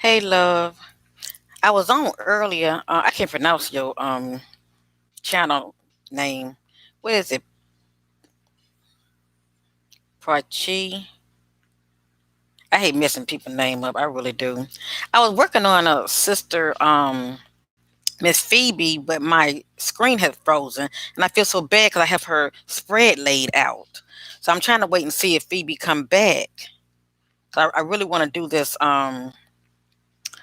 Hey, love. I was on earlier. I can't pronounce your channel name. What is it? Prachi. I hate messing people's name up. I really do. I was working on a sister, Miss Phoebe, but my screen had frozen, and I feel so bad because I have her spread laid out. So I'm trying to wait and see if Phoebe come back. So I really want to do this.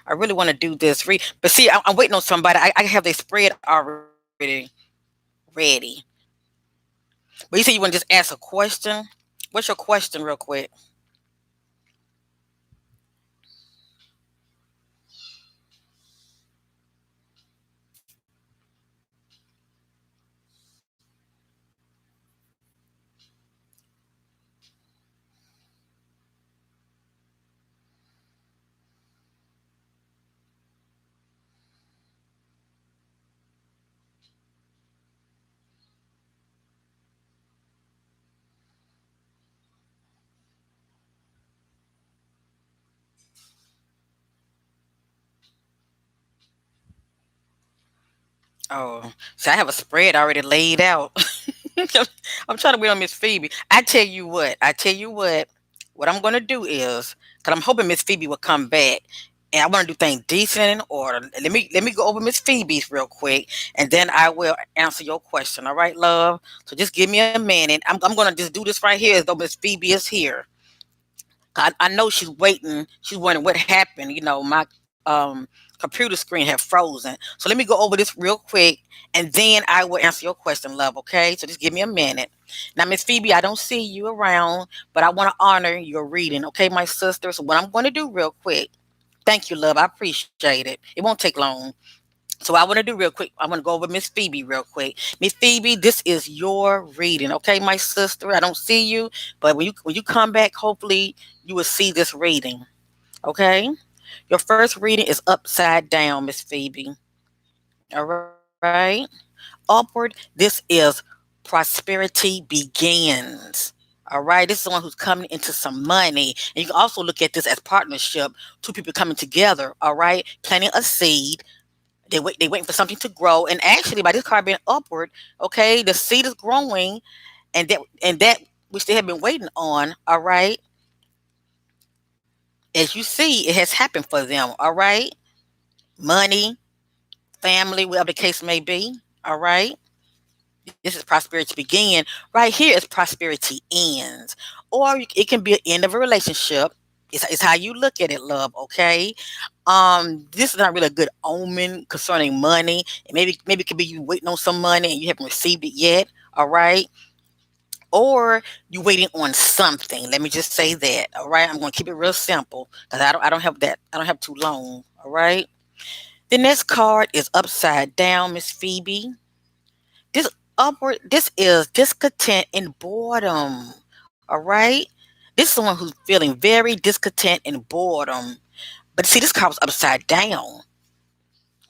I really want to do this. But see, I'm waiting on somebody. I have their spread already ready. But you said you want to just ask a question. What's your question, real quick? Oh, so I have a spread already laid out. I'm trying to wait on Miss Phoebe. I tell you what. I tell you what. What I'm gonna do is, cause I'm hoping Miss Phoebe will come back, and I want to do things decent and in order. Let me go over Miss Phoebe's real quick, and then I will answer your question. All right, love. So just give me a minute. I'm gonna just do this right here as though Miss Phoebe is here. I know she's waiting. She's wondering what happened. My computer screen had frozen. So let me go over this real quick, and then I will answer your question, love. Okay? So just give me a minute. Now, Miss Phoebe, I don't see you around, but I want to honor your reading. Okay, my sister. So what I'm going to do real quick. Thank you, love. I appreciate it. It won't take long. So I want to do real quick. I want to go over Miss Phoebe real quick. Miss Phoebe, this is your reading, okay, my sister. I don't see you, but when you come back, hopefully you will see this reading. Okay, your first reading is upside down, Miss Phoebe. All right, upward. This is prosperity begins. All right, this is someone who's coming into some money, and you can also look at this as partnership. Two people coming together. All right, planting a seed. They waiting for something to grow. And actually, by this card being upward, okay, the seed is growing, and that which they have been waiting on, all right, as you see, it has happened for them, all right? Money, family, whatever the case may be, all right? This is prosperity begin. Right here is prosperity ends. Or it can be an end of a relationship. It's how you look at it, love, okay? This is not really a good omen concerning money. And maybe it could be you waiting on some money and you haven't received it yet. All right. Or you waiting on something. Let me just say that. All right. I'm gonna keep it real simple because I don't have that. I don't have too long. All right. The next card is upside down, Miss Phoebe. This upward, this is discontent and boredom. All right. This is someone who's feeling very discontent and boredom. But see, this card was upside down.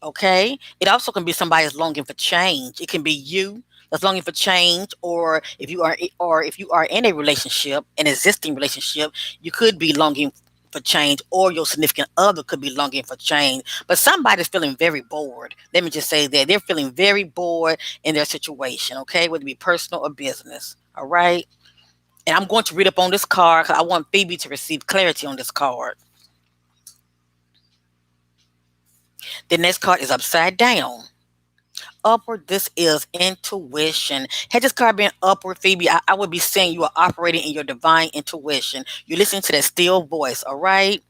Okay. It also can be somebody that's longing for change. It can be you that's longing for change, or if you are in a relationship, an existing relationship, you could be longing for change, or your significant other could be longing for change. But somebody's feeling very bored. Let me just say that they're feeling very bored in their situation, okay, whether it be personal or business. All right. And I'm going to read up on this card because I want Phoebe to receive clarity on this card. The next card is upside down. Upward, this is intuition. Had this card been upward, Phoebe, I would be saying you are operating in your divine intuition. You're listening to that still voice, all right?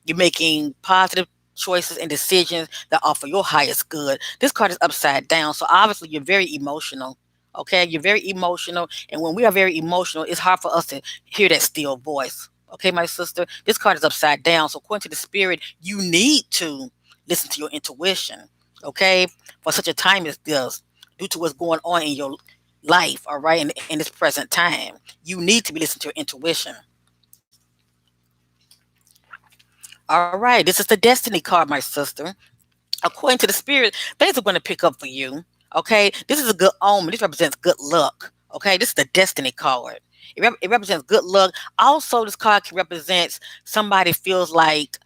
You're making positive choices and decisions that are for your highest good. This card is upside down, so obviously you're very emotional. Okay, you're very emotional, and when we are very emotional, it's hard for us to hear that still voice. Okay, my sister, this card is upside down. So, according to the spirit, you need to listen to your intuition. Okay, for such a time as this, due to what's going on in your life, all right, in this present time, you need to be listening to your intuition. All right, this is the destiny card, my sister. According to the spirit, things are going to pick up for you. Okay, this is a good omen. This represents good luck. Okay, this is the destiny card. It represents good luck. Also, this card can represent somebody feels like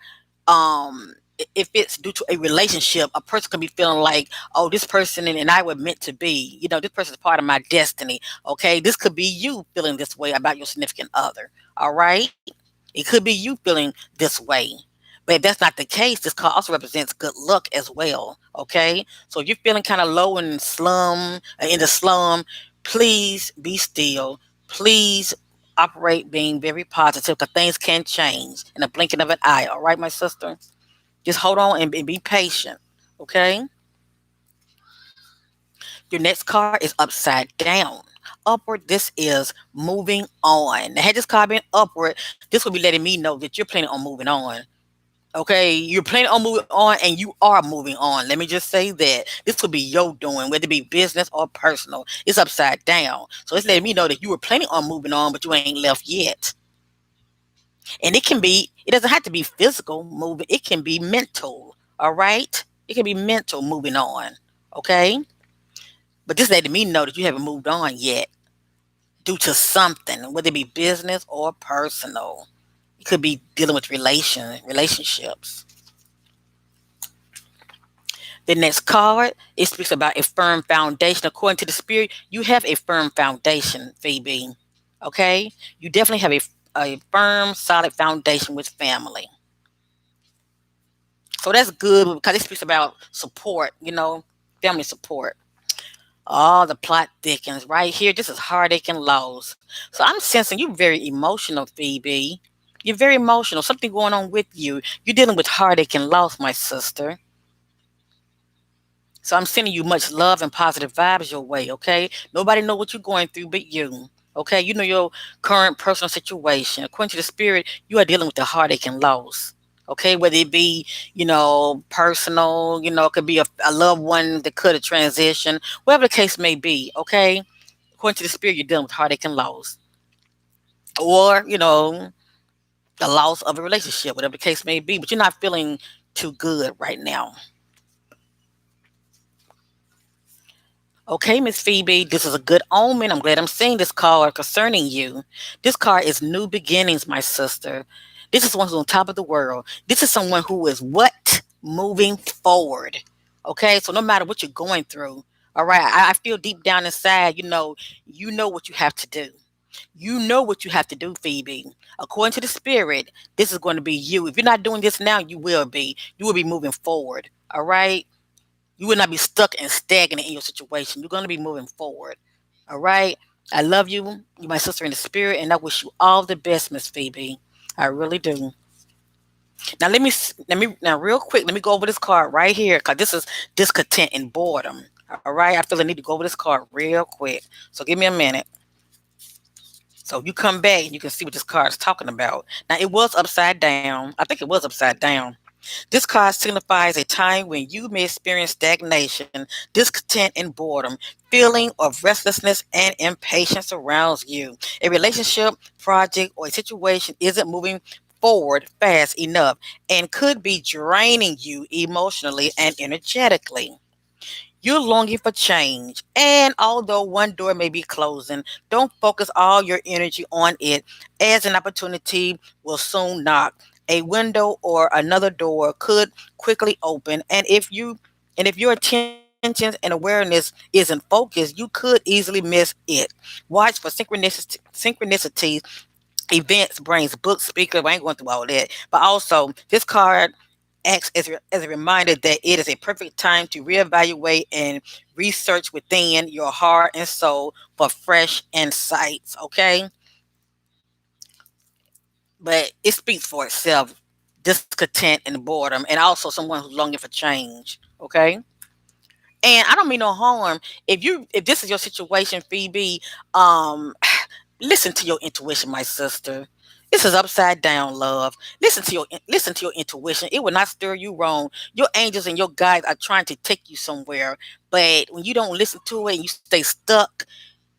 if it's due to a relationship, a person can be feeling like, oh, this person and I were meant to be. This person is part of my destiny. Okay, this could be you feeling this way about your significant other. All right, it could be you feeling this way. But if that's not the case, this card also represents good luck as well. Okay, so if you're feeling kind of low and in the slum, please be still. Please operate being very positive because things can change in a blinking of an eye. All right, my sister. Just hold on and be patient. Okay? Your next card is upside down. Upward, this is moving on. Now, had this card been upward, this would be letting me know that you're planning on moving on. Okay, you're planning on moving on and you are moving on. Let me just say that this could be your doing, whether it be business or personal. It's upside down. So it's letting me know that you were planning on moving on, but you ain't left yet. And it doesn't have to be physical moving, it can be mental. All right? It can be mental moving on. Okay? But this letting me know that you haven't moved on yet due to something, whether it be business or personal. It could be dealing with relationships. The next card, it speaks about a firm foundation. According to the spirit, you have a firm foundation, Phoebe. Okay? You definitely have a firm, solid foundation with family. So that's good because it speaks about support, family support. Oh, the plot thickens right here. This is heartache and loss. So I'm sensing you're very emotional, Phoebe. You're very emotional. Something going on with you. You're dealing with heartache and loss, my sister. So I'm sending you much love and positive vibes your way, okay? Nobody know what you're going through but you. Okay, you know your current personal situation. According to the spirit, you are dealing with the heartache and loss. Okay, whether it be, personal, it could be a loved one that could have transitioned, whatever the case may be, okay? According to the spirit, you're dealing with heartache and loss. Or, the loss of a relationship, whatever the case may be, but you're not feeling too good right now. Okay, Miss Phoebe, this is a good omen. I'm glad I'm seeing this card concerning you. This card is new beginnings, my sister. This is one who's on top of the world. This is someone who is what? Moving forward. Okay, so no matter what you're going through, all right, I feel deep down inside, you know what you have to do. You know what you have to do, Phoebe. According to the spirit, this is going to be you. If you're not doing this now, you will be. You will be moving forward. All right. You will not be stuck and stagnant in your situation. You're going to be moving forward. All right. I love you. You're my sister in the spirit, and I wish you all the best, Miss Phoebe. I really do. Now now real quick. Let me go over this card right here because this is discontent and boredom. All right. I feel I need to go over this card real quick. So give me a minute. So you come back and you can see what this card is talking about. Now it was upside down. I think it was upside down. This card signifies a time when you may experience stagnation, discontent, and boredom. Feeling of restlessness and impatience surrounds you. A relationship, project, or a situation isn't moving forward fast enough and could be draining you emotionally and energetically. You're longing for change, and although one door may be closing, don't focus all your energy on it, as an opportunity will soon knock. A window or another door could quickly open, and if your attention and awareness isn't focused, you could easily miss it. Watch for synchronicities, events, brings, books, speakers. I ain't going through all that, but also this card acts as a reminder that it is a perfect time to reevaluate and research within your heart and soul for fresh insights. Okay, but it speaks for itself. Discontent and boredom, and also someone who's longing for change. Okay, and I don't mean no harm. If this is your situation, Phoebe, um, listen to your intuition, my sister. This is upside down, love. Listen to your intuition. It will not stir you wrong. Your angels and your guides are trying to take you somewhere, but when you don't listen to it and you stay stuck,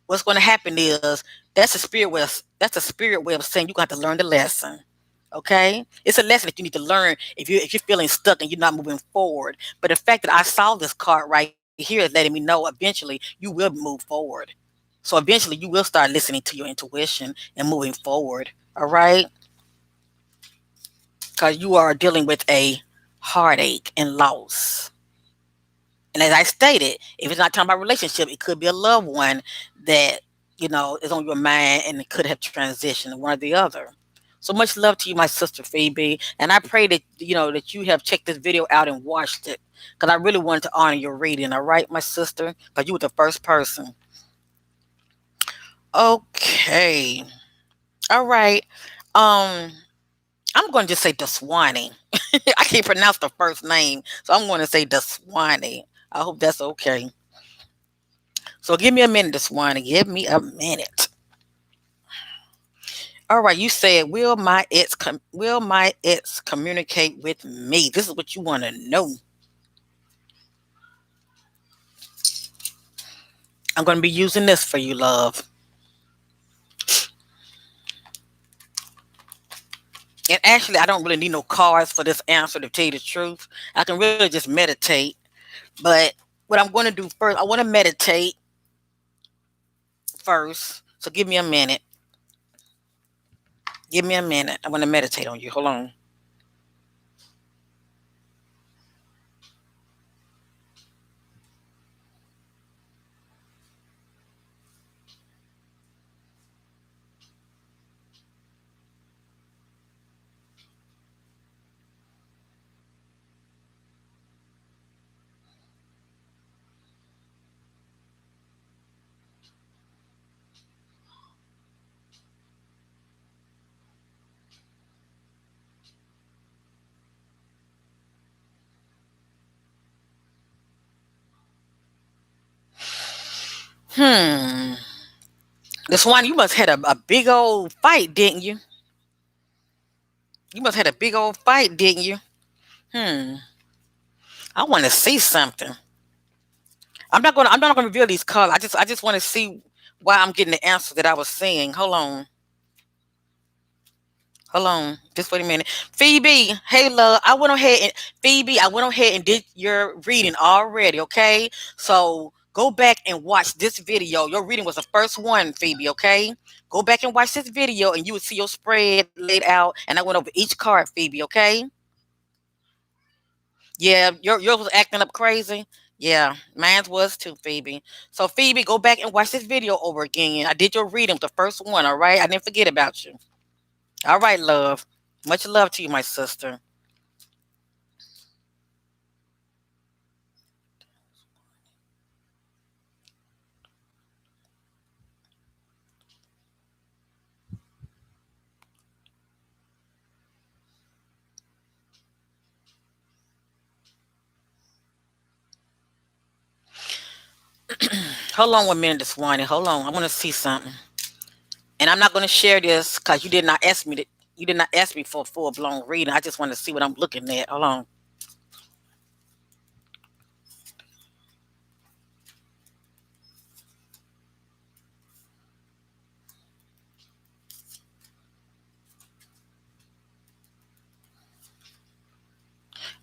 what's going to happen is that's a spirit way of saying you're going to have to learn the lesson. Okay, it's a lesson that you need to learn if you're feeling stuck and you're not moving forward. But the fact that I saw this card right here is letting me know eventually you will move forward. So eventually you will start listening to your intuition and moving forward. All right, because you are dealing with a heartache, and loss. And as I stated, if it's not talking about relationship, it could be a loved one that, is on your mind and it could have transitioned one or the other. So much love to you, my sister Phoebe. And I pray that that you have checked this video out and watched it. Because I really wanted to honor your reading, all right, my sister? Because you were the first person. Okay. All right. Um, I'm going to just say Daswani. I can't pronounce the first name, so I'm going to say Daswani. I hope that's okay. So give me a minute, Daswani. Give me a minute. All right, you said, will my ex communicate with me? This is what you want to know. I'm going to be using this for you, love. And actually, I don't really need no cards for this answer, to tell you the truth. I can really just meditate. But what I'm going to do first, I want to meditate first. So give me a minute. Give me a minute. I want to meditate on you. Hold on. Hmm. This one, you must had a big old fight, didn't you? You must had a big old fight, didn't you? Hmm. I want to see something. I'm not gonna reveal these colors. I just want to see why I'm getting the answer that I was seeing. Hold on. Hold on. Just wait a minute. Phoebe, hey love. I went ahead and did your reading already, okay? So go back and watch this video. Your reading was the first one, Phoebe, okay? Go back and watch this video and you will see your spread laid out. And I went over each card, Phoebe, okay? Yeah, yours was acting up crazy. Yeah, mine was too, Phoebe. So Phoebe, go back and watch this video over again. I did your reading, the first one, all right? I didn't forget about you. All right, love. Much love to you, my sister. Hold on 1 minute, Swanee. Hold on. I want to see something. And I'm not going to share this because you did not ask me to. You did not ask me for a full blown reading. I just want to see what I'm looking at. Hold on.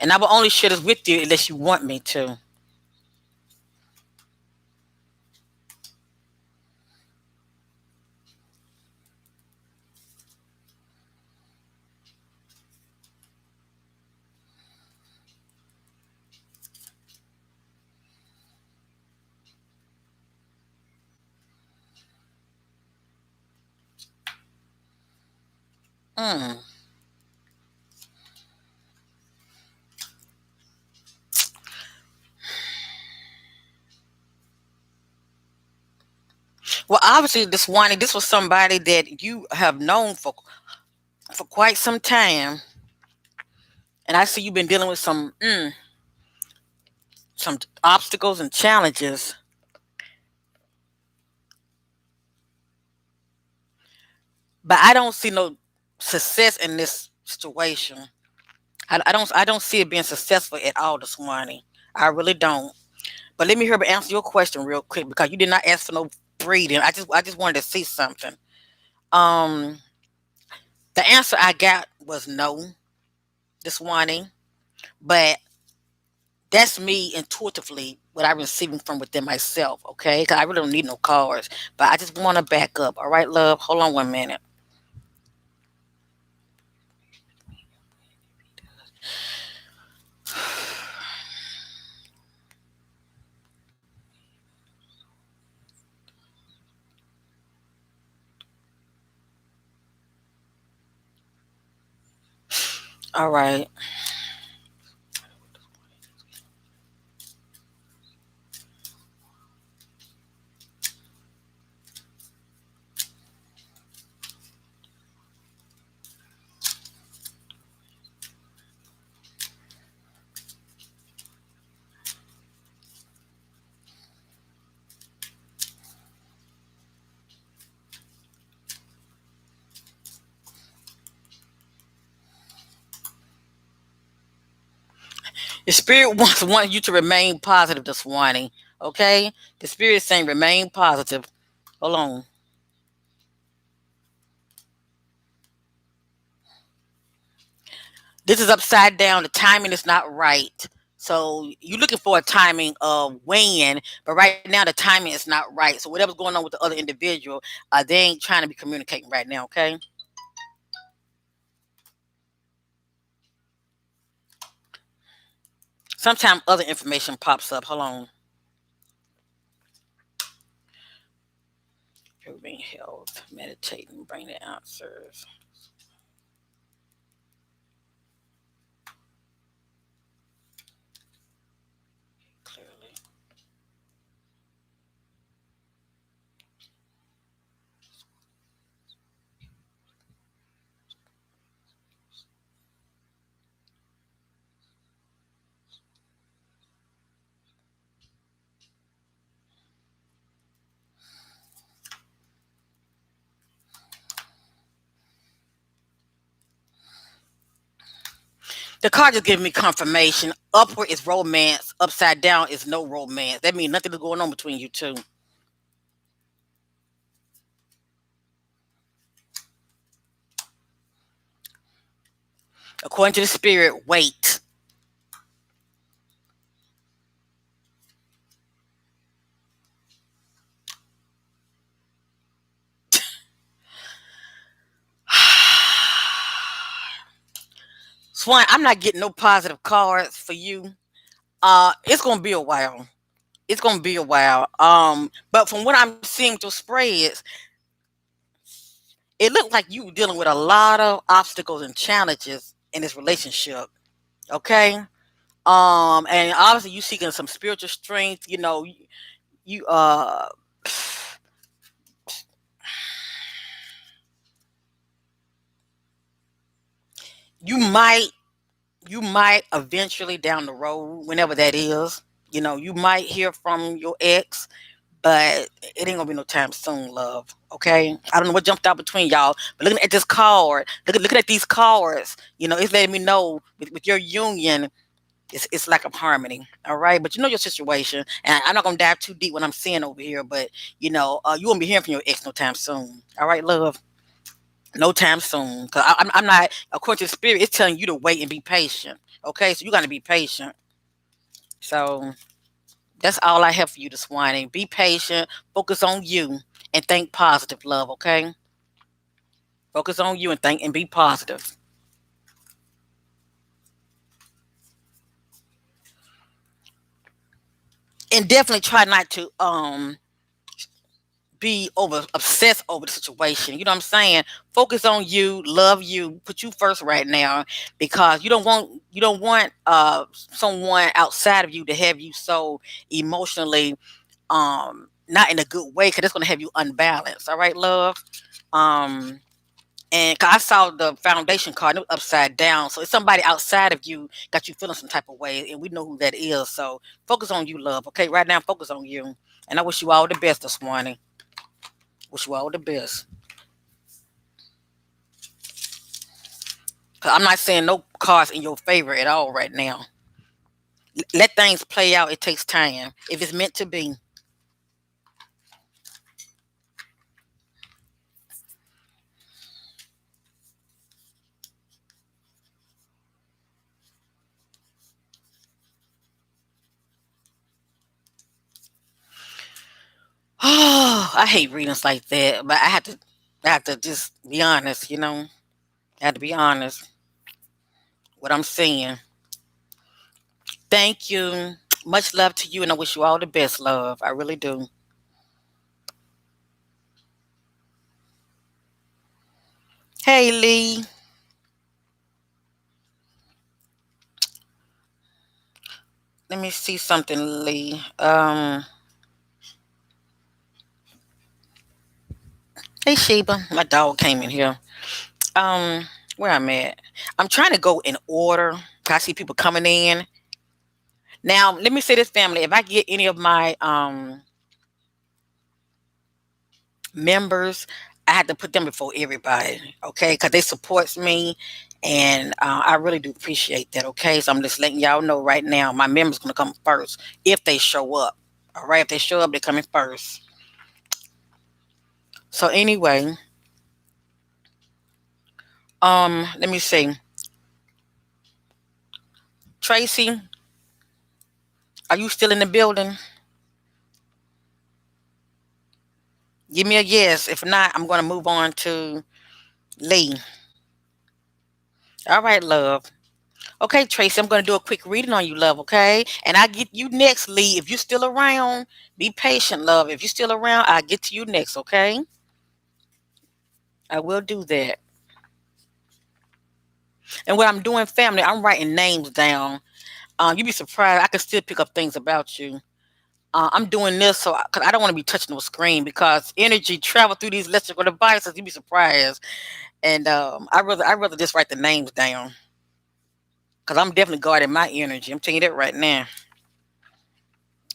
And I will only share this with you unless you want me to. Mm. Well, obviously, this was somebody that you have known for quite some time, and I see you've been dealing with some obstacles and challenges. But I don't see no success in this situation. I don't see it being successful at all this morning. I really don't. But let me hear answer your question real quick because you did not ask for no breeding. I just wanted to see something. Um, the answer I got was no this morning, but that's me intuitively what I'm receiving from within myself. Okay, because I really don't need no cards, but I just want to back up. All right, love. Hold on 1 minute. All right. The spirit wants you to remain positive this morning. Okay? The spirit is saying remain positive. Hold on. This is upside down. The timing is not right. So you're looking for a timing of when, but right now the timing is not right. So whatever's going on with the other individual, they ain't trying to be communicating right now. Okay. Sometimes other information pops up. Hold on. Improving health, meditating, bring the answers clearly. The card just giving me confirmation. Upward is romance. Upside down is no romance. That means nothing is going on between you two. According to the spirit, wait. Swan, I'm not getting no positive cards for you. It's gonna be a while. It's gonna be a while. But from what I'm seeing with your spreads, it looked like you were dealing with a lot of obstacles and challenges in this relationship. Okay. And obviously you seeking some spiritual strength. You you might you might eventually down the road, whenever that is, you might hear from your ex, but it ain't gonna be no time soon, love. Okay, I don't know what jumped out between y'all, but looking at this card, looking at these cards, it's letting me know with your union, it's like a harmony. All right, but you know your situation, and I'm not gonna dive too deep what I'm seeing over here, but you won't be hearing from your ex no time soon. All right, love. No time soon, because I'm not. According to the spirit, it's telling you to wait and be patient. Okay, so you got to be patient. So that's all I have for you this morning. Be patient, focus on you, and think positive, love. Okay, focus on you and think and be positive, and definitely try not to be over obsessed over the situation. You know what I'm saying? Focus on you, love you, put you first right now, because you don't want someone outside of you to have you so emotionally not in a good way, because it's going to have you unbalanced. All right, love. um and 'cause I saw the foundation card, it was upside down, so it's somebody outside of you got you feeling some type of way, and we know who that is. So focus on you, love. Okay, right now focus on you, and I wish you all the best this morning. Wish you all the best. 'Cause I'm not saying no cards in your favor at all right now. Let things play out. It takes time. If it's meant to be. Oh, I hate readings like that, but I have to just be honest. I have to be honest. What I'm saying. Thank you. Much love to you, and I wish you all the best, love. I really do. Hey, Lee. Let me see something, Lee. Hey Sheba, my dog came in here. Um, where I'm at. I'm trying to go in order. 'Cause I see people coming in. Now, let me say this, family. If I get any of my members, I had to put them before everybody, okay? Because they supports me, and I really do appreciate that, okay? So I'm just letting y'all know right now, my members gonna come first if they show up. All right, if they show up, they're coming first. So anyway, let me see. Tracy, are you still in the building? Give me a yes. If not, I'm gonna move on to Lee. All right, love. Okay, Tracy, I'm going to do a quick reading on you, love, okay? And I get you next, Lee. If you're still around, be patient, love. If you're still around, I'll get to you next, okay? I will do that. And what I'm doing, family, I'm writing names down. You'd be surprised. I can still pick up things about you. I'm doing this so because I don't want to be touching the screen because energy travel through these electrical devices. You'd be surprised. And I rather just write the names down because I'm definitely guarding my energy. I'm telling you that right now.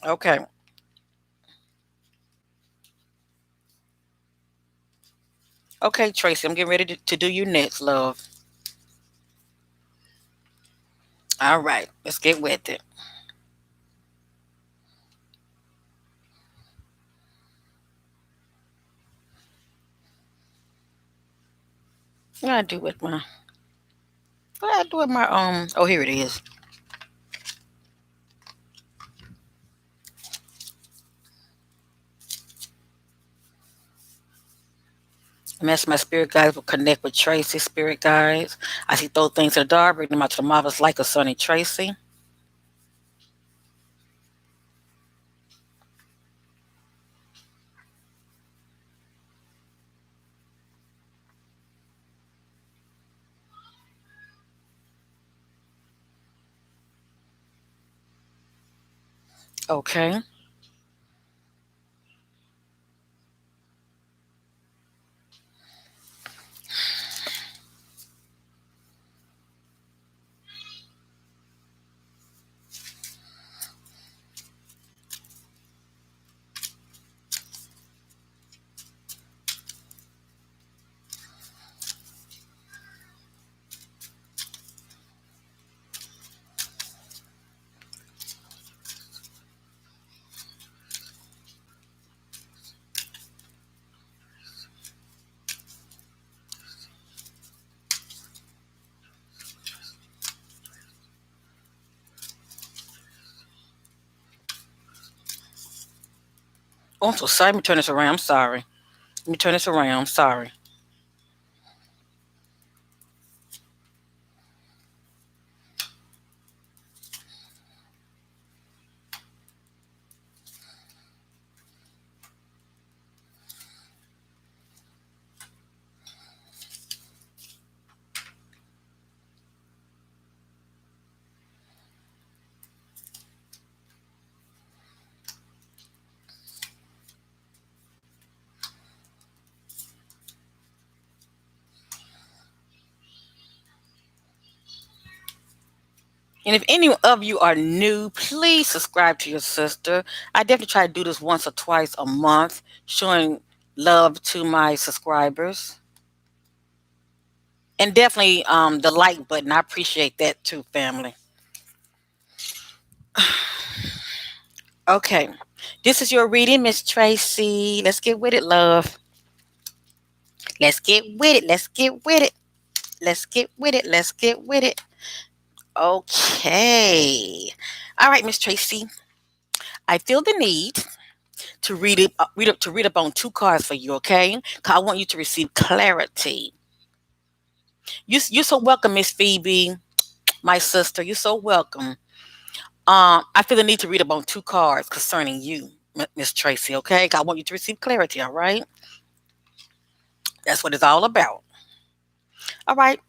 Okay. Okay, Tracy, I'm getting ready to do you next, love. All right, let's get with it. What I do with my what I do with my oh, here it is. I'm asking my spirit guides will connect with Tracy, spirit guides. I see those things in the dark, bring them out to the marvelous light concerning Tracy. Okay. Oh, I'm so sorry. Let me turn this around. I'm sorry. Let me turn this around. I'm sorry. And if any of you are new, please subscribe to your sister. I definitely try to do this once or twice a month, showing love to my subscribers. And definitely the like button. I appreciate that too, family. Okay. This is your reading, Miss Tracy. Let's get with it, love. Let's get with it. Let's get with it. Let's get with it. Let's get with it. Okay. All right, Miss Tracy. I feel the need to read up on two cards for you, okay? 'Cause I want you to receive clarity. You're so welcome, Miss Phoebe, my sister. You're so welcome. I feel the need to read up on two cards concerning you, Miss Tracy, okay? 'Cause I want you to receive clarity, all right? That's what it's all about. All right.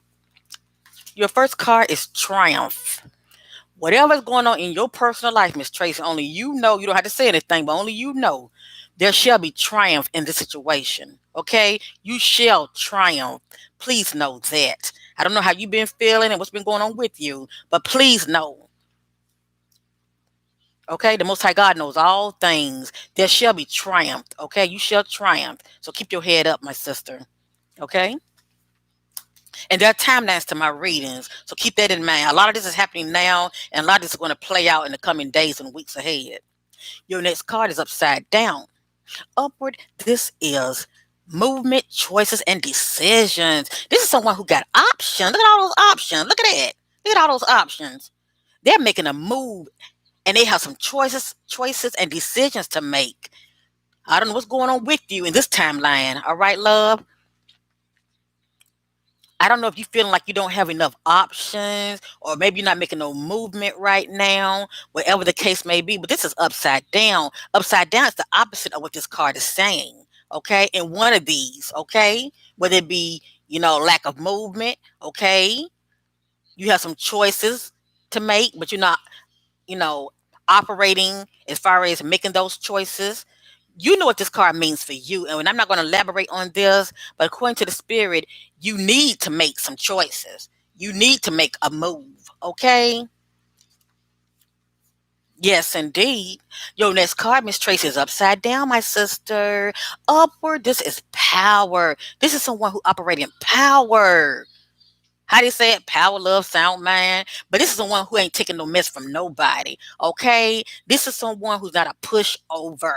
Your first card is Triumph. Whatever's going on in your personal life, Miss Tracy, only you know. You don't have to say anything, but only you know. There shall be triumph in this situation. Okay? You shall triumph. Please know that. I don't know how you've been feeling and what's been going on with you, but please know. Okay? The Most High God knows all things. There shall be triumph. Okay? You shall triumph. So keep your head up, my sister. Okay? And there are timelines to my readings. So keep that in mind. A lot of this is happening now, and a lot of this is going to play out in the coming days and weeks ahead. Your next card is upside down. Upward, this is movement, choices, and decisions. This is someone who got options. Look at all those options. Look at that. Look at all those options. They're making a move, and they have some choices and decisions to make. I don't know what's going on with you in this timeline. All right, love. I don't know if you're feeling like you don't have enough options, or maybe you're not making no movement right now, whatever the case may be, but this is upside down. Upside down is the opposite of what this card is saying. Okay. In one of these, okay, whether it be, lack of movement, okay, you have some choices to make, but you're not, you know, operating as far as making those choices. You know what this card means for you. And I'm not going to elaborate on this, but according to the spirit, you need to make some choices. You need to make a move. Okay. Yes, indeed. Your next card, Miss Tracy, is upside down, my sister. Upward, this is power. This is someone who operates in power. How do you say it? Power, love, sound mind. But this is someone who ain't taking no mess from nobody. Okay? This is someone who's not a pushover.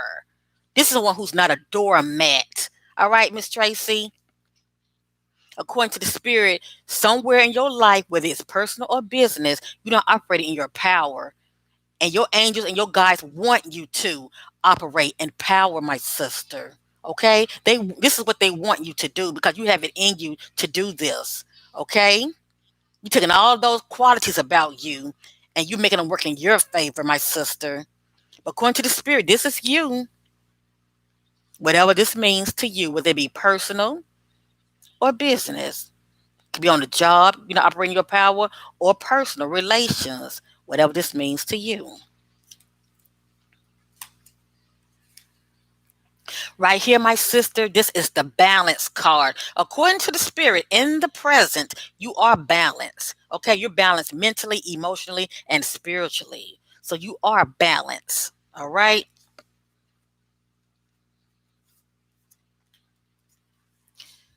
This is someone who's not a doormat. All right, Miss Tracy? According to the spirit, somewhere in your life, whether it's personal or business, you're not operating in your power. And your angels and your guides want you to operate in power, my sister. Okay? This is what they want you to do because you have it in you to do this. Okay? You're taking all those qualities about you and you making them work in your favor, my sister. But according to the spirit, this is you. Whatever this means to you, whether it be personal or business. It could be on the job, operating your power, or personal relations, whatever this means to you. Right here, my sister, this is the balance card. According to the spirit, in the present, you are balanced. Okay, you're balanced mentally, emotionally, and spiritually. So you are balanced. All right.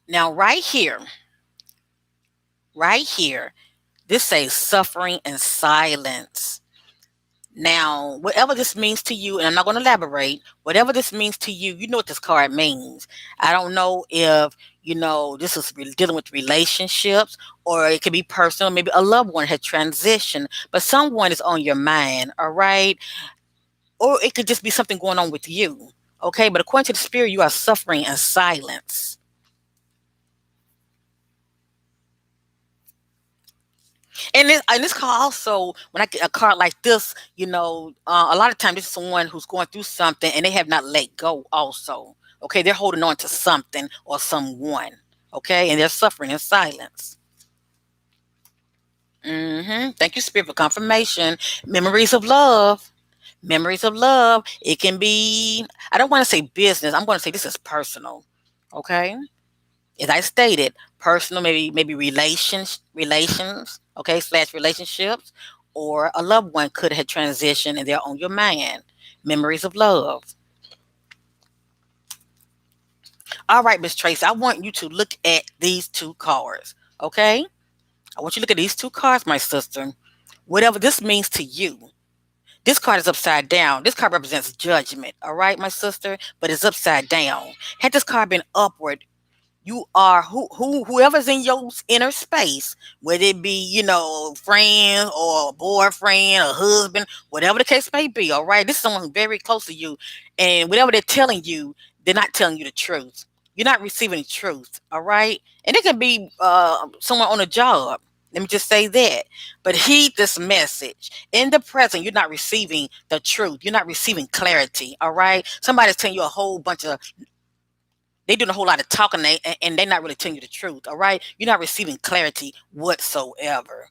Now, right here, this says suffering and silence. Now, whatever this means to you, and I'm not going to elaborate, whatever this means to you, you know what this card means. I don't know if, this is dealing with relationships, or it could be personal. Maybe a loved one had transitioned, but someone is on your mind, all right? Or it could just be something going on with you, okay? But according to the spirit, you are suffering in silence. And this card also, when I get a card like this, a lot of times this is someone who's going through something and they have not let go. Also, okay, they're holding on to something or someone, okay, and they're suffering in silence. Thank you, Spirit, for confirmation. Memories of love. Memories of love. It can be. I don't want to say business. I'm going to say this is personal. Okay, as I stated, personal, maybe relations, okay, slash relationships, or a loved one could have transitioned and they're on your mind. Memories of love. All right, Miss Tracy, I want you to look at these two cards. Okay? I want you to look at these two cards, my sister. Whatever this means to you. This card is upside down. This card represents judgment. All right, my sister? But it's upside down. Had this card been upward, you are whoever's in your inner space, whether it be, friends or a boyfriend or husband, whatever the case may be. All right, this is someone who's very close to you, and whatever they're telling you, they're not telling you the truth. You're not receiving truth. All right, and it can be someone on a job. Let me just say that. But heed this message. In the present, you're not receiving the truth. You're not receiving clarity. All right. Somebody's telling you a whole bunch of, they doing a whole lot of talking, and they're not really telling you the truth. All right, you're not receiving clarity whatsoever,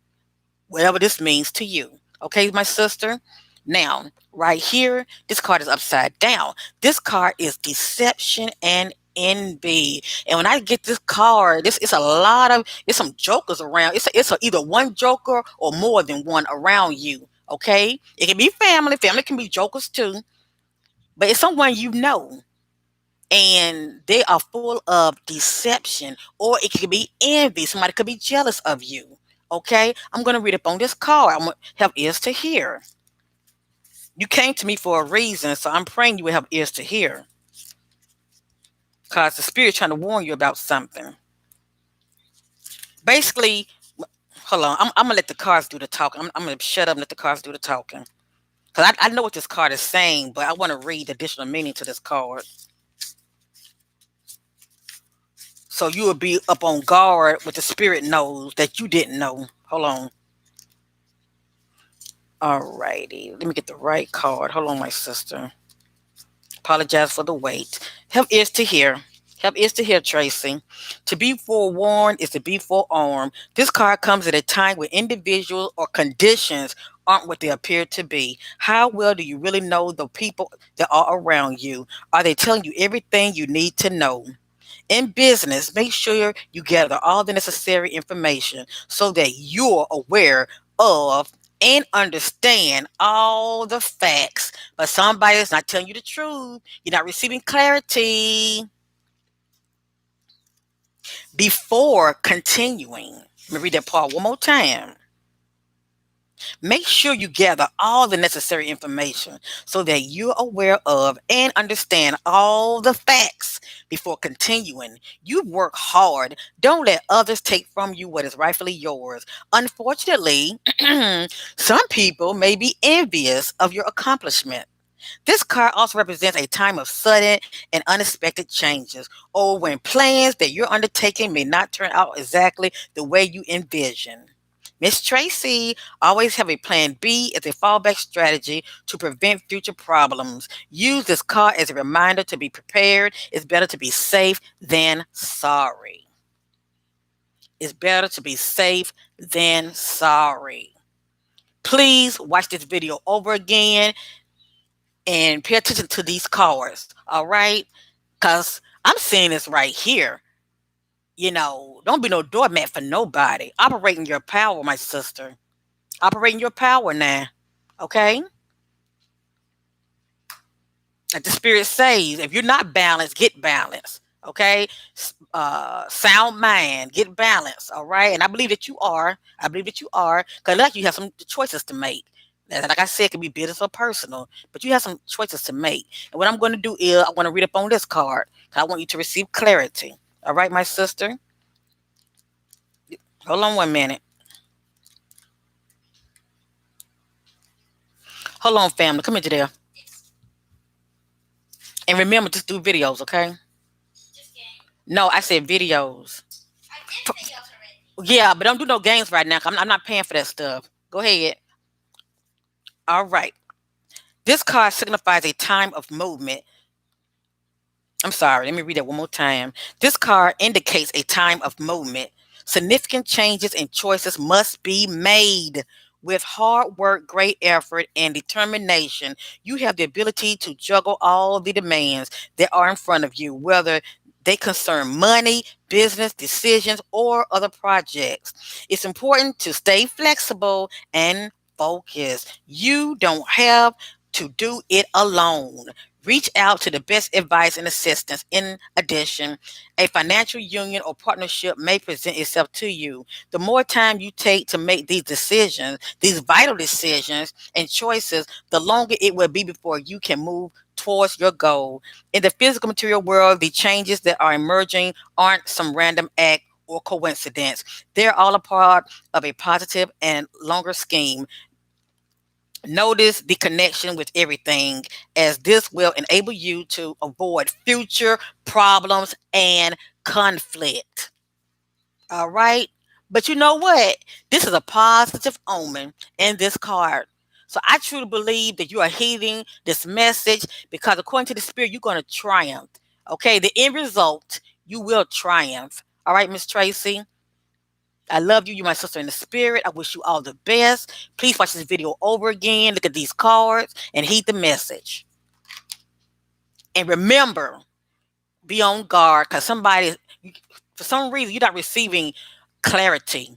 whatever this means to you. Okay, my sister. Now, right here, this card is upside down. This card is deception and envy. And when I get this card, this it's a lot of it's some jokers around. It's either one joker or more than one around you. Okay, it can be family. Family can be jokers too, but it's someone you know, and they are full of deception, or it could be envy. Somebody could be jealous of you. Okay, I'm gonna read up on this card. I'm gonna have ears to hear. You came to me for a reason, so I'm praying you will have ears to hear. Because the spirit's trying to warn you about something. Basically, hold on. I'm gonna let the cards do the talking. I'm gonna shut up and let the cards do the talking. Because I know what this card is saying, but I want to read additional meaning to this card. So you will be up on guard what the spirit knows that you didn't know. Hold on. Alrighty. Let me get the right card. Hold on, my sister. Apologize for the wait. Have ears to hear. Have ears to hear, Tracy. To be forewarned is to be forearmed. This card comes at a time when individuals or conditions aren't what they appear to be. How well do you really know the people that are around you? Are they telling you everything you need to know? In business, make sure you gather all the necessary information so that you're aware of and understand all the facts. But somebody is not telling you the truth. You're not receiving clarity before continuing. Let me read that part one more time. Make sure you gather all the necessary information so that you're aware of and understand all the facts before continuing. You work hard. Don't let others take from you what is rightfully yours. Unfortunately, some people may be envious of your accomplishment. This card also represents a time of sudden and unexpected changes, or when plans that you're undertaking may not turn out exactly the way you envision. Miss Tracy, always have a plan B as a fallback strategy to prevent future problems. Use this card as a reminder to be prepared. It's better to be safe than sorry. It's better to be safe than sorry. Please watch this video over again and pay attention to these cards, all right? Because I'm seeing this right here. Don't be no doormat for nobody. Operate in your power, my sister. Operate in your power now, okay? Like the spirit says, if you're not balanced, get balanced, okay? Sound mind, get balanced, all right? And I believe that you are. I believe that you are, because like you have some choices to make. Like I said, it can be business or personal, but you have some choices to make. And what I'm going to do is I want to read up on this card, because I want you to receive clarity. All right, my sister? Hold on one minute. Hold on, family. Come into there. And remember, just do videos, okay? No, I said videos. Yeah, but don't do no games right now. 'Cause I'm not paying for that stuff. Go ahead. All right. This card signifies a time of movement. I'm sorry, let me read that one more time. This card indicates a time of movement. Significant changes and choices must be made. With hard work, great effort, and determination, you have the ability to juggle all the demands that are in front of you, whether they concern money, business, decisions, or other projects. It's important to stay flexible and focused. You don't have to do it alone. Reach out to the best advice and assistance. In addition, a financial union or partnership may present itself to you. The more time you take to make these decisions, these vital decisions and choices, the longer it will be before you can move towards your goal. In the physical material world, the changes that are emerging aren't some random act or coincidence. They're all a part of a positive and longer scheme. Notice the connection with everything, as this will enable you to avoid future problems and conflict. All right. But you know what? This is a positive omen in this card. So I truly believe that you are heeding this message, because according to the spirit, you're going to triumph. Okay. The end result, you will triumph. All right, Miss Tracy. I love you. You're my sister in the spirit. I wish you all the best. Please watch this video over again. Look at these cards and heed the message. And remember, be on guard because for some reason, you're not receiving clarity.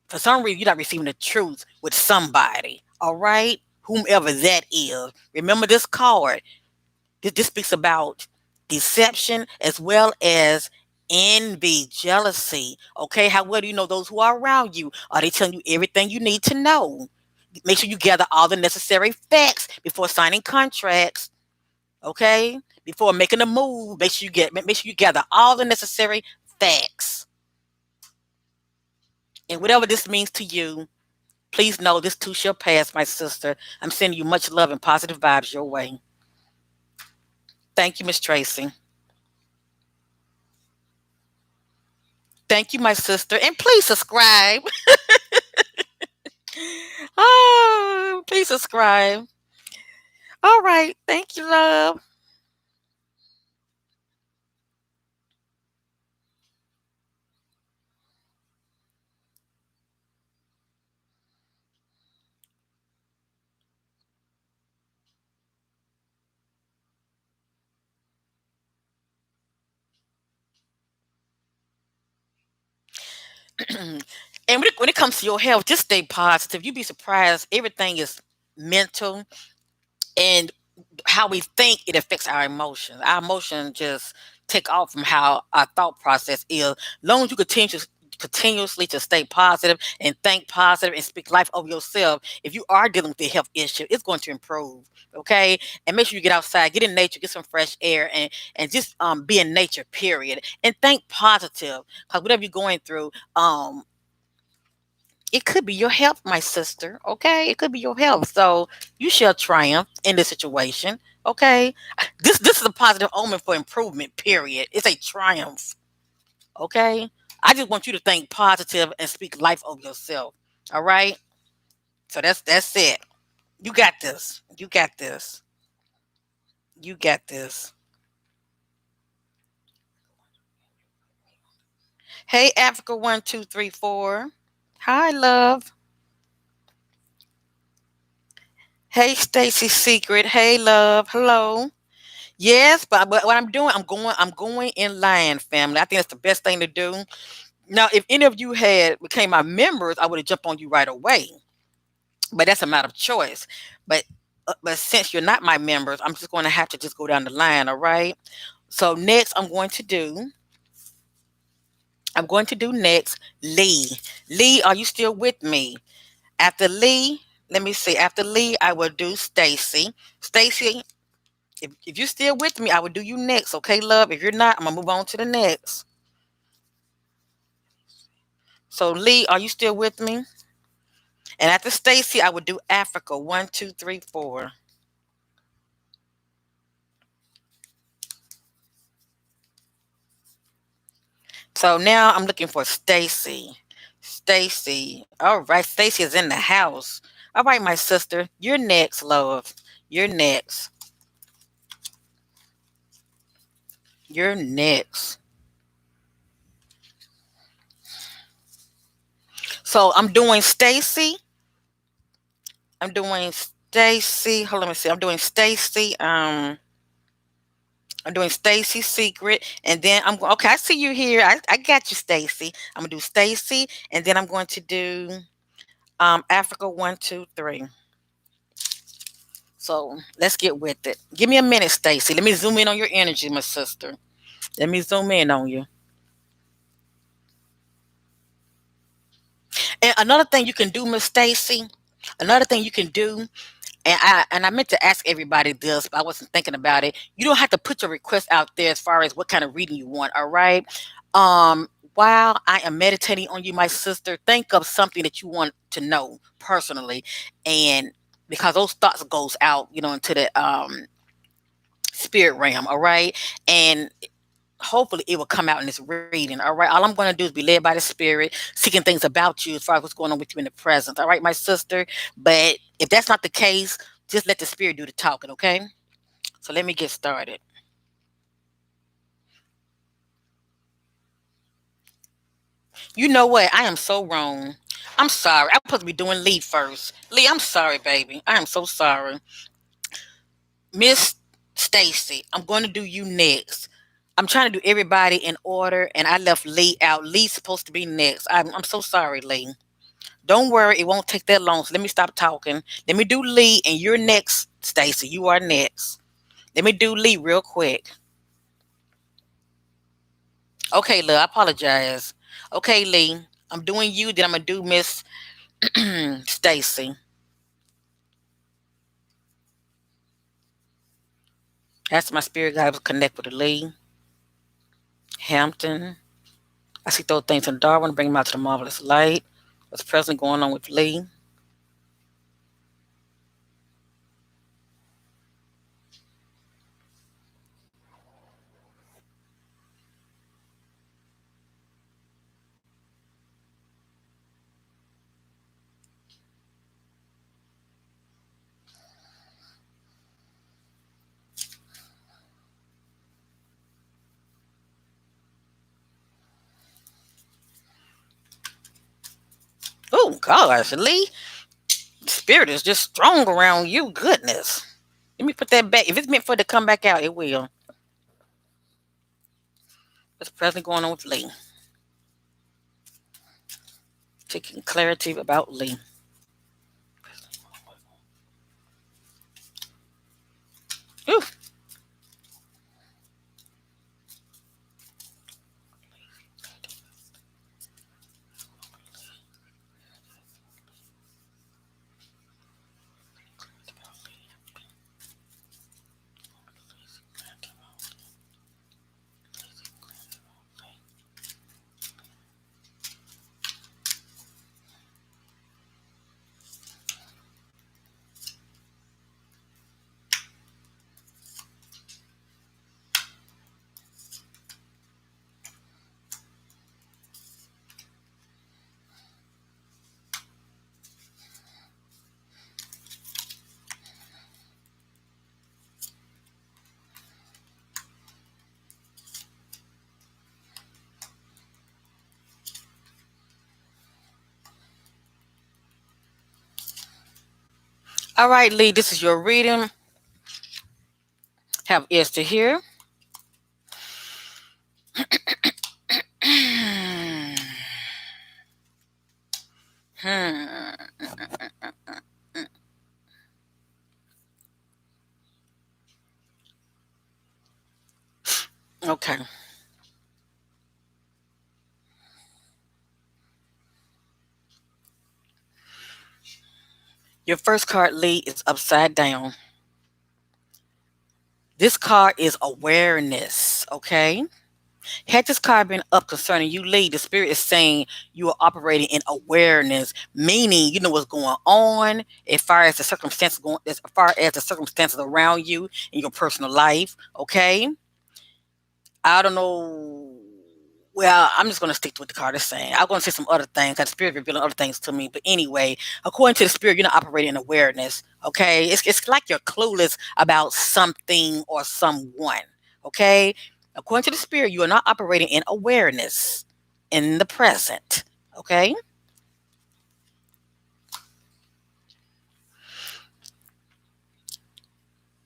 For some reason, you're not receiving the truth with somebody. All right? Whomever that is. Remember this card. This speaks about deception as well as envy, jealousy. Okay, how well do you know those who are around you? Are they telling you everything you need to know? Make sure you gather all the necessary facts before signing contracts. Okay, before making a move, make sure you gather all the necessary facts. And whatever this means to you, please know this too shall pass, my sister. I'm sending you much love and positive vibes your way. Thank you, Miss Tracy. Thank you, my sister. And please subscribe. Oh, please subscribe. All right. Thank you, love. And when it comes to your health, just stay positive. You'd be surprised. Everything is mental, and how we think it affects our emotions. Our emotions just take off from how our thought process is. Long as you continuously to stay positive and think positive and speak life over yourself, if you are dealing with a health issue, it's going to improve. Okay, and make sure you get outside, get in nature, get some fresh air, and just be in nature. Period, and think positive because whatever you're going through, it could be your health, my sister. Okay, it could be your health. So you shall triumph in this situation. Okay, this is a positive omen for improvement. Period. It's a triumph. Okay, I just want you to think positive and speak life over yourself. All right. So that's it. You got this. You got this. You got this. Hey, Africa 1 2 3 4. Hi, love. Hey, Stacy Secret. Hey, love. Hello. Yes, but what I'm doing, I'm going in line, family. I think that's the best thing to do. Now, if any of you had became my members, I would have jumped on you right away. But that's a matter of choice. But but since you're not my members, I'm just going to have to just go down the line. All right. So next, I'm going to do next Lee. Lee, are you still with me? After Lee, let me see. After Lee, I will do Stacy. Stacy, if you're still with me, I will do you next. Okay, love. If you're not, I'm gonna move on to the next. So Lee, are you still with me? And after Stacy, I would do Africa 1 2 3 4. So now I'm looking for Stacy. Stacy. All right, Stacy is in the house. All right, my sister, you're next, love. You're next. You're next. So I'm doing Stacy. I'm doing Stacy. Hold on, let me see. I'm doing Stacy Secret, and then I'm going. Okay, I see you here. I got you, Stacy. I'm gonna do Stacy, and then I'm going to do Africa 1 2 3. So let's get with it. Give me a minute, Stacy. Let me zoom in on your energy, my sister. Let me zoom in on you. And another thing you can do, Miss Stacy. Another thing you can do, and I meant to ask everybody this, but I wasn't thinking about it. You don't have to put your request out there as far as what kind of reading you want. All right. While I am meditating on you, my sister, think of something that you want to know personally, and because those thoughts goes out, into the spirit realm. All right, and hopefully it will come out in this reading. All right, all I'm going to do is be led by the spirit, seeking things about you as far as what's going on with you in the present. All right, my sister. But if that's not the case, just let the spirit do the talking. Okay. So let me get started. You know what? I am so wrong. I'm sorry. I'm supposed to be doing Lee first. Lee, I'm sorry, baby. I am so sorry. Miss Stacy, I'm going to do you next. I'm trying to do everybody in order, and I left Lee out. Lee's supposed to be next. I'm so sorry, Lee. Don't worry, it won't take that long. So let me stop talking. Let me do Lee, and you're next, Stacy. You are next. Let me do Lee real quick. Okay, Lee, I apologize. Okay, Lee, I'm doing you. Then I'm gonna do Miss Stacy. That's my spirit guide was connect with Lee Hampton. I see those things in Darwin. Bring them out to the marvelous light. What's present going on with Lee? Oh gosh, Lee, spirit is just strong around you. Goodness. Let me put that back. If it's meant for it to come back out, it will. What's present going on with Lee? Taking clarity about Lee. Ooh. All right, Lee, this is your reading. Have ears to hear. Hmm. Okay. Your first card, Lee, is upside down. This card is awareness. Okay. Had this card been up concerning you, Lee, the spirit is saying you are operating in awareness, meaning you know what's going on as far as the circumstances going, as far as the circumstances around you in your personal life. Okay, I don't know. Well, I'm just going to stick to what the card is saying. I'm going to say some other things. That spirit revealing other things to me. But anyway, according to the spirit, you're not operating in awareness. Okay, it's like you're clueless about something or someone. Okay, according to the spirit, you are not operating in awareness in the present. Okay,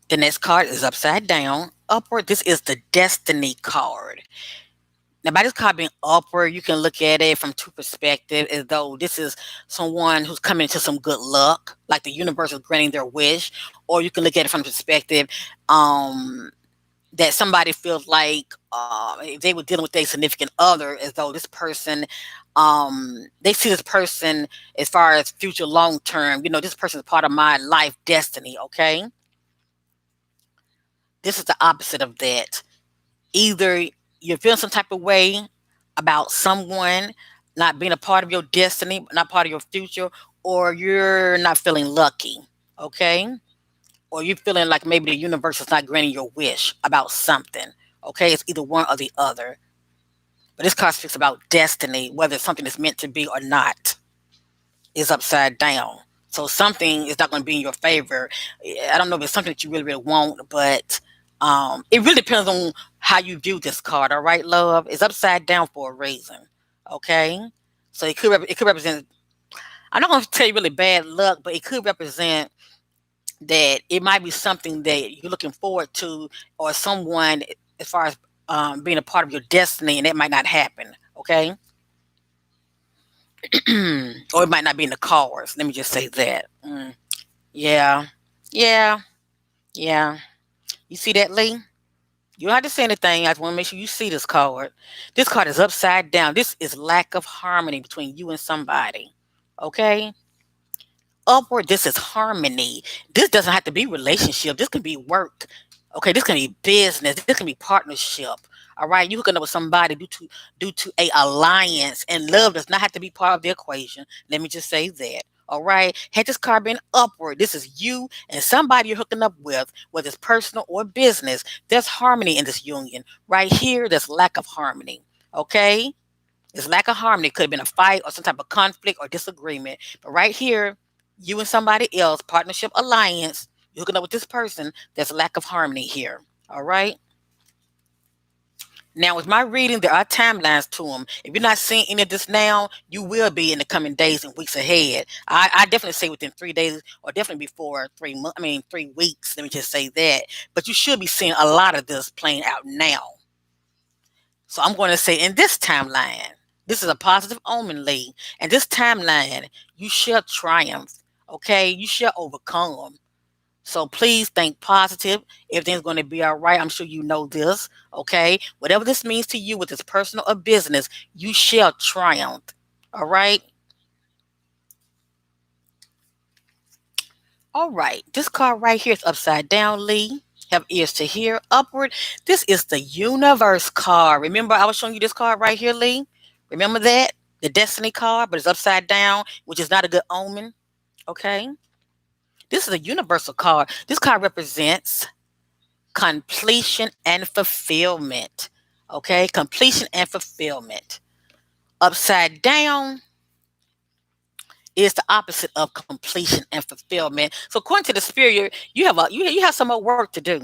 the next card is upside down, upward. This is the destiny card. Now, by this card being upward, you can look at it from two perspectives, as though this is someone who's coming into some good luck, like the universe is granting their wish, or you can look at it from the perspective um, that somebody feels like if they were dealing with a significant other, as though this person, they see this person as far as future long term. You know, this person is part of my life destiny. Okay, this is the opposite of that. Either you're feeling some type of way about someone not being a part of your destiny, not part of your future, or you're not feeling lucky, okay? Or you're feeling like maybe the universe is not granting your wish about something, okay? It's either one or the other. But this card speaks about destiny, whether something is meant to be or not, is upside down. So something is not going to be in your favor. I don't know if it's something that you really, really want, but it really depends on how you view this card. All right, love, it's upside down for a reason. Okay, so it could represent. I'm not going to tell you really bad luck, but it could represent that it might be something that you're looking forward to, or someone as far as being a part of your destiny, and that might not happen. Okay, or it might not be in the cards. Let me just say that. Yeah, yeah, yeah. You see that, Lee? You don't have to say anything. I just want to make sure you see this card. This card is upside down. This is lack of harmony between you and somebody. Okay? Upward, this is harmony. This doesn't have to be relationship. This can be work. Okay, this can be business. This can be partnership. All right, you hooking up with somebody due to a alliance, and love does not have to be part of the equation. Let me just say that. All right, had this card been upward, this is you and somebody you're hooking up with, whether it's personal or business. There's harmony in this union. Right here, there's lack of harmony. Okay, there's lack of harmony. It could have been a fight or some type of conflict or disagreement. But right here, you and somebody else, partnership, alliance, you're hooking up with this person, there's a lack of harmony here. All right. Now, with my reading, there are timelines to them. If you're not seeing any of this now, you will be in the coming days and weeks ahead. I definitely say within 3 days, or definitely before 3 months. I mean, 3 weeks. Let me just say that. But you should be seeing a lot of this playing out now. So I'm going to say in this timeline, this is a positive omen, Lee. And this timeline, you shall triumph. Okay, you shall overcome. So please think positive. Everything's going to be all right. I'm sure you know this. Okay, whatever this means to you, with this personal or business, you shall triumph. All right. All right. This card right here is upside down, Lee. Have ears to hear. Upward. This is the universe card. Remember, I was showing you this card right here, Lee. Remember that? The destiny card, but it's upside down, which is not a good omen. Okay. This is a universal card. This card represents completion and fulfillment. Okay. Completion and fulfillment. Upside down is the opposite of completion and fulfillment. So according to the spirit, you have some more work to do.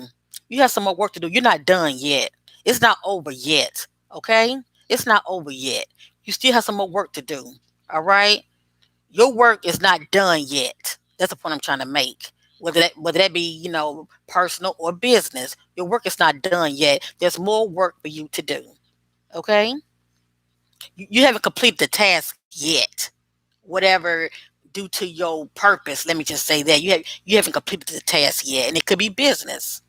You have some more work to do. You're not done yet. It's not over yet. Okay? It's not over yet. You still have some more work to do. All right? Your work is not done yet. That's the point I'm trying to make. Whether that be, personal or business, your work is not done yet. There's more work for you to do. Okay? You haven't completed the task yet. Whatever, due to your purpose, let me just say that you haven't completed the task yet, and it could be business.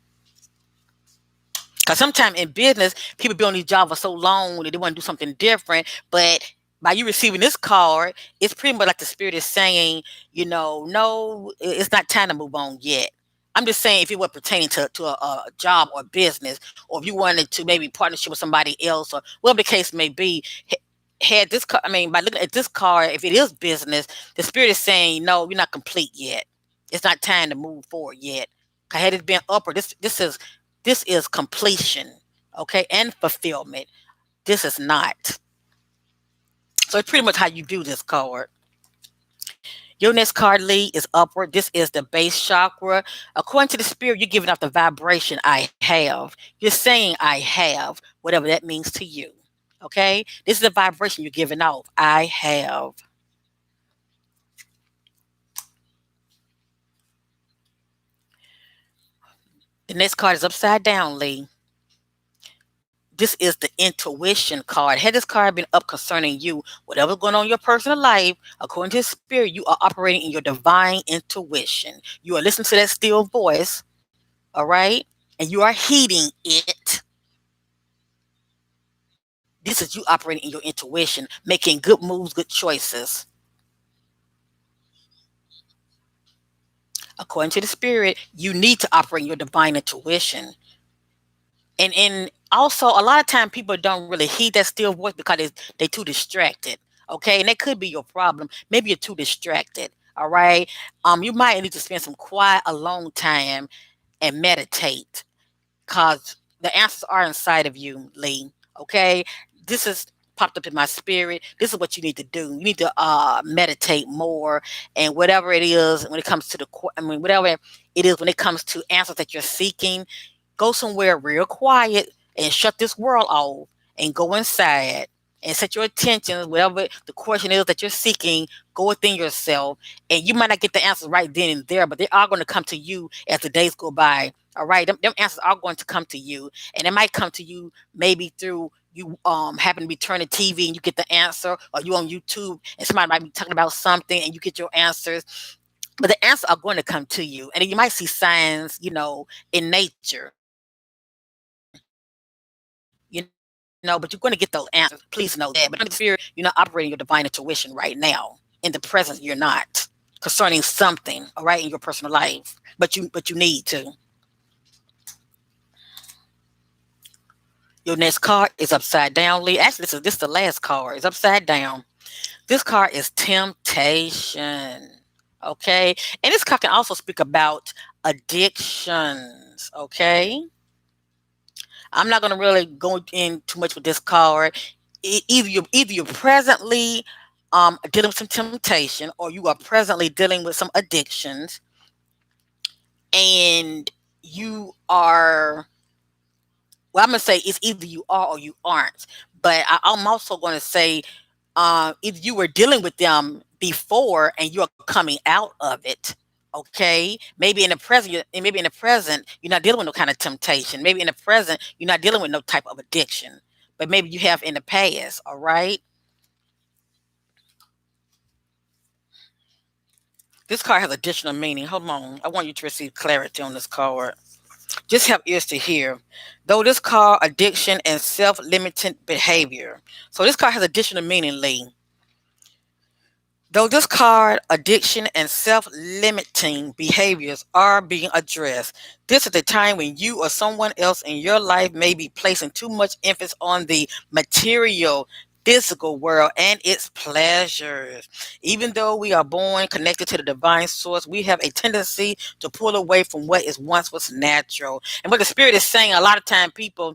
Because sometimes in business, people be on these jobs for so long that they want to do something different. But by you receiving this card, it's pretty much like the spirit is saying, no, it's not time to move on yet. I'm just saying, if it was pertaining to a job or business, or if you wanted to maybe partnership with somebody else, or whatever the case may be, had this card, I mean, by looking at this card, if it is business, the spirit is saying, no, you're not complete yet. It's not time to move forward yet. Had it been upward, this is completion, okay, and fulfillment. This is not. So it's pretty much how you view this card. Your next card, Lee, is upward. This is the base chakra. According to the spirit, you're giving off the vibration I have. You're saying I have, whatever that means to you. Okay? This is the vibration you're giving off. I have. The next card is upside down, Lee. This is the intuition card. Had this card been up concerning you, whatever's going on in your personal life, according to the spirit, you are operating in your divine intuition. You are listening to that still voice, all right? And you are heeding it. This is you operating in your intuition, making good moves, good choices. According to the spirit, you need to operate in your divine intuition. And also, a lot of time people don't really heed that still voice because they too distracted. Okay, and that could be your problem. Maybe you're too distracted. All right. You might need to spend some quiet, alone time and meditate, because the answers are inside of you, Lee. Okay, this is popped up in my spirit. This is what you need to do. You need to meditate more, and whatever it is when it comes to whatever it is when it comes to answers that you're seeking, go somewhere real quiet and shut this world off and go inside and set your attention, whatever the question is that you're seeking, go within yourself. And you might not get the answers right then and there, but they are going to come to you as the days go by. All right. Them answers are going to come to you. And it might come to you maybe through you happen to be turning TV and you get the answer, or you on YouTube and somebody might be talking about something and you get your answers. But the answers are going to come to you. And then you might see signs, in nature. But you're going to get those answers. Please know that. But don't fear, you're not operating your divine intuition right now. In the present, you're not. Concerning something, all right, in your personal life. But you need to. Your next card is upside down, Lee. Actually, this is the last card. It's upside down. This card is temptation. Okay. And this card can also speak about addictions. Okay. I'm not gonna really go in too much with this card. Either you're presently dealing with some temptation, or you are presently dealing with some addictions, and you are, well, I'm gonna say it's either you are or you aren't. But I'm also gonna say either you were dealing with them before and you're coming out of it. Okay, maybe in the present you're not dealing with no kind of temptation. Maybe in the present you're not dealing with no type of addiction, but maybe you have in the past. All right, this card has additional meaning. Hold on, I want you to receive clarity on this card. Just have ears to hear. Though this card addiction and self-limiting behavior. So this card has additional meaning, Lee. Though this card, addiction and self limiting behaviors are being addressed, this is the time when you or someone else in your life may be placing too much emphasis on the material, physical world and its pleasures. Even though we are born connected to the divine source, we have a tendency to pull away from what is once was natural. And what the spirit is saying, a lot of time people,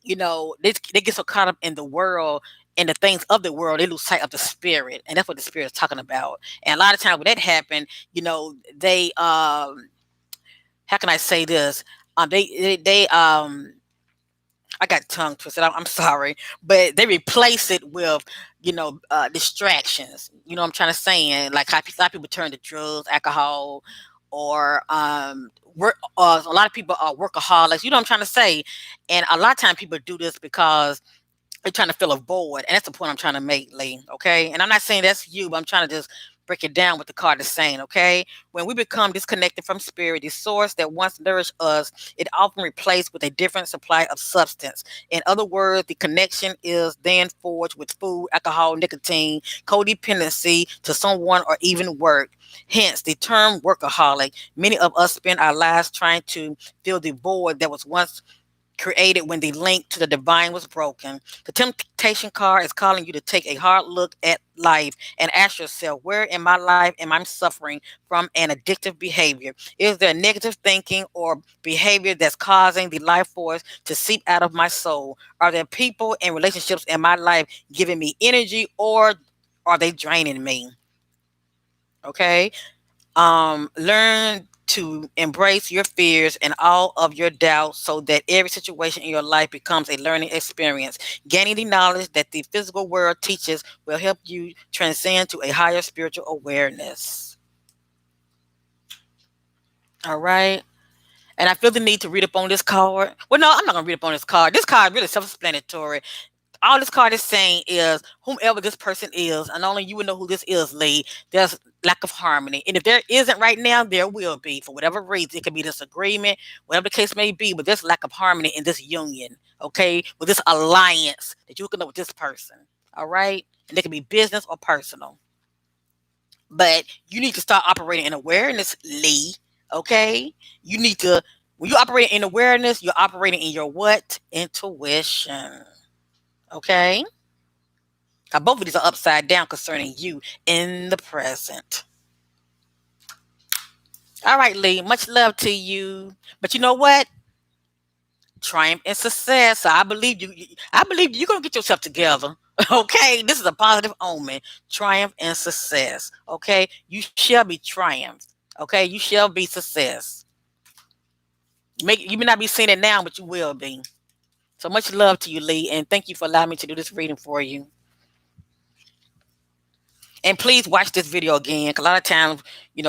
they get so caught up in the world and the things of the world, they lose sight of the spirit, and that's what the spirit is talking about. And a lot of times when that happened, they how can I say this? They I got tongue twisted. I'm sorry, but they replace it with distractions. You know what I'm trying to say? And like how a lot of people turn to drugs, alcohol, or work. A lot of people are workaholics. You know what I'm trying to say? And a lot of times people do this because they're trying to fill a void, and that's the point I'm trying to make, Lee. Okay, and I'm not saying that's you, but I'm trying to just break it down what the card is saying. Okay, when we become disconnected from spirit, the source that once nourished us, it often replaced with a different supply of substance. In other words, the connection is then forged with food, alcohol, nicotine, codependency to someone, or even work. Hence, the term workaholic. Many of us spend our lives trying to fill the void that was once created when the link to the divine was broken. The temptation card is calling you to take a hard look at life and ask yourself, where in my life am I suffering from an addictive behavior? Is there negative thinking or behavior that's causing the life force to seep out of my soul? Are there people and relationships in my life giving me energy, or are they draining me? Okay. Learn to embrace your fears and all of your doubts so that every situation in your life becomes a learning experience. Gaining the knowledge that the physical world teaches will help you transcend to a higher spiritual awareness. All right. And I feel the need to read up on this card. Well, no, I'm not going to read up on this card. This card is really self explanatory. All this card is saying is whomever this person is, and only you will know who this is, Lee, there's lack of harmony. And if there isn't right now, there will be for whatever reason. It could be disagreement, whatever the case may be, but there's lack of harmony in this union, okay, with this alliance that you can know with this person. All right. And it can be business or personal. But you need to start operating in awareness, Lee. Okay. You need to, when you operate in awareness, you're operating in your what? Intuition. Okay. Both of these are upside down concerning you in the present. All right, Lee. Much love to you. But you know what? Triumph and success. So I believe you. I believe you're gonna get yourself together. Okay. This is a positive omen. Triumph and success. Okay. You shall be triumph. Okay. You shall be success. You may not be seeing it now, but you will be. So much love to you, Lee, and thank you for allowing me to do this reading for you. And please watch this video again, because a lot of times,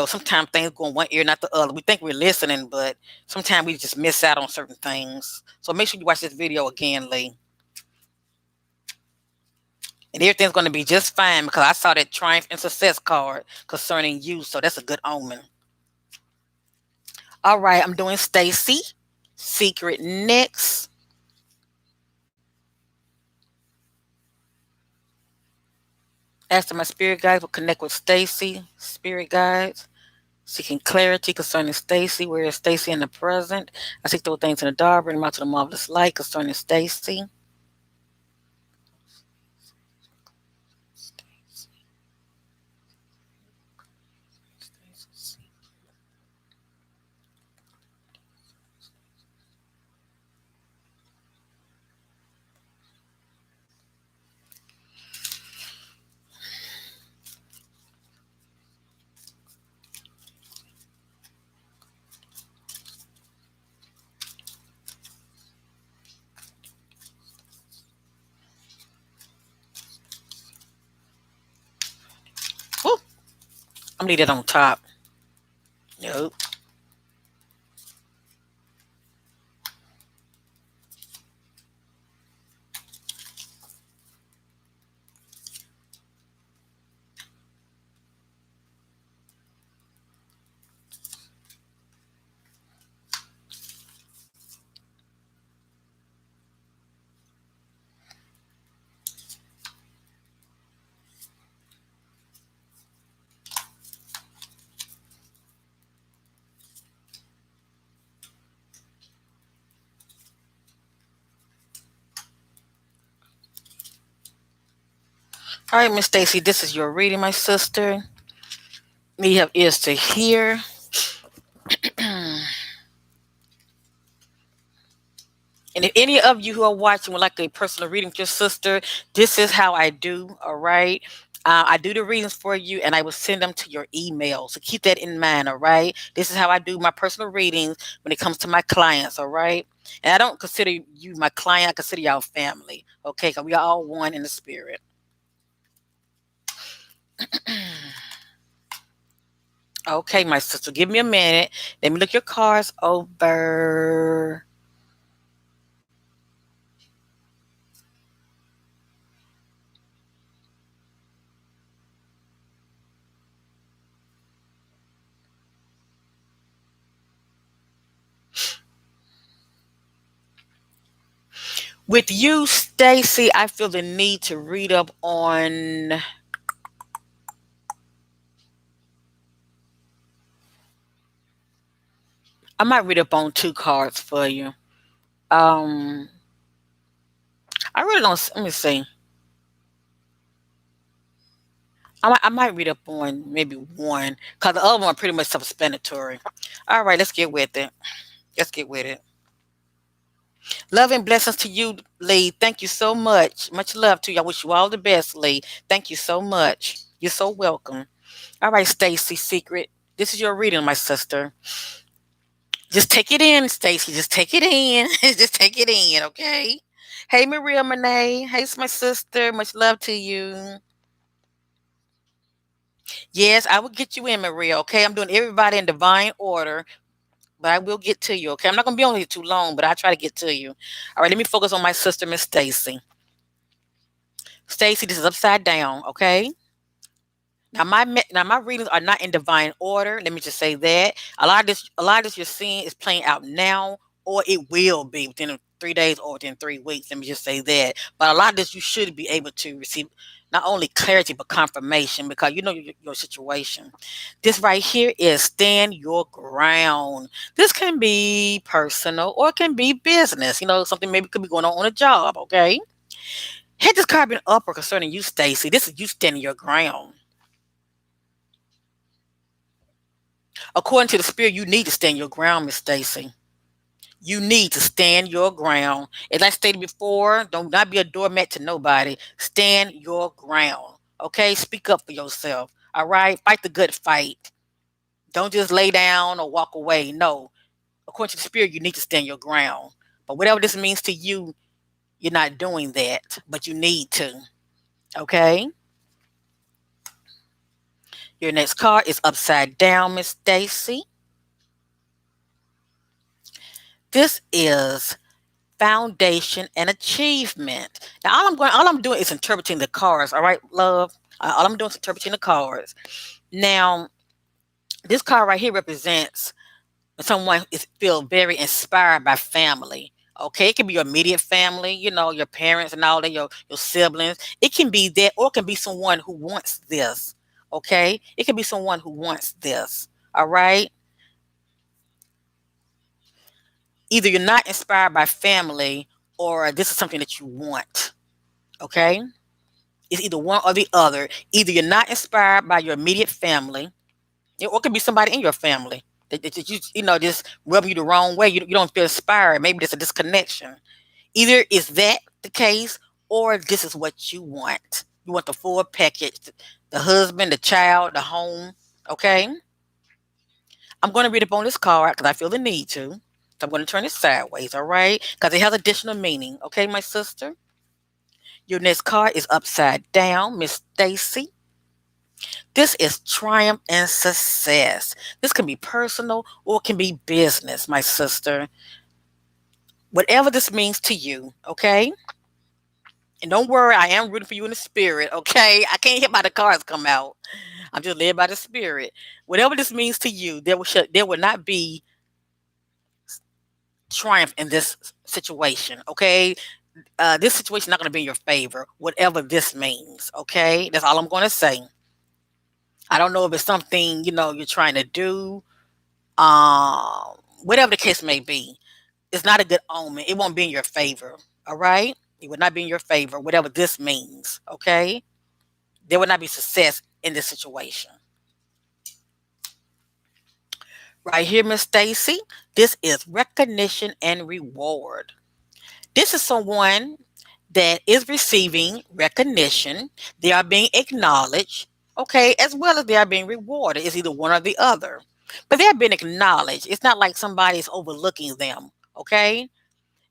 sometimes things go in one ear, not the other. We think we're listening, but sometimes we just miss out on certain things. So make sure you watch this video again, Lee. And everything's going to be just fine, because I saw that triumph and success card concerning you. So that's a good omen. All right, I'm doing Stacy Secret next. After my spirit guides will connect with Stacy, spirit guides, seeking clarity concerning Stacy. Where is Stacy in the present? I seek those things in the dark, bring them out to the marvelous light concerning Stacy. Woo, I'm gonna leave that on top. Nope. All right, Miss Stacy, this is your reading, my sister. You have ears to hear. And if any of you who are watching would like a personal reading with your sister, this is how I do. All right. I do the readings for you and I will send them to your email. So keep that in mind. All right. This is how I do my personal readings when it comes to my clients. All right. And I don't consider you my client, I consider y'all family. Okay. Because we are all one in the spirit. Okay, my sister, give me a minute. Let me look your cards over. With you, Stacy, I feel the need to read up on. I might read up on two cards for you. Um, I really don't. Let me see. I might read up on maybe one, because the other one pretty much self-explanatory. All right, let's get with it. Let's get with it. Love and blessings to you, Lee. Thank you so much. Much love to you. I wish you all the best, Lee. Thank you so much. You're so welcome. All right, Stacy Secret. This is your reading, my sister. Just take it in, Stacy. Just take it in. Just take it in, okay? Hey, Maria Monet. Hey, it's my sister. Much love to you. Yes, I will get you in, Maria. Okay, I'm doing everybody in divine order, but I will get to you. Okay, I'm not gonna be on here too long, but I try to get to you. All right, let me focus on my sister, Miss Stacy. Stacy, this is upside down. Okay. Now my readings are not in divine order. Let me just say that a lot of this you're seeing is playing out now, or it will be within 3 days or within 3 weeks. Let me just say that. But a lot of this you should be able to receive not only clarity but confirmation, because you know your situation. This right here is stand your ground. This can be personal or it can be business. Something maybe could be going on a job. Okay, had this card been upper concerning you, Stacy, this is you standing your ground. According to the spirit, you need to stand your ground, Miss Stacy. You need to stand your ground. As I stated before, don't not be a doormat to nobody. Stand your ground. Okay? Speak up for yourself. All right? Fight the good fight. Don't just lay down or walk away. No. According to the spirit, you need to stand your ground. But whatever this means to you, You're not doing that, but you need to. Okay. Your next card is upside down, Miss Stacy. This is foundation and achievement. Now, all I'm doing is interpreting the cards. All right, love. All I'm doing is interpreting the cards. Now, this card right here represents someone is feel very inspired by family. Okay, it can be your immediate family, your parents and all that, your siblings. It can be that, or it can be someone who wants this. Okay, it can be someone who wants this. All right, either you're not inspired by family, or this is something that you want. Okay, it's either one or the other. Either you're not inspired by your immediate family, or it could be somebody in your family that you just rub you the wrong way. You don't feel inspired. Maybe there's a disconnection. Either is that the case, or this is what you want. You want the full package: the husband, the child, the home. Okay. I'm going to read up on this card because I feel the need to. So I'm going to turn it sideways, all right? Because it has additional meaning. Okay, my sister? Your next card is upside down, Miss Stacy. This is triumph and success. This can be personal or it can be business, my sister. Whatever this means to you, okay? And don't worry, I am rooting for you in the spirit, okay? I can't hit by the cards come out. I'm just led by the spirit. Whatever this means to you, there will not be triumph in this situation, okay? This situation not going to be in your favor, whatever this means, okay? That's all I'm going to say. I don't know if it's something, you're trying to do, whatever the case may be. It's not a good omen. It won't be in your favor, all right? It would not be in your favor, whatever this means, okay? There will not be success in this situation. Right here, Miss Stacy, this is recognition and reward. This is someone that is receiving recognition. They are being acknowledged, okay, as well as they are being rewarded. It's either one or the other. But they are being acknowledged. It's not like somebody's overlooking them, okay?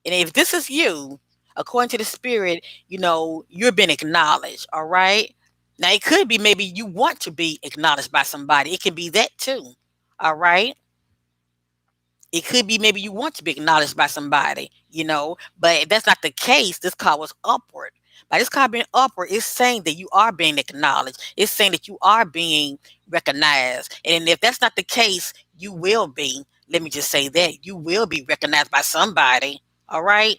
And if this is you, according to the spirit, you're being acknowledged, all right? Now, it could be maybe you want to be acknowledged by somebody. It can be that too, all right? It could be maybe you want to be acknowledged by somebody, but if that's not the case, this card was upward. By this card being upward, it's saying that you are being acknowledged. It's saying that you are being recognized. And if that's not the case, you will be. Let me just say that you will be recognized by somebody. All right.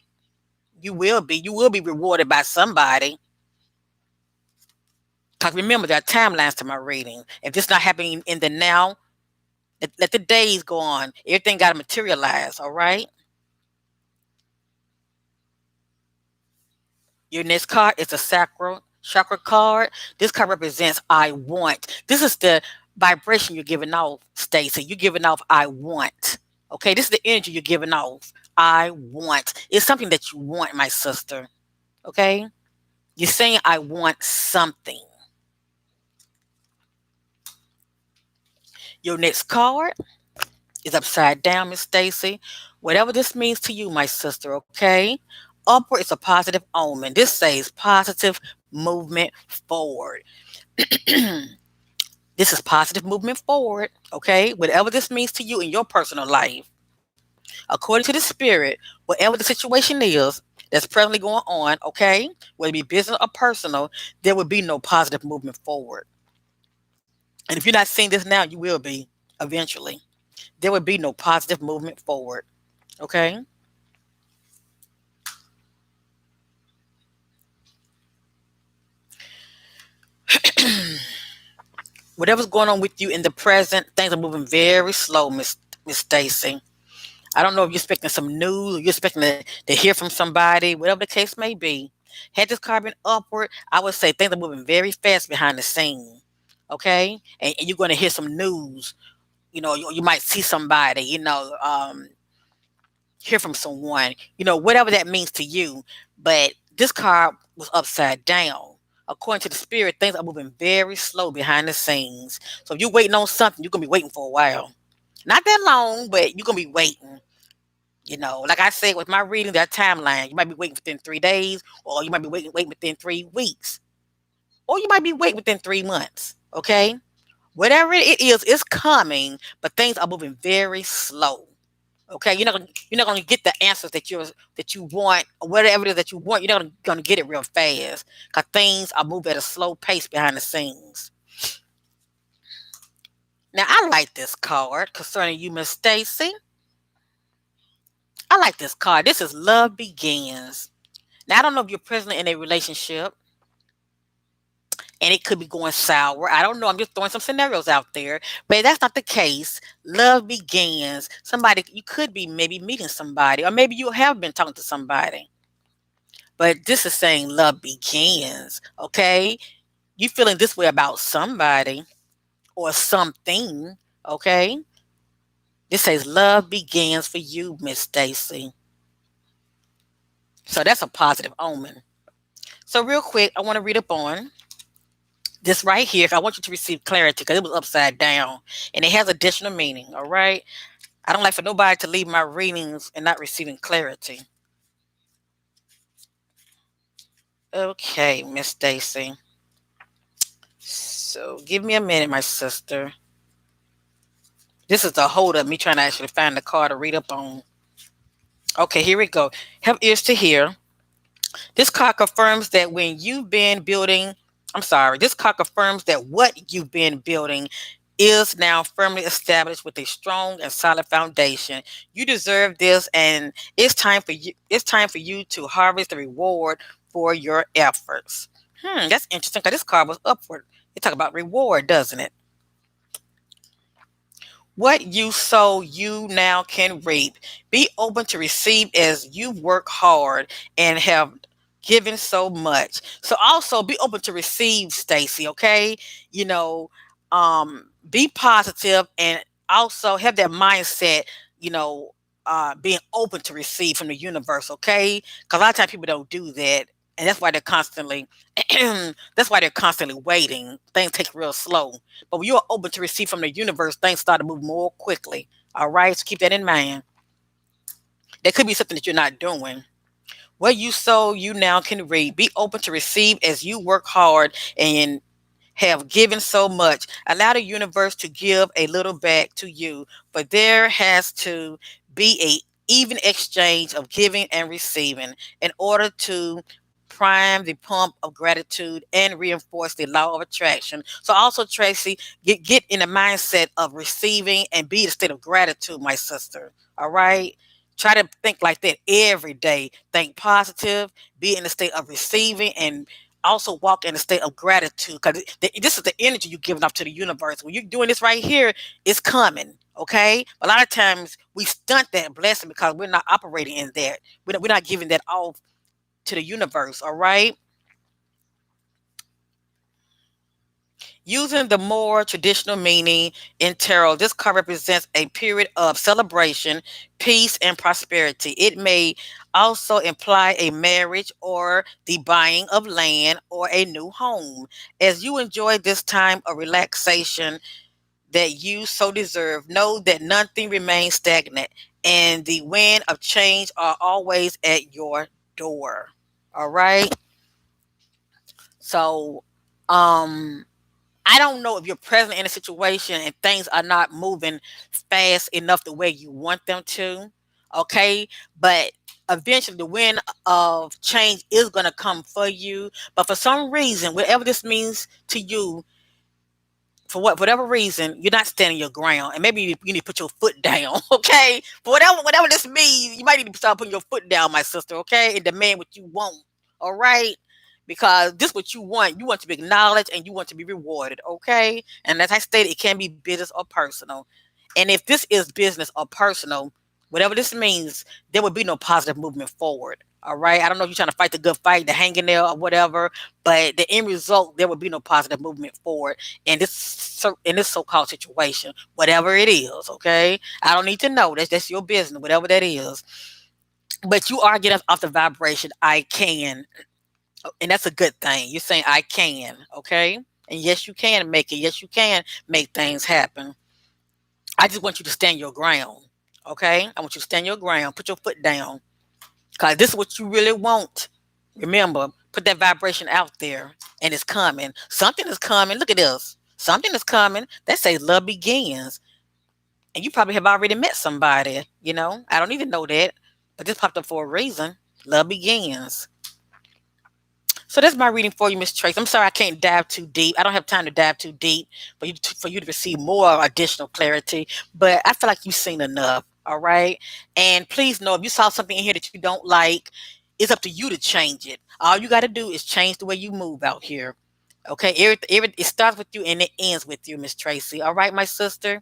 You will be. You will be rewarded by somebody. Because remember, there are timelines to my reading. If this not happening in the now, let the days go on. Everything got to materialize. All right. Your next card is a sacral chakra card. This card represents I want. This is the vibration you're giving off, Stacy. You're giving off I want. Okay, this is the energy you're giving off. I want. It's something that you want, my sister. Okay? You're saying I want something. Your next card is upside down, Miss Stacy. Whatever this means to you, my sister, okay? Upward is a positive omen. This says positive movement forward. This is positive movement forward, okay? Whatever this means to you in your personal life. According to the spirit, whatever the situation is that's presently going on, okay? Whether it be business or personal, there will be no positive movement forward. And if you're not seeing this now, you will be eventually. There will be no positive movement forward, okay? Whatever's going on with you in the present, things are moving very slow, Miss Stacy. I don't know if you're expecting some news or you're expecting to hear from somebody, whatever the case may be. Had this card been upward, I would say things are moving very fast behind the scene. Okay? And you're going to hear some news. You might see somebody, hear from someone, whatever that means to you. But this card was upside down. According to the spirit, things are moving very slow behind the scenes. So if you're waiting on something, you're going to be waiting for a while. Not that long, but you're going to be waiting. Like I said with my reading, that timeline, you might be waiting within 3 days, or you might be waiting within 3 weeks, or you might be waiting within 3 months. Okay, whatever it is, it's coming, but things are moving very slow. Okay, you're not gonna get the answers that you want, or whatever it is that you want. You're not gonna get it real fast because things are moving at a slow pace behind the scenes. Now, I like this card concerning you, Miss Stacy. I like this card. This is Love Begins. Now, I don't know if you're presently in a relationship and it could be going sour. I don't know. I'm just throwing some scenarios out there. But if that's not the case, love begins. Somebody, you could be maybe meeting somebody, or maybe you have been talking to somebody. But this is saying love begins. Okay? You feeling this way about somebody or something. Okay? This says love begins for you, Miss Stacy. So that's a positive omen. So real quick, I want to read up on this right here. I want you to receive clarity because it was upside down and it has additional meaning. All right. I don't like for nobody to leave my readings and not receiving clarity. Okay, Miss Stacy. So give me a minute, my sister. This is a hold up, me trying to actually find the card to read up on. Okay, here we go. Have ears to hear. This card confirms that when you've been building, I'm sorry, this card confirms that what you've been building is now firmly established with a strong and solid foundation. You deserve this, and it's time for you to harvest the reward for your efforts. That's interesting because this card was upward. It talk about reward, doesn't it? What you sow, you now can reap. Be open to receive as you work hard and have given so much. So also be open to receive, Stacy, okay? You know, be positive and also have that mindset, you know, being open to receive from the universe, okay? Because a lot of times people don't do that. And that's why they're constantly waiting. Things take real slow. But when you are open to receive from the universe, things start to move more quickly. All right, so keep that in mind. There could be something that you're not doing. What you sow, you now can reap. Be open to receive as you work hard and have given so much. Allow the universe to give a little back to you, but there has to be a even exchange of giving and receiving in order to prime the pump of gratitude and reinforce the law of attraction. So also, Tracy, get in the mindset of receiving and be in a state of gratitude, my sister. All right. Try to think like that every day. Think positive, be in a state of receiving, and also walk in a state of gratitude because this is the energy you're giving off to the universe. When you're doing this right here, it's coming. Okay. A lot of times we stunt that blessing because we're not operating in that. We're not giving that off to the universe. All right. Using the more traditional meaning in tarot, this card represents a period of celebration, peace, and prosperity. It may also imply a marriage or the buying of land or a new home. As you enjoy this time of relaxation that you so deserve, know that nothing remains stagnant and the wind of change are always at your door. All right. So, um, I don't know if you're present in a situation and things are not moving fast enough the way you want them to. Okay. But eventually the wind of change is going to come for you. But for some reason, whatever this means to you, whatever reason, you're not standing your ground, and maybe you need to put your foot down, okay? For whatever this means, you might need to start putting your foot down, my sister, okay, and demand what you want, all right? Because this what you want. You want to be acknowledged and you want to be rewarded, okay? And as I stated, it can be business or personal. And if this is business or personal, whatever this means, there would be no positive movement forward. All right. I don't know if you're trying to fight the good fight, the hanging there or whatever, but the end result, there would be no positive movement forward in this so-called situation, whatever it is. Okay. I don't need to know. That's your business, whatever that is. But you are getting off the vibration. I can, and that's a good thing. You're saying I can. Okay. And yes, you can make it. Yes, you can make things happen. I just want you to stand your ground. Okay? I want you to stand your ground. Put your foot down. Because this is what you really want. Remember, put that vibration out there and it's coming. Something is coming. Look at this. Something is coming. That says love begins. And you probably have already met somebody, you know? I don't even know that. But this popped up for a reason. Love begins. So that's my reading for you, Miss Trace. I'm sorry I can't dive too deep. I don't have time to dive too deep for you to receive more additional clarity. But I feel like you've seen enough. All right. And please know if you saw something in here that you don't like, it's up to you to change it. All you got to do is change the way you move out here. Okay. It starts with you and it ends with you, Miss Tracy. All right, my sister.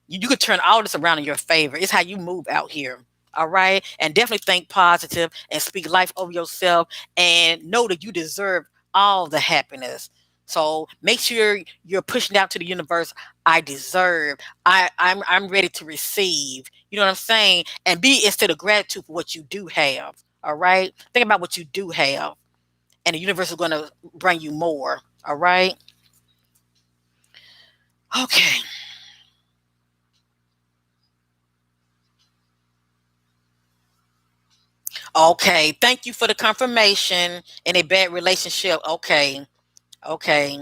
You could turn all this around in your favor. It's how you move out here. All right. And definitely think positive and speak life over yourself and know that you deserve all the happiness. So make sure you're pushing out to the universe. I deserve. I'm ready to receive. You know what I'm saying? And be instead of gratitude for what you do have. All right. Think about what you do have. And the universe is gonna bring you more. All right. Okay. Okay, thank you for the confirmation in a bad relationship. Okay, okay,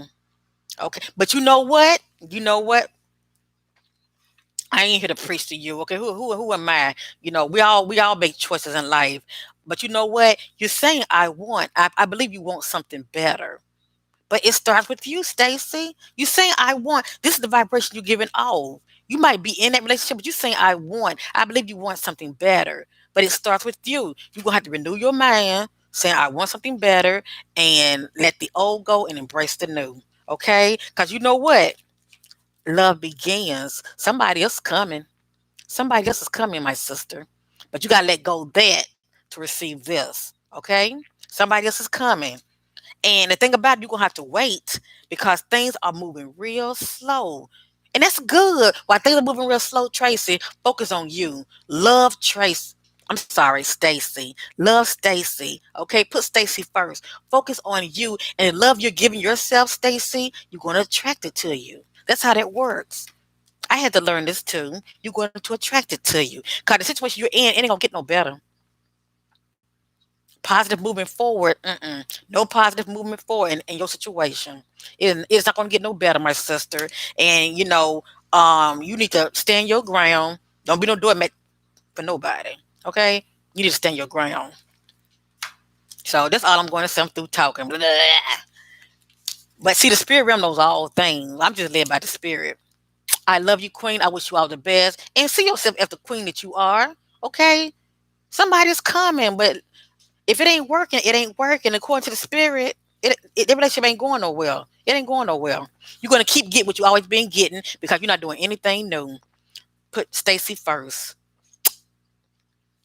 okay. But you know what? You know what? I ain't here to preach to you. Okay, who am I? You know, we all make choices in life. But you know what? You're saying I want. I believe you want something better. But it starts with you, Stacy. You saying I want. This is the vibration you're giving off. You might be in that relationship, but you're saying I want. I believe you want something better. But it starts with you. You're gonna have to renew your mind, saying I want something better, and let the old go and embrace the new. Okay? Because you know what? Love begins. Somebody else coming. Somebody else is coming, my sister. But you gotta let go of that to receive this. Okay? Somebody else is coming. And the thing about it, you're gonna have to wait because things are moving real slow. And that's good. While things are moving real slow, Tracy, focus on you. Love Tracy. I'm sorry, Stacy. Love Stacy. Okay, put Stacy first. Focus on you and love you're giving yourself, Stacy. You're gonna attract it to you. That's how that works. I had to learn this too. You're going to attract it to you. Cause the situation you're in ain't gonna get no better. Positive movement forward. No positive movement forward in your situation. It's not going to get no better, my sister. And you need to stand your ground. Don't be no doormat for nobody. Okay, you need to stand your ground. So that's all I'm going to say. I'm through talking. Blah. But see, the spirit realm knows all things. I'm just led by the spirit. I love you, Queen. I wish you all the best, and see yourself as the queen that you are. Okay, somebody's coming, but if it ain't working, it ain't working. According to the spirit, the relationship ain't going nowhere. It ain't going nowhere. You're gonna keep getting what you always been getting because you're not doing anything new. Put Stacy first,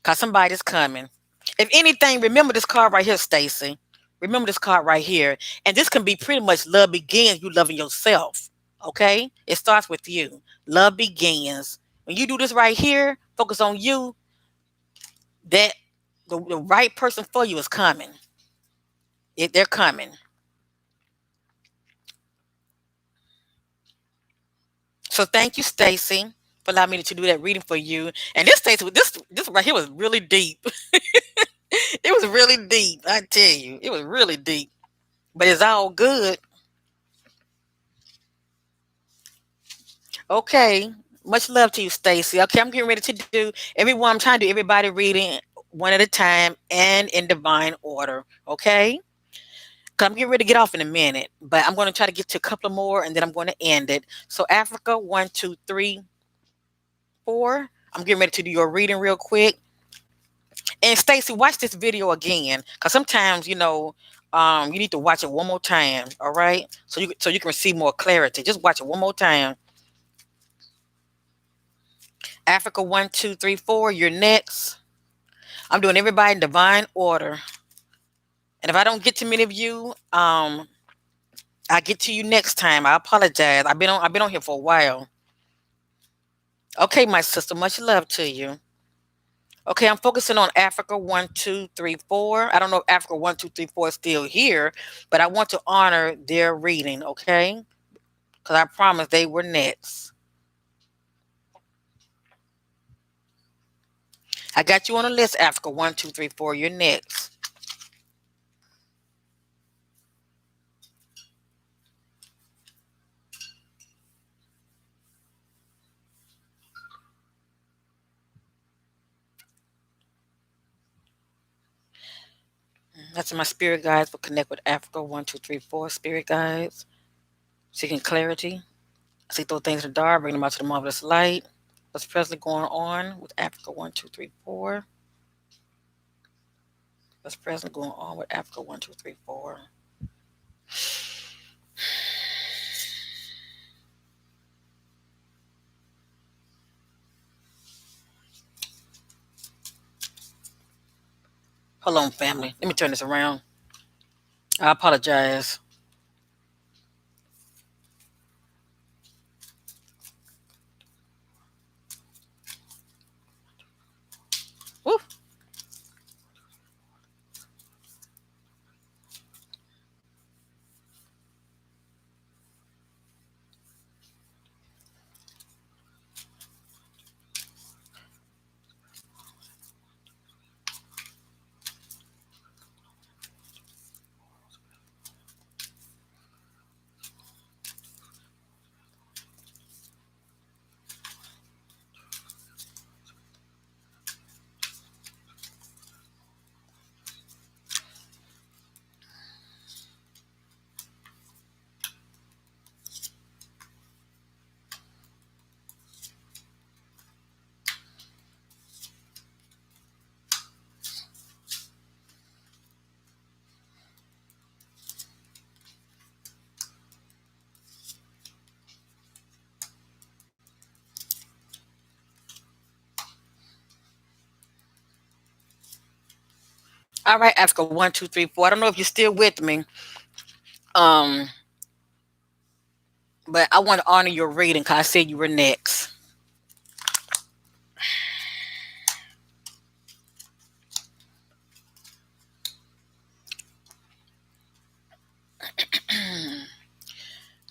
cause somebody's coming. If anything, remember this card right here, Stacy. Remember this card right here, and this can be pretty much love begins. You loving yourself. Okay, it starts with you. Love begins when you do this right here. Focus on you. That the right person for you is coming. They're coming. So thank you, Stacy, for allowing me to do that reading for you. And this Stacy, this right here was really deep. It was really deep. I tell you, it was really deep. But it's all good. Okay. Much love to you, Stacy. Okay, I'm getting ready to do everyone. I'm trying to do everybody reading one at a time and in divine order. Okay. 'Cause I'm getting ready to get off in a minute, but I'm going to try to get to a couple more and then I'm going to end it. So Africa, 1, 2, 3, 4. I'm getting ready to do your reading real quick. And Stacy, watch this video again, cause sometimes you need to watch it one more time. All right, so you can receive more clarity. Just watch it one more time. Africa, 1, 2, 3, 4. You're next. I'm doing everybody in divine order, and if I don't get to many of you, I get to you next time. I apologize. I've been on here for a while. Okay, my sister, much love to you. Okay, I'm focusing on Africa 1, 2, 3, 4. I don't know if Africa 1, 2, 3, 4 is still here, but I want to honor their reading, okay? Because I promised they were next. I got you on the list, Africa. One, two, three, four. You're next. That's my spirit guides will connect with Africa. One, two, three, four. Spirit guides seeking clarity. See those things in the dark, bring them out to the marvelous light. What's presently going on with Africa? One, two, three, four. What's presently going on with Africa? One, two, three, four. Hold on, family. Let me turn this around. I apologize. Woo. All right, Africa. One, two, three, four. I don't know if you're still with me. Um, but I want to honor your reading because I said you were next.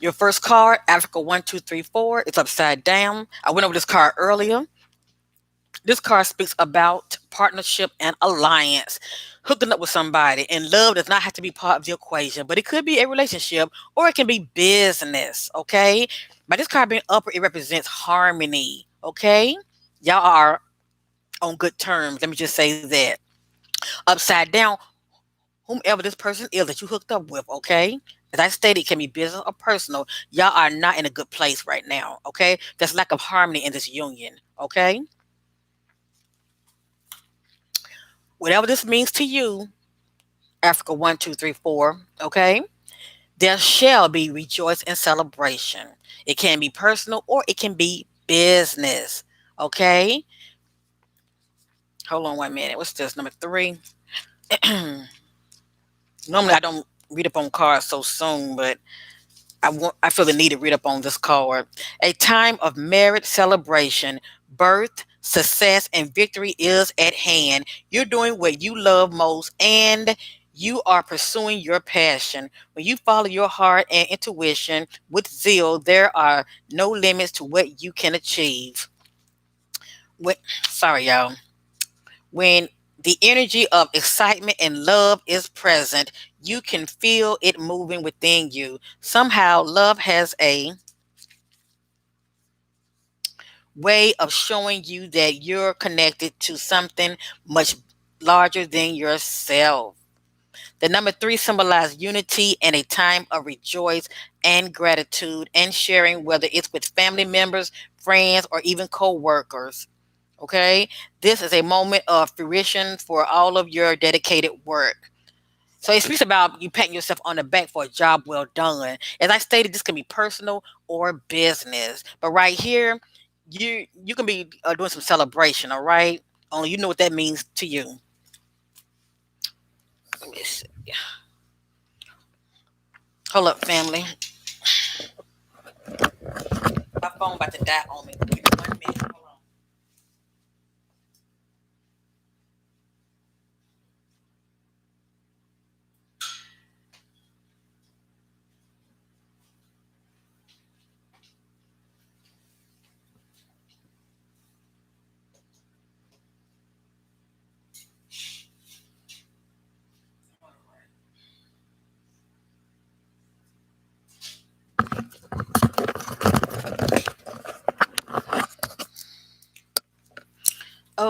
Your first card, Africa. One, two, three, four. It's upside down. I went over this card earlier. This card speaks about partnership and alliance, hooking up with somebody. And love does not have to be part of the equation, but it could be a relationship or it can be business. Okay. By this card being upper, it represents harmony. Okay. Y'all are on good terms. Let me just say that. Upside down, whomever this person is that you hooked up with. Okay. As I stated, it can be business or personal. Y'all are not in a good place right now. Okay. There's lack of harmony in this union. Okay. Whatever this means to you, Africa. One, two, three, four. Okay. There shall be rejoice and celebration. It can be personal or it can be business. Okay. Hold on 1 minute. What's this? Number three. Normally I don't read up on cards so soon, but I feel the need to read up on this card. A time of merit celebration, birth, success, and victory is at hand. You're doing what you love most and you are pursuing your passion. When you follow your heart and intuition with zeal, there are no limits to what you can achieve. When, sorry, y'all. When the energy of excitement and love is present, you can feel it moving within you. Somehow, love has a way of showing you that you're connected to something much larger than yourself. The number three symbolizes unity and a time of rejoice and gratitude and sharing, whether it's with family members, friends, or even co-workers. Okay, this is a moment of fruition for all of your dedicated work. So it speaks about you patting yourself on the back for a job well done. As I stated, this can be personal or business. But right here, you can be doing some celebration. All right, only you know what that means to you. Let me see. Hold up, family. My phone about to die on me. Give me 1 minute. Hold on.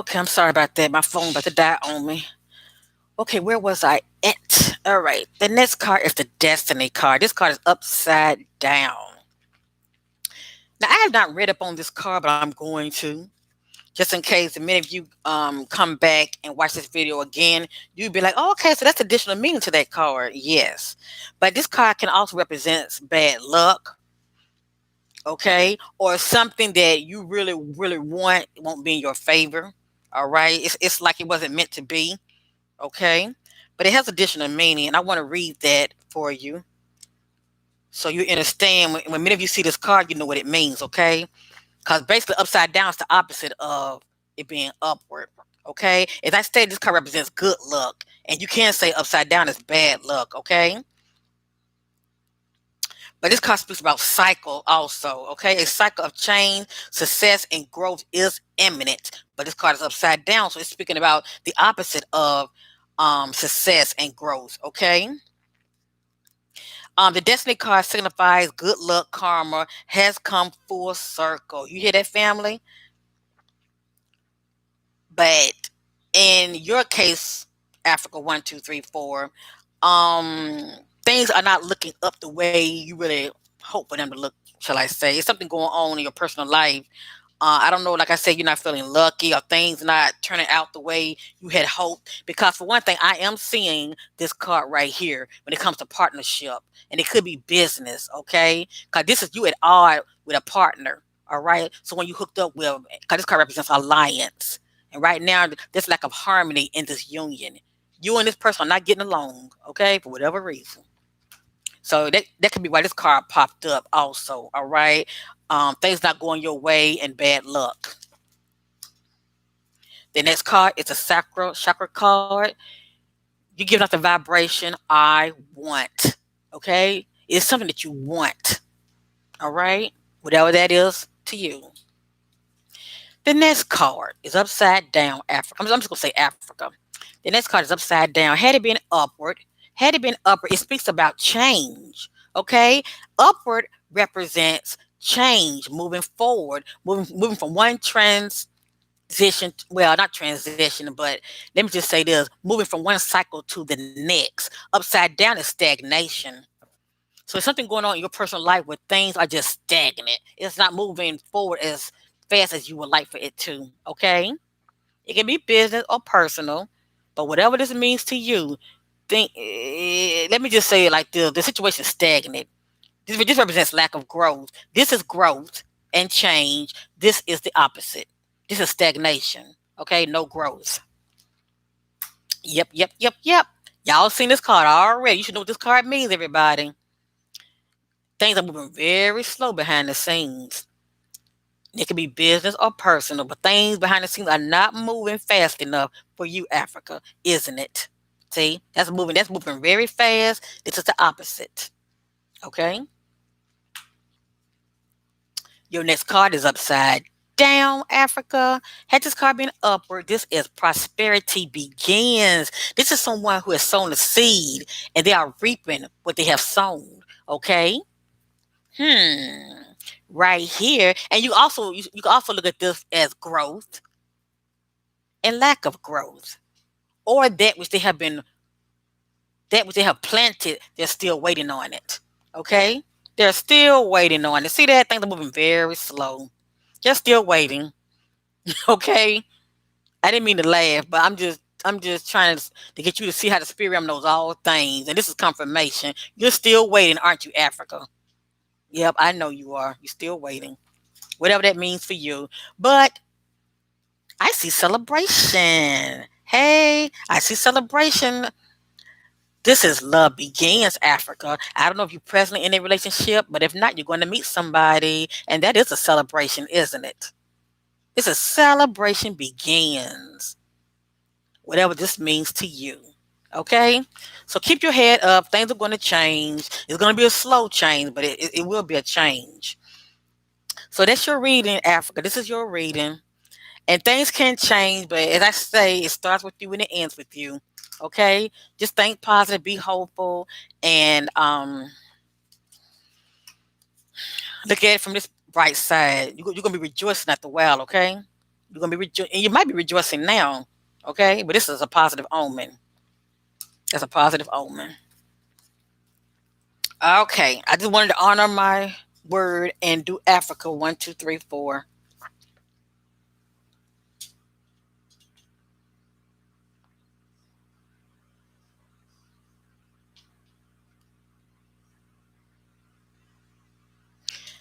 Okay, I'm sorry about that. My phone about to die on me. Okay, where was I at? All right. The next card is the Destiny card. This card is upside down. Now, I have not read up on this card, but I'm going to. Just in case the minute you come back and watch this video again, you'd be like, oh, okay, so that's additional meaning to that card. Yes. But this card can also represent bad luck, okay? Or something that you really, really want won't be in your favor. All right. It's like it wasn't meant to be. Okay. But it has additional meaning, and I want to read that for you so you understand when many of you see this card, you know what it means, okay? Because basically, upside down is the opposite of it being upward. Okay. As I stated, this card represents good luck, and you can say upside down is bad luck. Okay. But this card speaks about cycle also. Okay. A cycle of change, success, and growth is imminent. But this card is upside down, so it's speaking about the opposite of success and growth. Okay. The Destiny card signifies good luck, karma has come full circle. You hear that, family? But in your case, Africa 1, 2, 3, 4, um, things are not looking up the way you really hope for them to look. Shall I say? It's something going on in your personal life. I don't know, like I said, you're not feeling lucky or things not turning out the way you had hoped. Because for one thing, I am seeing this card right here when it comes to partnership, and it could be business, okay? Because this is you at odds with a partner, all right? So when you hooked up with, because this card represents alliance, and right now there's lack of harmony in this union. You and this person are not getting along, okay, for whatever reason. So that could be why this card popped up also. All right. Things not going your way and bad luck. The next card is a sacral chakra card. You're giving out the vibration I want. Okay. It's something that you want. All right. Whatever that is to you. The next card is upside down Africa. I'm just gonna say Africa. The next card is upside down. Had it been upward, it speaks about change. Okay, upward represents change, moving forward, moving from one transition. Well, not transition, but let me just say this: moving from one cycle to the next. Upside down is stagnation. So there's something going on in your personal life where things are just stagnant. It's not moving forward as fast as you would like for it to. Okay, it can be business or personal, but whatever this means to you, let me just say it like this: the situation is stagnant. This represents lack of growth. This is growth and change. This is the opposite. This is stagnation. Okay, no growth. Yep, yep, yep, yep. Y'all seen this card already. You should know what this card means, everybody. Things are moving very slow behind the scenes. It can be business or personal, but things behind the scenes are not moving fast enough for you, Africa, isn't it? See, that's moving very fast. This is the opposite. Okay. Your next card is upside down, Africa. Had this card been upward, this is prosperity begins. This is someone who has sown a seed and they are reaping what they have sown. Okay. Hmm. Right here. And you can also look at this as growth and lack of growth. Or that which they have planted, they're still waiting on it. Okay? They're still waiting on it. See that? Things are moving very slow. Just still waiting. Okay? I didn't mean to laugh, but I'm just trying to get you to see how the spirit realm knows all things. And this is confirmation. You're still waiting, aren't you, Africa? Yep, I know you are. You're still waiting. Whatever that means for you. But I see celebration. Hey, I see celebration. This is love begins, Africa. I don't know if you're presently in a relationship, but if not, you're going to meet somebody, and that is a celebration, isn't it? It's a celebration begins, whatever this means to you. Okay? So keep your head up. Things are going to change. It's going to be a slow change, but it will be a change. So that's your reading, Africa. This is your reading. And things can change, but as I say, it starts with you and it ends with you. Okay? Just think positive, be hopeful, and look at it from this bright side. You're gonna be rejoicing at the well, okay? You're gonna be and you might be rejoicing now, okay? But this is a positive omen. That's a positive omen. Okay, I just wanted to honor my word and do Africa 1, 2, 3, 4.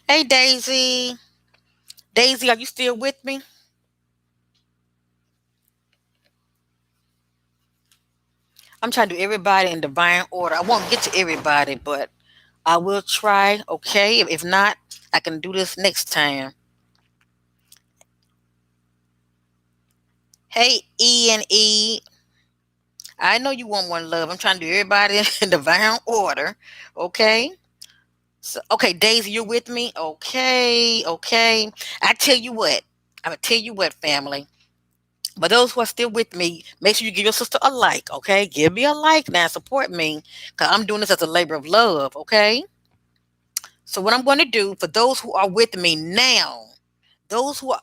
Hey Daisy, Daisy, are you still with me? I'm trying to do everybody in divine order. I won't get to everybody, but I will try. Okay, if not, I can do this next time. Hey E and E, I know you want one love. I'm trying to do everybody in divine order. Okay. So, okay, Daisy, you're with me. Okay, okay. I tell you what. I'm gonna tell you what, family. But those who are still with me, make sure you give your sister a like. Okay, give me a like now. Support me, cause I'm doing this as a labor of love. Okay. So what I'm going to do for those who are with me now, those who are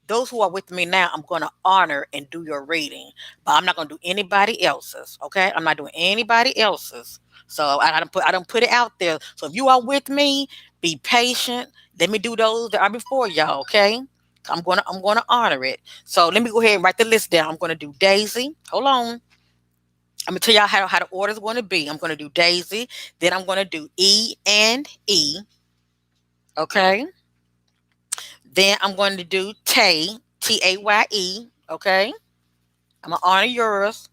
those who are with me now, I'm going to honor and do your reading, but I'm not going to do anybody else's. Okay, I'm not doing anybody else's. So I don't put it out there. So if you are with me, be patient. Let me do those that are before y'all. Okay, I'm gonna honor it. So let me go ahead and write the list down. I'm going to do Daisy. Hold on. I'm gonna tell y'all how the order is going to be. I'm going to do Daisy, then I'm going to do E and E. Okay, then I'm going to do Tay, Taye. Okay, I'm gonna honor yours.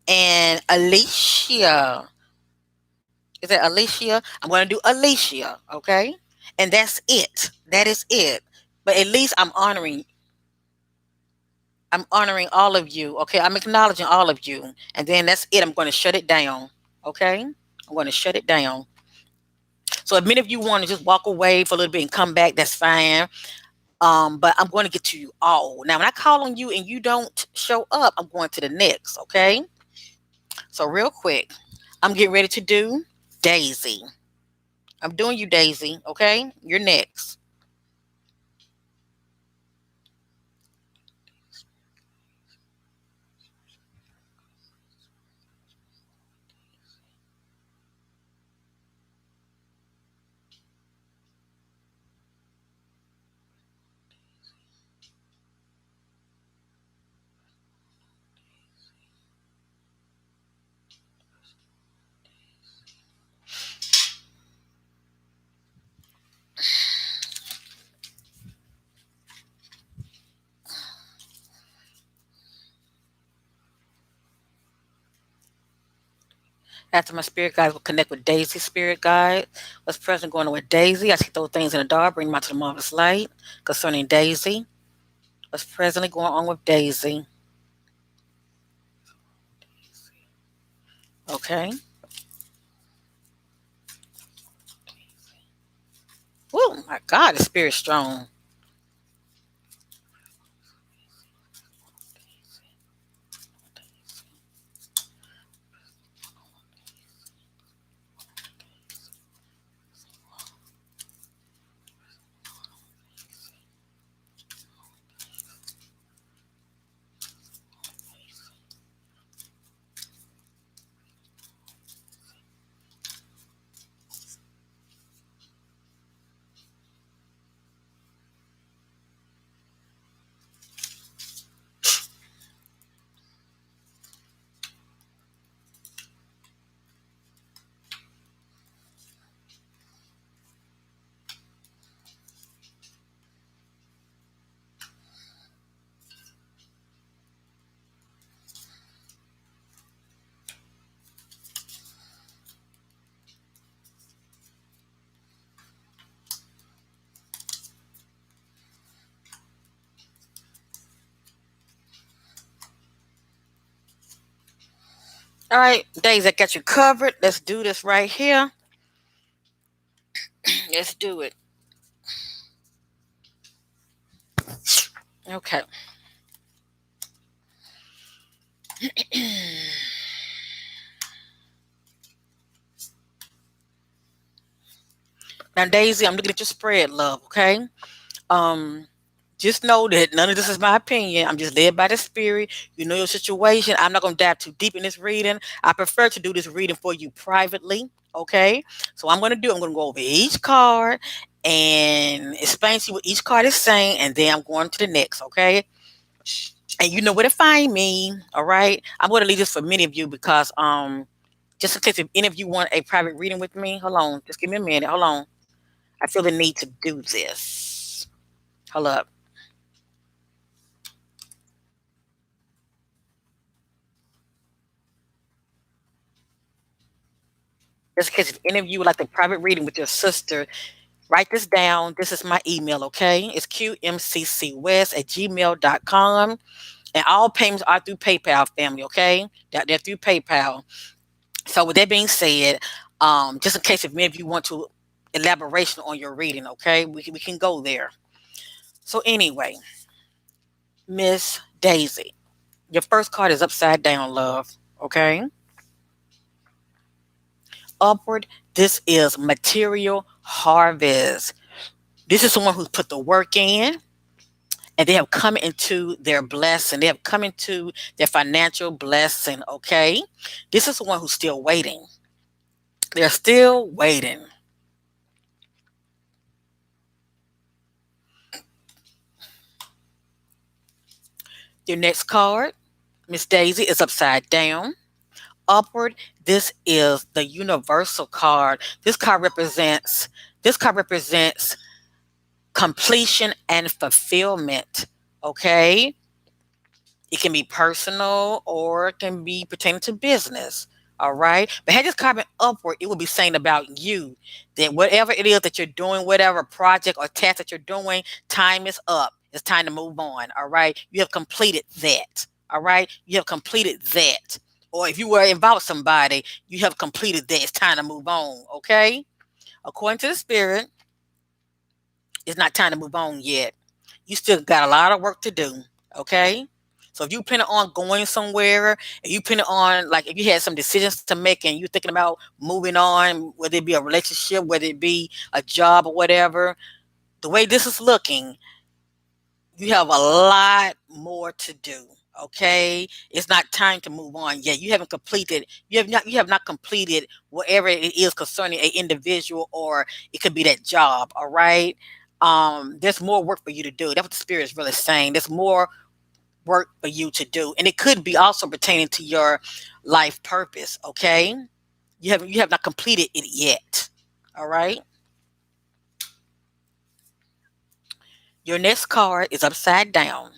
And Alicia, is it Alicia? I'm gonna do Alicia. Okay, and that's it. That is it. But at least I'm honoring. I'm honoring all of you. Okay, I'm acknowledging all of you, and then that's it. I'm going to shut it down. Okay, I'm going to shut it down. So if many of you want to just walk away for a little bit and come back, that's fine. But I'm going to get to you all. Now, when I call on you and you don't show up, I'm going to the next. Okay. So real quick, I'm getting ready to do Daisy. I'm doing you, Daisy. Okay. You're next. After my spirit guides will connect with Daisy's spirit guide. What's present going on with Daisy? I see those things in the dark, bring them out to the marvelous light. Concerning Daisy, what's presently going on with Daisy? Okay. Oh my God, the spirit's strong. All right, Daisy, I got you covered. Let's do this right here. Let's do it. Okay. Now, Daisy, I'm looking at your spread, love. Okay. Um, just know that none of this is my opinion. I'm just led by the spirit. You know your situation. I'm not gonna dive too deep in this reading. I prefer to do this reading for you privately. Okay. So I'm gonna go over each card and explain to you what each card is saying, and then I'm going to the next, okay? And you know where to find me. All right. I'm gonna leave this for many of you because just in case if any of you want a private reading with me, hold on, just give me a minute. Hold on. I feel the need to do this. Hold up. Just in case if any of you would like a private reading with your sister, write this down. This is my email, okay? It's qmccwest@gmail.com. And all payments are through PayPal, family, okay? They're through PayPal. So with that being said, just in case if many of you want to elaboration on your reading, okay? We can go there. So anyway, Miss Daisy, your first card is upside down, love, okay? Upward, this is material harvest. This is someone who's put the work in and they have come into their blessing. They have come into their financial blessing, okay? This is someone who's still waiting. They're still waiting. Your next card, Miss Daisy, is upside down. Upward, this is the universal card. This card represents completion and fulfillment. Okay? It can be personal or it can be pertaining to business. All right. But had this card been upward, it would be saying about you that whatever it is that you're doing, whatever project or task that you're doing, time is up. It's time to move on. All right. You have completed that. All right. You have completed that. Or if you were involved with somebody, you have completed that. It's time to move on. Okay. According to the spirit, it's not time to move on yet. You still got a lot of work to do. Okay. So if you plan on going somewhere, and you plan on like if you had some decisions to make and you're thinking about moving on, whether it be a relationship, whether it be a job or whatever, the way this is looking, you have a lot more to do. Okay, it's not time to move on yet. You have not completed whatever it is concerning an individual, or it could be that job. All right. There's more work for you to do. That's what the spirit is really saying. There's more work for you to do, and it could be also pertaining to your life purpose. Okay, you have not completed it yet. All right. Your next card is upside down.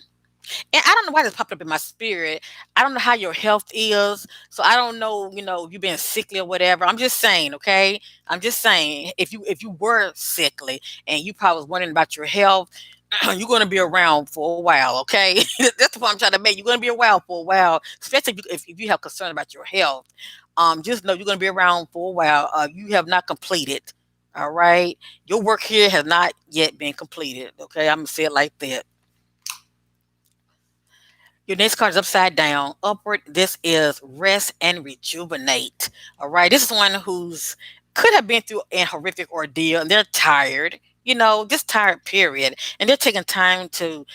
And I don't know why this popped up in my spirit. I don't know how your health is. So I don't know, if you've been sickly or whatever. I'm just saying, okay? I'm just saying, if you were sickly and you probably was wondering about your health, you're gonna be around for a while, okay? That's the point I'm trying to make. You're gonna be around for a while, especially if you have concern about your health. Just know you're gonna be around for a while. You have not completed. All right. Your work here has not yet been completed. Okay. I'm gonna say it like that. Your next card is upside down. Upward, this is rest and rejuvenate. All right. This is one who's could have been through a horrific ordeal and they're tired, just tired, period. And they're taking time to,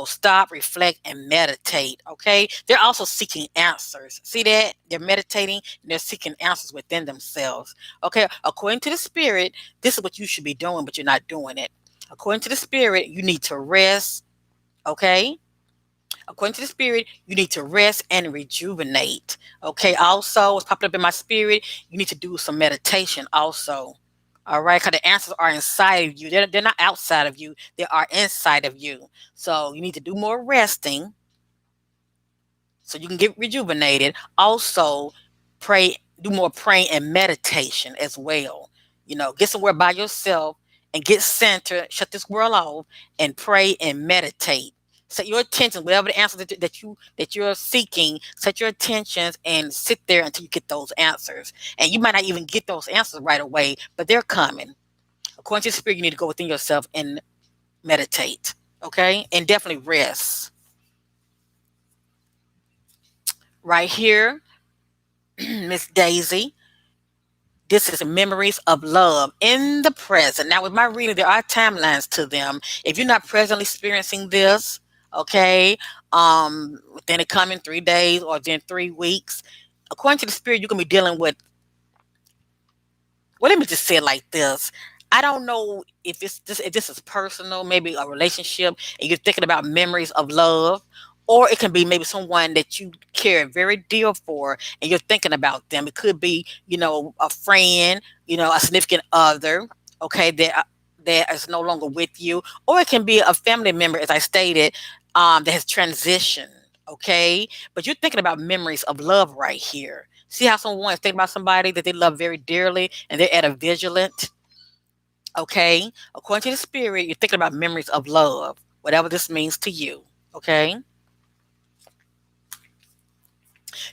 stop, reflect, and meditate. Okay. They're also seeking answers. See that? They're meditating and they're seeking answers within themselves. Okay. According to the spirit, this is what you should be doing, but you're not doing it. According to the spirit, you need to rest. Okay. According to the spirit, you need to rest and rejuvenate. Okay. Also, it's popping up in my spirit. You need to do some meditation also. All right. Because the answers are inside of you. They're not outside of you. They are inside of you. So you need to do more resting so you can get rejuvenated. Also, pray, do more praying and meditation as well. Get somewhere by yourself and get centered, shut this world off, and pray and meditate. Set your attention, whatever the answer that you're seeking. Set your attentions and sit there until you get those answers. And you might not even get those answers right away, but they're coming. According to the spirit, you need to go within yourself and meditate. Okay, and definitely rest. Right here, Miss Daisy, This is memories of love in the present. Now, with my reading, there are timelines to them. If you're not presently experiencing this, okay, within the coming 3 days or within 3 weeks, according to the spirit, you're gonna be dealing with, well, let me just say it like this. I don't know if this is personal, maybe a relationship, and you're thinking about memories of love, or it can be maybe someone that you care very dear for, and you're thinking about them. It could be, a friend, a significant other, okay, that is no longer with you, or it can be a family member, as I stated, that has transitioned. Okay, but you're thinking about memories of love right here. See how someone is thinking about somebody that they love very dearly and they're at a vigilant? Okay. According to the spirit, you're thinking about memories of love, whatever this means to you. Okay.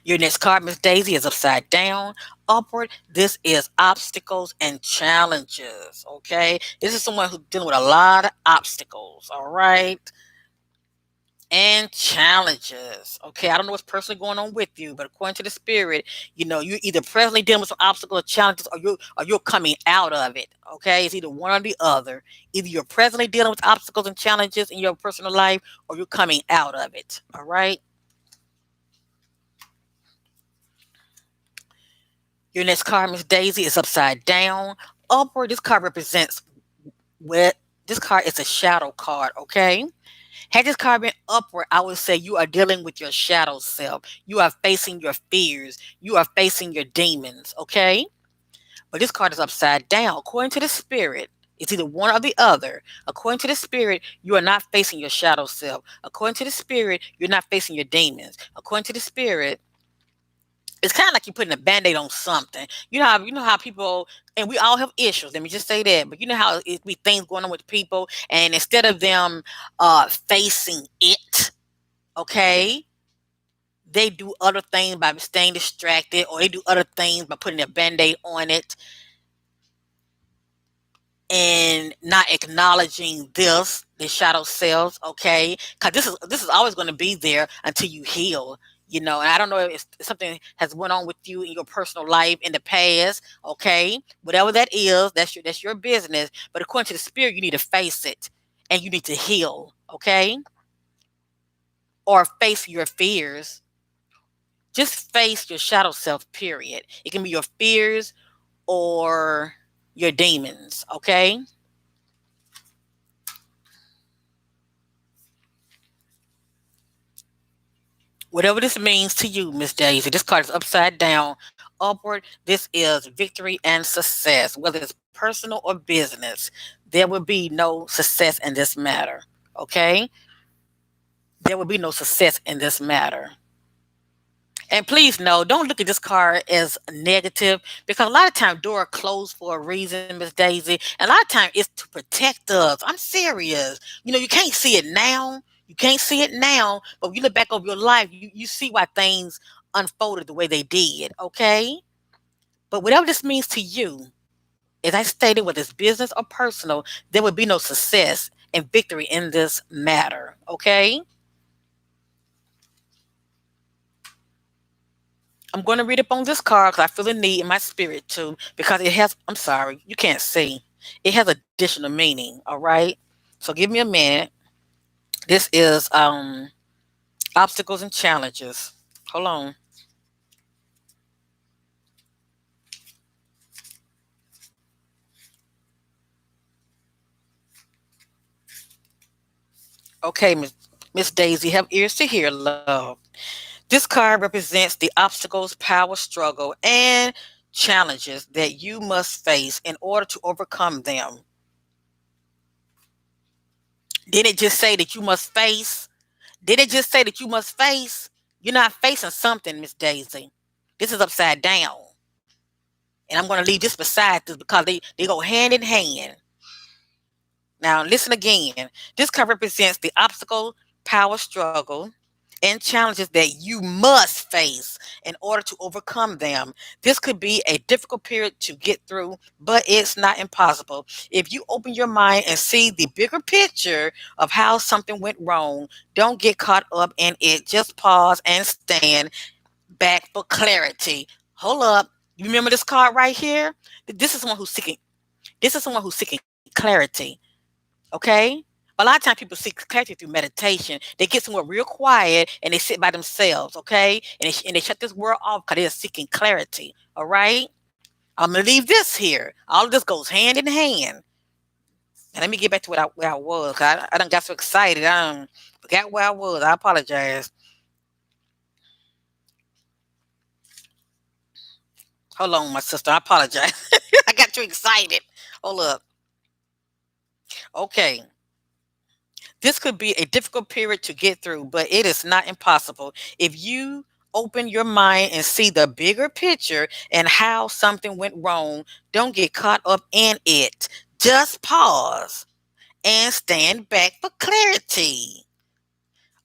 Your next card, Miss Daisy, is upside down, upward. This is obstacles and challenges. Okay. This is someone who's dealing with a lot of obstacles. All right. And challenges. Okay, I don't know what's personally going on with you, but according to the spirit, you're either presently dealing with some obstacles or challenges, or you're coming out of it. Okay, it's either one or the other. Either you're presently dealing with obstacles and challenges in your personal life, or you're coming out of it. All right. Your next card, Miss Daisy, is upside down. Upward. This card represents what? This card is a shadow card. Okay. Had this card been upward, I would say you are dealing with your shadow self. You are facing your fears. You are facing your demons, okay? But this card is upside down. According to the spirit, it's either one or the other. According to the spirit, you are not facing your shadow self. According to the spirit, you're not facing your demons. According to the spirit, it's kind of like you're putting a band-aid on something. You know how people, and we all have issues. Let me just say that. But you know how it be things going on with people, and instead of them facing it, okay, they do other things by staying distracted, or they do other things by putting a band-aid on it and not acknowledging the shadow selves, okay? Because this is always going to be there until you heal. And I don't know if something has went on with you in your personal life in the past, okay? Whatever that is, that's your business. But according to the spirit, you need to face it and you need to heal, okay? Or face your fears. Just face your shadow self, period. It can be your fears or your demons, okay? Whatever this means to you, Miss Daisy, this card is upside down, upward. This is victory and success, whether it's personal or business. There will be no success in this matter, okay? There will be no success in this matter. And please know, don't look at this card as negative, because a lot of times doors close for a reason, Miss Daisy. And a lot of times it's to protect us. I'm serious. You can't see it now. You can't see it now, but when you look back over your life, you see why things unfolded the way they did, okay? But whatever this means to you, as I stated, whether it's business or personal, there would be no success and victory in this matter, okay? I'm going to read up on this card because I feel a need in my spirit too. Because it has, I'm sorry, you can't see. It has additional meaning. All right. So give me a minute. This is obstacles and challenges. Hold on. Okay, Miss Daisy, have ears to hear, love. This card represents the obstacles, power struggle, and challenges that you must face in order to overcome them. Did it just say that you must face? Did it just say that you must face? You're not facing something, Miss Daisy. This is upside down. And I'm going to leave this beside this because they go hand in hand. Now, listen again. This card represents the obstacle, power struggle, and challenges that you must face in order to overcome them. This could be a difficult period to get through, but it's not impossible. If you open your mind and see the bigger picture of how something went wrong, don't get caught up in it. Just pause and stand back for clarity. Hold up. You remember this card right here? This is someone who's seeking. This is someone who's seeking clarity. Okay. A lot of times people seek clarity through meditation. They get somewhere real quiet and they sit by themselves. Okay. And they shut this world off because they're seeking clarity. All right. I'm gonna leave this here. All of this goes hand in hand. And let me get back to where I was. 'Cause I done got so excited. I forgot where I was. I apologize. Hold on, my sister. I apologize. I got too excited. Hold up. Okay. This could be a difficult period to get through, but it is not impossible. If you open your mind and see the bigger picture and how something went wrong, don't get caught up in it. Just pause and stand back for clarity.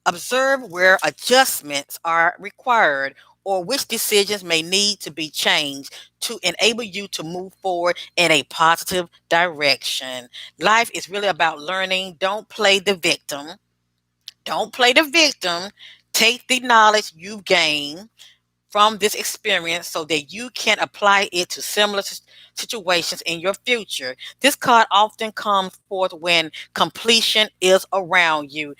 Observe where adjustments are required or which decisions may need to be changed to enable you to move forward in a positive direction. Life is really about learning. Don't play the victim. Don't play the victim. Take the knowledge you've gained from this experience so that you can apply it to similar situations in your future. This card often comes forth when completion is around you.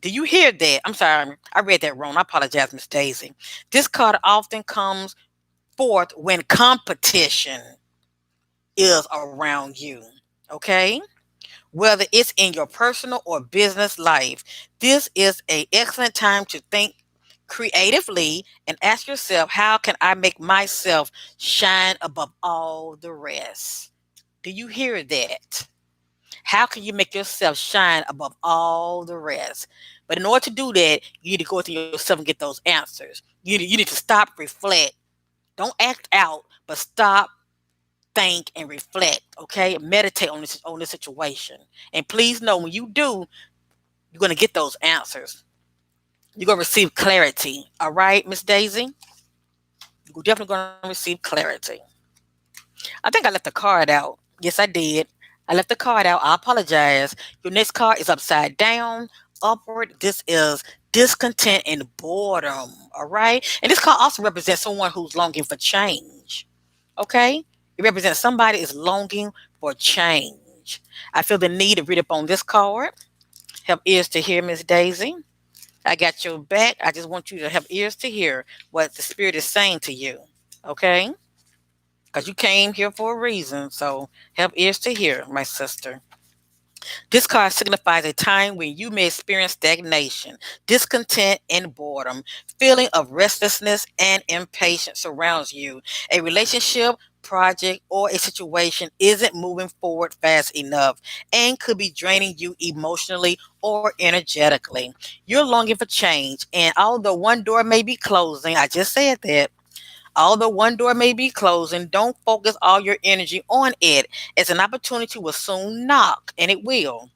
Do you hear that? I'm sorry, I read that wrong. I apologize, Miss Daisy. This card often comes forth when competition is around you. Okay? Whether it's in your personal or business life, this is an excellent time to think creatively and ask yourself, how can I make myself shine above all the rest? Do you hear that? How can you make yourself shine above all the rest? But in order to do that, you need to go within yourself and get those answers. You need to stop, reflect. Don't act out, but stop, think, and reflect. Okay, meditate on this situation, and please know when you do, you're gonna get those answers. You're gonna receive clarity. All right, Miss Daisy, you're definitely gonna receive clarity. I think I left the card out. Yes, I did. I left the card out. I apologize. Your next card is upside down, upward. This is discontent and boredom. All right. And this card also represents someone who's longing for change. Okay. It represents somebody is longing for change. I feel the need to read up on this card. Have ears to hear, Miss Daisy. I got your back. I just want you to have ears to hear what the spirit is saying to you. Okay? Because you came here for a reason. So have ears to hear, my sister. This card signifies a time when you may experience stagnation, discontent, and boredom. Feeling of restlessness and impatience surrounds you. A relationship, project, or a situation isn't moving forward fast enough and could be draining you emotionally or energetically. You're longing for change, and although one door may be closing, I just said that. Although one door may be closing, don't focus all your energy on it, as an opportunity will soon knock, and it will.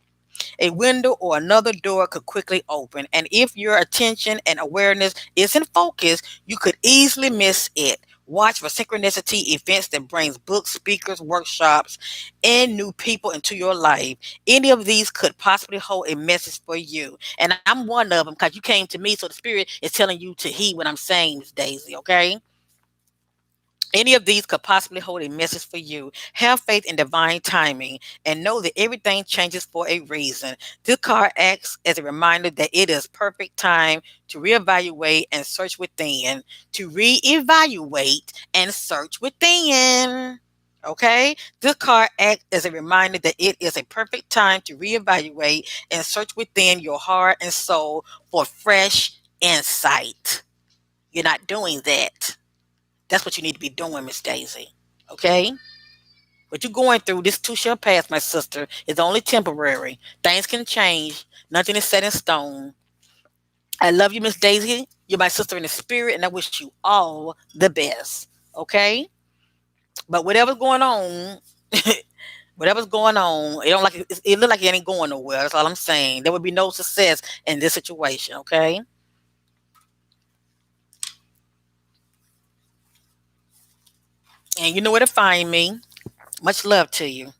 A window or another door could quickly open, and if your attention and awareness isn't focused, you could easily miss it. Watch for synchronicity events that brings books, speakers, workshops, and new people into your life. Any of these could possibly hold a message for you. And I'm one of them because you came to me, so the spirit is telling you to heed what I'm saying, Miss Daisy, okay? Any of these could possibly hold a message for you. Have faith in divine timing and know that everything changes for a reason. This card acts as a reminder that it is perfect time to reevaluate and search within. To reevaluate and search within. Okay? This card acts as a reminder that it is a perfect time to reevaluate and search within your heart and soul for fresh insight. You're not doing that. That's what you need to be doing, Miss Daisy. Okay? What you're going through, this too shall pass, my sister. It's only temporary. Things can change. Nothing is set in stone. I love you, Miss Daisy. You're my sister in the spirit, and I wish you all the best. Okay? But whatever's going on, whatever's going on, it look like it ain't going nowhere. That's all I'm saying. There would be no success in this situation. Okay? And you know where to find me. Much love to you.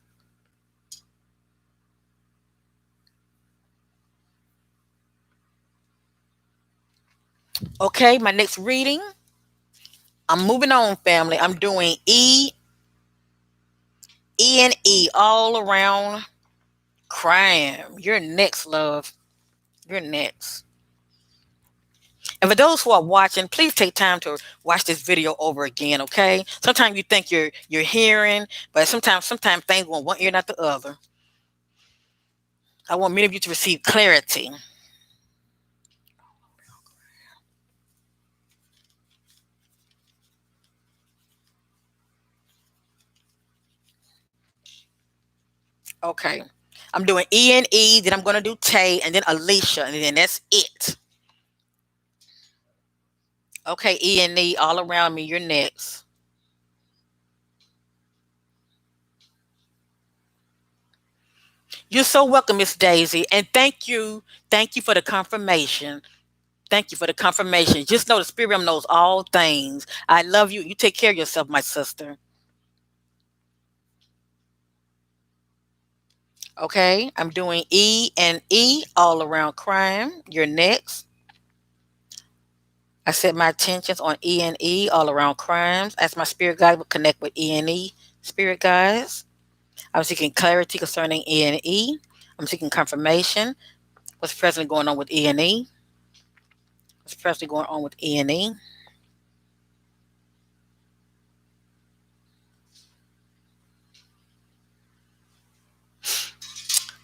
Okay, my next reading I'm moving on, family. I'm doing E and E all around crime. You're next, love. You're next. And for those who are watching, please take time to watch this video over again, okay? Sometimes you think you're hearing, but sometimes things go one ear not the other. I want many of you to receive clarity. Okay. I'm doing E, then I'm gonna do Tay, and then Alicia, and then that's it. Okay, E all around me. You're next. You're so welcome, Miss Daisy, and thank you for the confirmation. Thank you for the confirmation. Just know the spirit realm knows all things. I love you. You take care of yourself, my sister. Okay, I'm doing E all around crime. You're next. I set my attentions on E all around crimes. As my spirit guide will connect with E spirit guides. I'm seeking clarity concerning E. I'm seeking confirmation. What's presently going on with E? What's presently going on with E?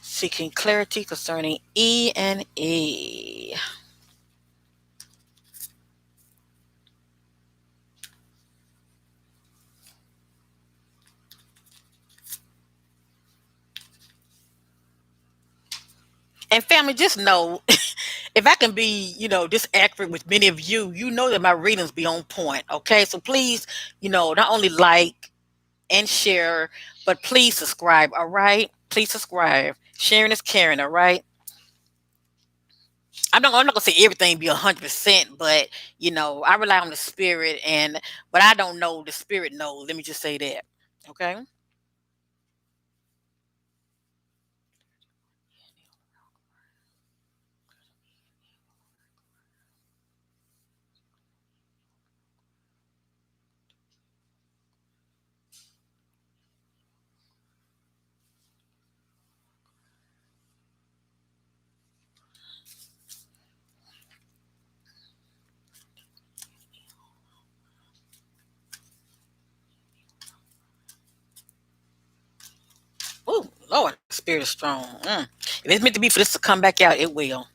Seeking clarity concerning E. And family, just know if I can be, this accurate with many of you, you know that my readings be on point. Okay. So please, not only like and share, but please subscribe. All right. Please subscribe. Sharing is caring. All right. I'm not gonna say everything be 100%, but I rely on the spirit and but I don't know the spirit knows. Let me just say that. Okay. Oh Lord, the spirit is strong. If it's meant to be for this to come back out, it will.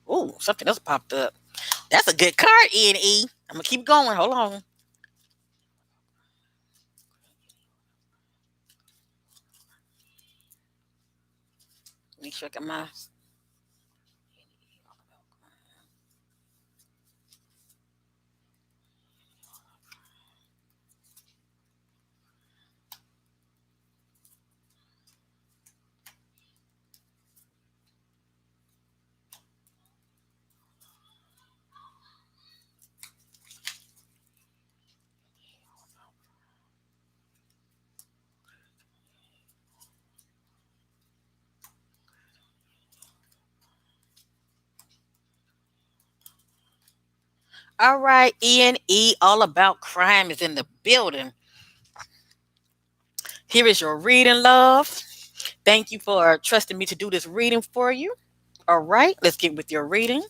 Oh, something else popped up. That's a good card, E. I'm gonna keep going. Hold on. Make sure I got my. All right, E, all about crime is in the building. Here is your reading, love. Thank you for trusting me to do this reading for you. All right, let's get with your reading.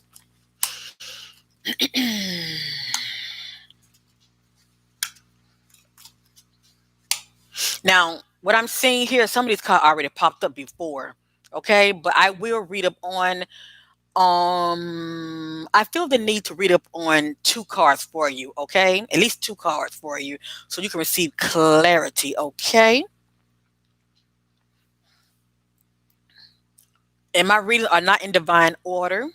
Now, what I'm seeing here, some of these cards already popped up before. Okay, but I will read up on. I feel the need to read up on two cards for you. Okay, at least two cards for you, so you can receive clarity. Okay, and my readings are not in divine order.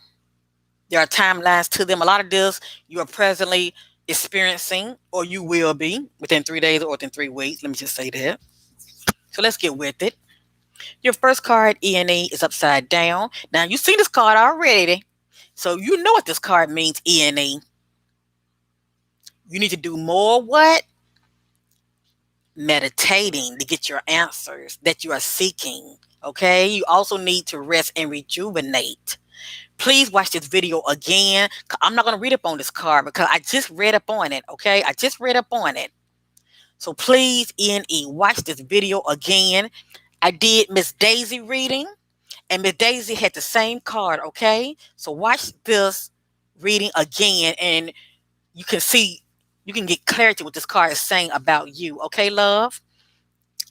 There are timelines to them. A lot of this you are presently experiencing, or you will be within 3 days or within 3 weeks. Let me just say that. So let's get with it. Your first card, E, is upside down. Now you've seen this card already, so you know what this card means, E. You need to do more what? meditating to get your answers that you are seeking. Okay, you also need to rest and rejuvenate. Please watch this video again. I'm not going to read up on this card because I just read up on it. Okay, I just read up on it. So please, NE, watch this video again. I did Miss Daisy reading, and Miss Daisy had the same card. Okay, so watch this reading again, and you can see, you can get clarity what this card is saying about you. Okay, love.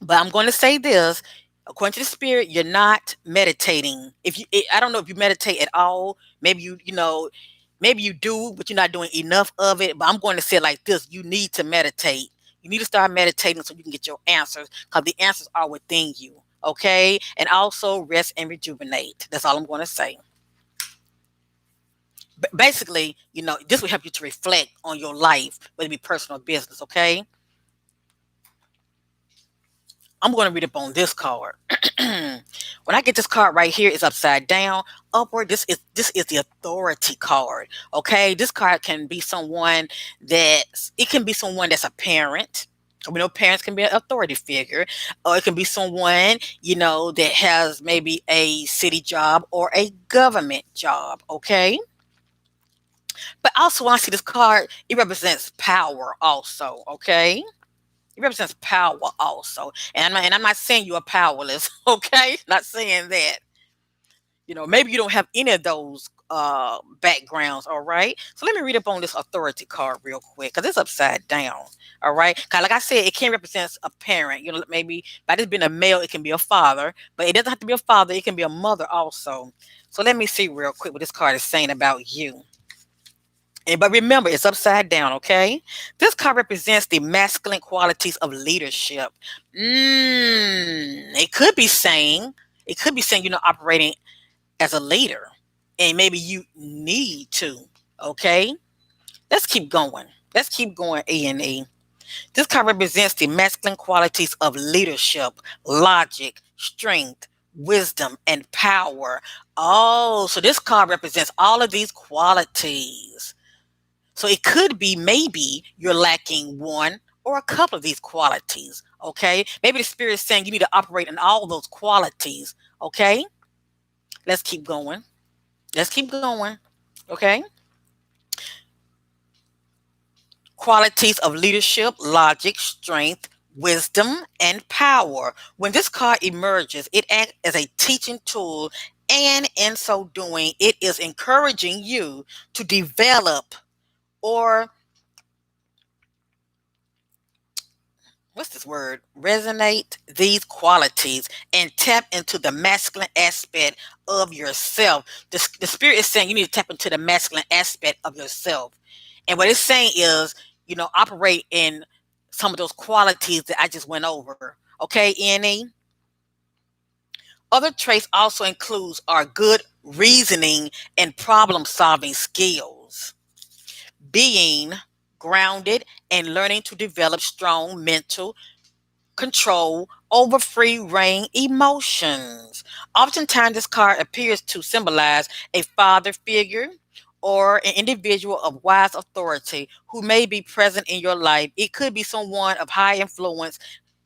But I'm going to say this, according to the spirit, you're not meditating. If you, I don't know if you meditate at all. Maybe maybe you do, but you're not doing enough of it. But I'm going to say it like this: you need to meditate. You need to start meditating so you can get your answers, because the answers are within you. Okay, and also rest and rejuvenate. That's all I'm going to say. Basically, this will help you to reflect on your life, whether it be personal or business. Okay. I'm going to read up on this card. When I get this card right here, it's upside down, upward. This is the authority card. Okay, this card can be someone that's a parent. We know parents can be an authority figure, or it can be someone that has maybe a city job or a government job. Okay, but also when I see this card, it represents power. Also, okay. It represents power also. And I'm not saying you are powerless, okay? Not saying that. Maybe you don't have any of those backgrounds, all right? So let me read up on this authority card real quick, because it's upside down. All right. Cause like I said, it can represent a parent. Maybe by this being a male, it can be a father, but it doesn't have to be a father, it can be a mother also. So let me see real quick what this card is saying about you. But remember, it's upside down, okay? This card represents the masculine qualities of leadership. It could be saying, operating as a leader, and maybe you need to, okay? Let's keep going. Let's keep going, A&E. This card represents the masculine qualities of leadership, logic, strength, wisdom, and power. Oh, so this card represents all of these qualities. So it could be maybe you're lacking one or a couple of these qualities. Okay. Maybe the spirit is saying you need to operate in all those qualities. Okay. Let's keep going. Let's keep going. Okay. Qualities of leadership, logic, strength, wisdom, and power. When this card emerges, it acts as a teaching tool, and in so doing, it is encouraging you to develop or what's this word? Resonate these qualities and tap into the masculine aspect of yourself. The spirit is saying you need to tap into the masculine aspect of yourself. And what it's saying is, operate in some of those qualities that I just went over. Okay, Annie? Other traits also includes are good reasoning and problem solving skills, being grounded and learning to develop strong mental control over free reign emotions. Oftentimes, this card appears to symbolize a father figure or an individual of wise authority who may be present in your life. It could be someone of high influence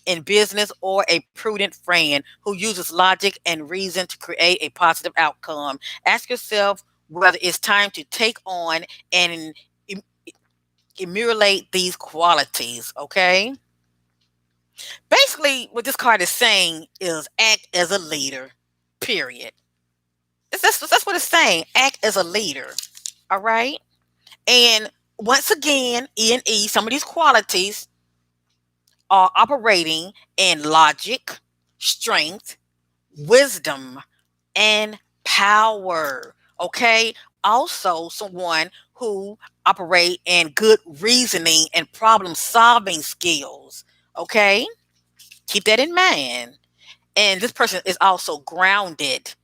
in business or a prudent friend who uses logic and reason to create a positive outcome. Ask yourself whether it's time to take on and emulate these qualities, okay? Basically, what this card is saying is act as a leader, period. That's what it's saying. Act as a leader. All right. And once again, E, some of these qualities are operating in logic, strength, wisdom, and power. Okay. Also, someone who operate in good reasoning and problem solving skills. Okay. Keep that in mind. And this person is also grounded.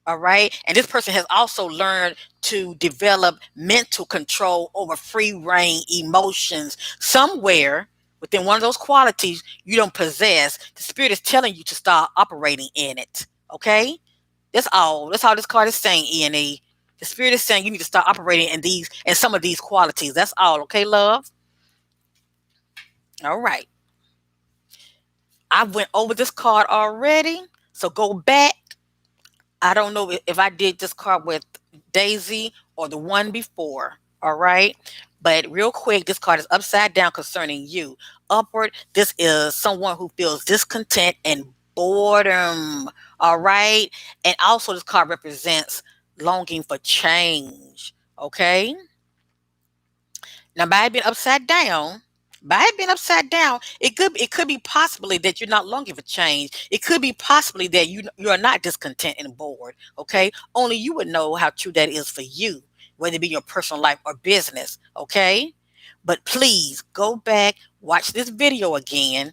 All right. And this person has also learned to develop mental control over free reign emotions. Somewhere within one of those qualities you don't possess, the spirit is telling you to start operating in it. Okay. That's all. That's all this card is saying, E. The spirit is saying you need to start operating in some of these qualities. That's all. Okay, love? All right. I went over this card already, so go back. I don't know if I did this card with Daisy or the one before. All right. But real quick, this card is upside down concerning you. Upward, this is someone who feels discontent and boredom. All right. And also, this card represents longing for change. Okay. Now, by it being upside down, it could be possibly that you're not longing for change. It could be possibly that you are not discontent and bored. Okay, only you would know how true that is for you, whether it be your personal life or business. Okay, but please go back, watch this video again,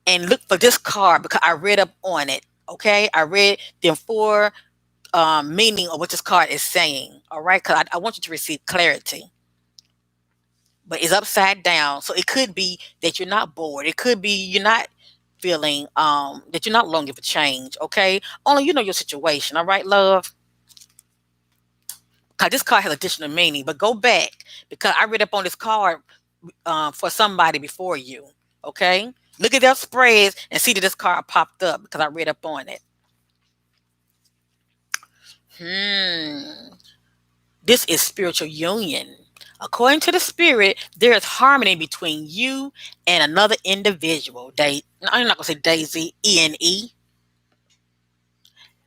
and look for this card because I read up on it. Okay, I read the four meaning of what this card is saying. All right, because I want you to receive clarity, but it's upside down. So it could be that you're not bored. It could be you're not feeling that you're not longing for change. Okay. Only you know your situation. All right, love. Cause this card has additional meaning. But go back because I read up on this card for somebody before you. Okay. Look at their spreads and see that this card popped up because I read up on it. Hmm. This is spiritual union. According to the spirit, there is harmony between you and another individual. I'm not gonna say Daisy, E.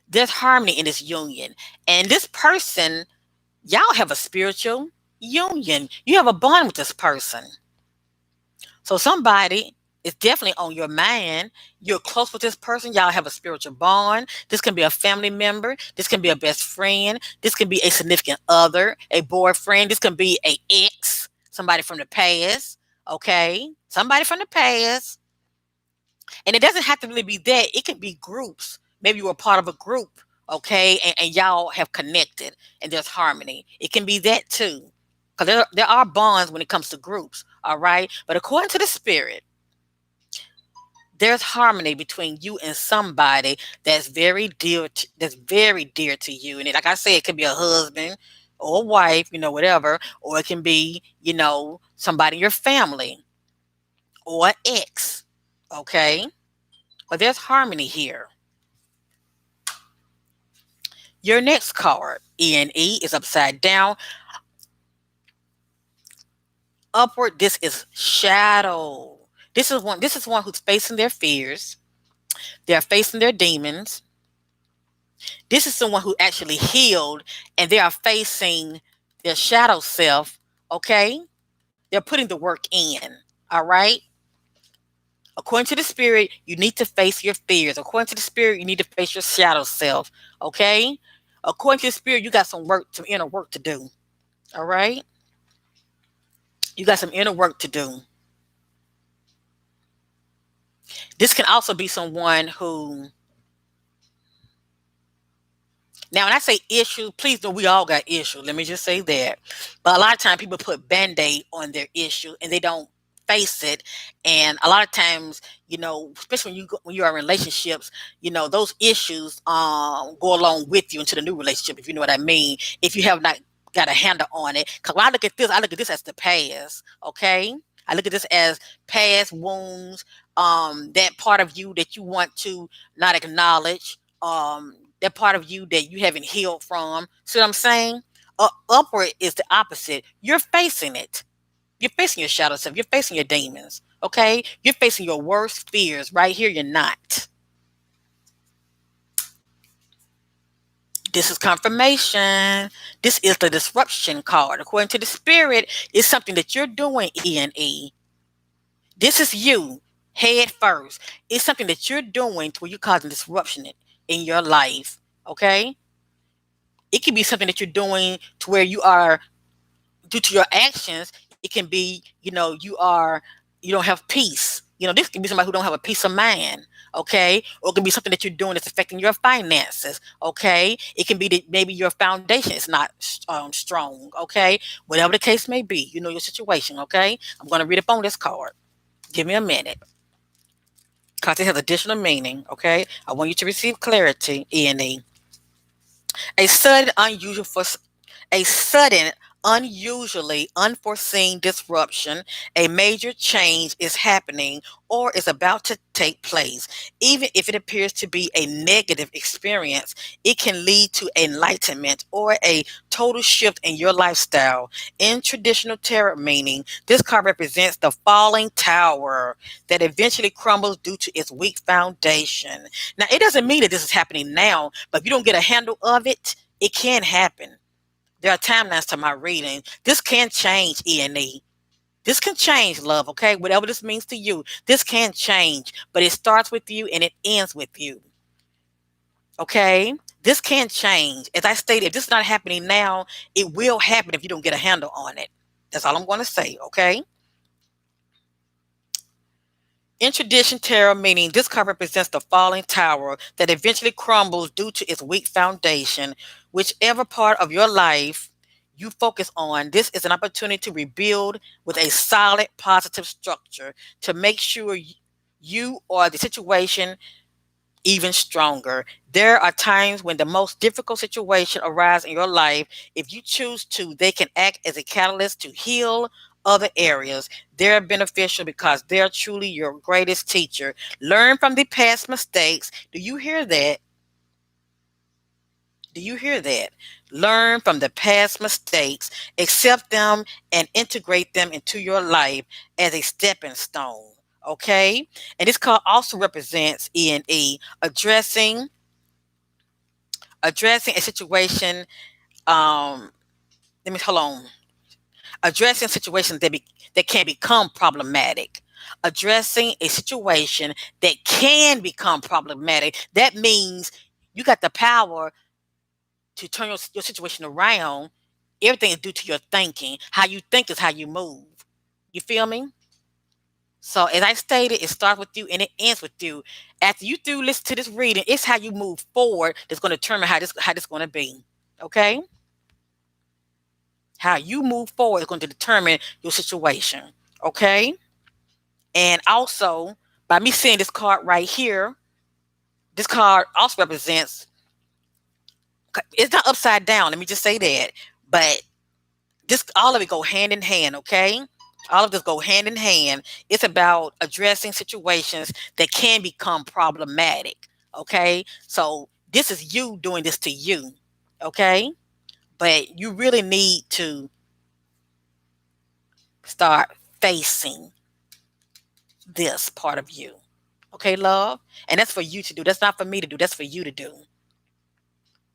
There's harmony in this union, and this person, y'all have a spiritual union. You have a bond with this person. So somebody is definitely on your mind. You're close with this person. Y'all have a spiritual bond. This can be a family member. This can be a best friend. This can be a significant other, a boyfriend. This can be a ex, somebody from the past. Okay, somebody from the past, and it doesn't have to really be that. It can be groups. Maybe you were part of a group. Okay, and y'all have connected, and there's harmony. It can be that too, because there are bonds when it comes to groups. All right, but according to the spirit, there's harmony between you and somebody that's very dear to you. And like I said, it could be a husband or a wife, whatever, or it can be, somebody in your family or an ex. Okay, but there's harmony here. Your next card, E, is upside down. Upward, this is shadow. This is one who's facing their fears. They're facing their demons. This is someone who actually healed and they are facing their shadow self. Okay, they're putting the work in. All right, according to the spirit, you need to face your fears. According to the spirit, you need to face your shadow self. Okay, according to the spirit, you got some inner work to do. All right, you got some inner work to do. This can also be someone who, now, when I say issue, please know we all got issue. Let me just say that. But a lot of times people put band-aid on their issue and they don't face it. And a lot of times, especially when you are in relationships, those issues go along with you into the new relationship, if you know what I mean. If you have not got a handle on it. Because when I look at this as the past. Okay. I look at this as past wounds, that part of you that you want to not acknowledge, that part of you that you haven't healed from. See what I'm saying? Upward is the opposite. You're facing it. You're facing your shadow self. You're facing your demons. Okay? You're facing your worst fears. Right here, you're not. This is confirmation. This is the disruption card. According to the spirit, it's something that you're doing, E. This is you, head first. It's something that you're doing to where you're causing disruption in your life. Okay? It could be something that you're doing to where you are, due to your actions. It can be, you don't have peace. This can be somebody who don't have a peace of mind. Okay, or it can be something that you're doing that's affecting your finances. Okay, it can be that maybe your foundation is not strong. Okay, whatever the case may be, you know your situation. Okay, I'm going to read up on this card. Give me a minute, because it has additional meaning. Okay, I want you to receive clarity. E. A sudden unusually unforeseen disruption, a major change is happening or is about to take place. Even if it appears to be a negative experience, it can lead to enlightenment or a total shift in your lifestyle. In traditional tarot meaning, this card represents the falling tower that eventually crumbles due to its weak foundation. Now, it doesn't mean that this is happening now, but if you don't get a handle of it, it can happen. There are timelines to my reading. This can change, E&E. This can change, love, okay? Whatever this means to you, this can change, but it starts with you and it ends with you, okay? This can change. As I stated, if this is not happening now, it will happen if you don't get a handle on it. That's all I'm going to say, okay? In tradition, tarot meaning this card represents the falling tower that eventually crumbles due to its weak foundation. Whichever part of your life you focus on, this is an opportunity to rebuild with a solid, positive structure to make sure you or the situation even stronger. There are times when the most difficult situation arises in your life. If you choose to, they can act as a catalyst to heal other areas. They're beneficial because they're truly your greatest teacher. Learn from the past mistakes. Do you hear that? Do you hear that? Learn from the past mistakes, accept them, and integrate them into your life as a stepping stone. Okay? And this card also represents E&E, addressing a situation. Um, let me hold on. Addressing situations that can become problematic. Addressing a situation that can become problematic. That means you got the power to turn your situation around. Everything is due to your thinking. How you think is how you move. You feel me? So as I stated, it starts with you and it ends with you. After you do listen to this reading, it's how you move forward that's going to determine how this going to be. Okay? How you move forward is going to determine your situation. Okay? And also, by me seeing this card right here, this card also represents, it's not upside down, let me just say that. But this, all of it go hand in hand, okay? All of this go hand in hand. It's about addressing situations that can become problematic, okay? So this is you doing this to you, okay? But you really need to start facing this part of you. Okay, love? And that's for you to do. That's not for me to do. That's for you to do.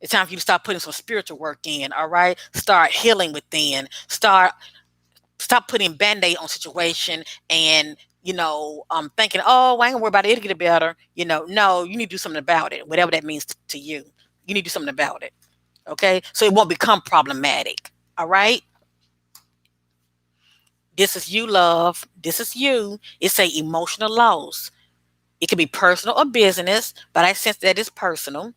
It's time for you to start putting some spiritual work in, all right? Start healing within. Stop putting band-aid on situation and thinking, oh, I ain't gonna worry about it, it'll get better. No, you need to do something about it, whatever that means to you. You need to do something about it. Okay? So it won't become problematic. All right? This is you, love. This is you. It's a emotional loss. It can be personal or business, but I sense that it's personal.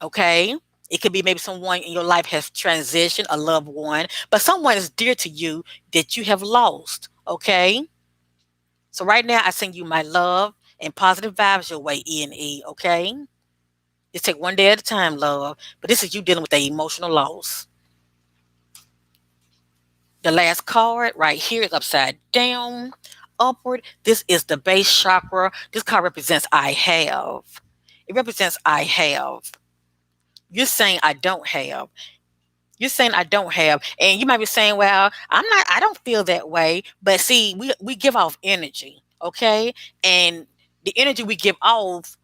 Okay? It could be maybe someone in your life has transitioned, a loved one, but someone is dear to you that you have lost. Okay? So right now, I send you my love and positive vibes your way, E&E. Okay? Just take one day at a time, love. But this is you dealing with the emotional loss. The last card right here is upside down, upward. This is the base chakra. This card represents I have. It represents I have. You're saying I don't have. You're saying I don't have. And you might be saying, well, I don't feel that way. But see, we give off energy, okay? And the energy we give off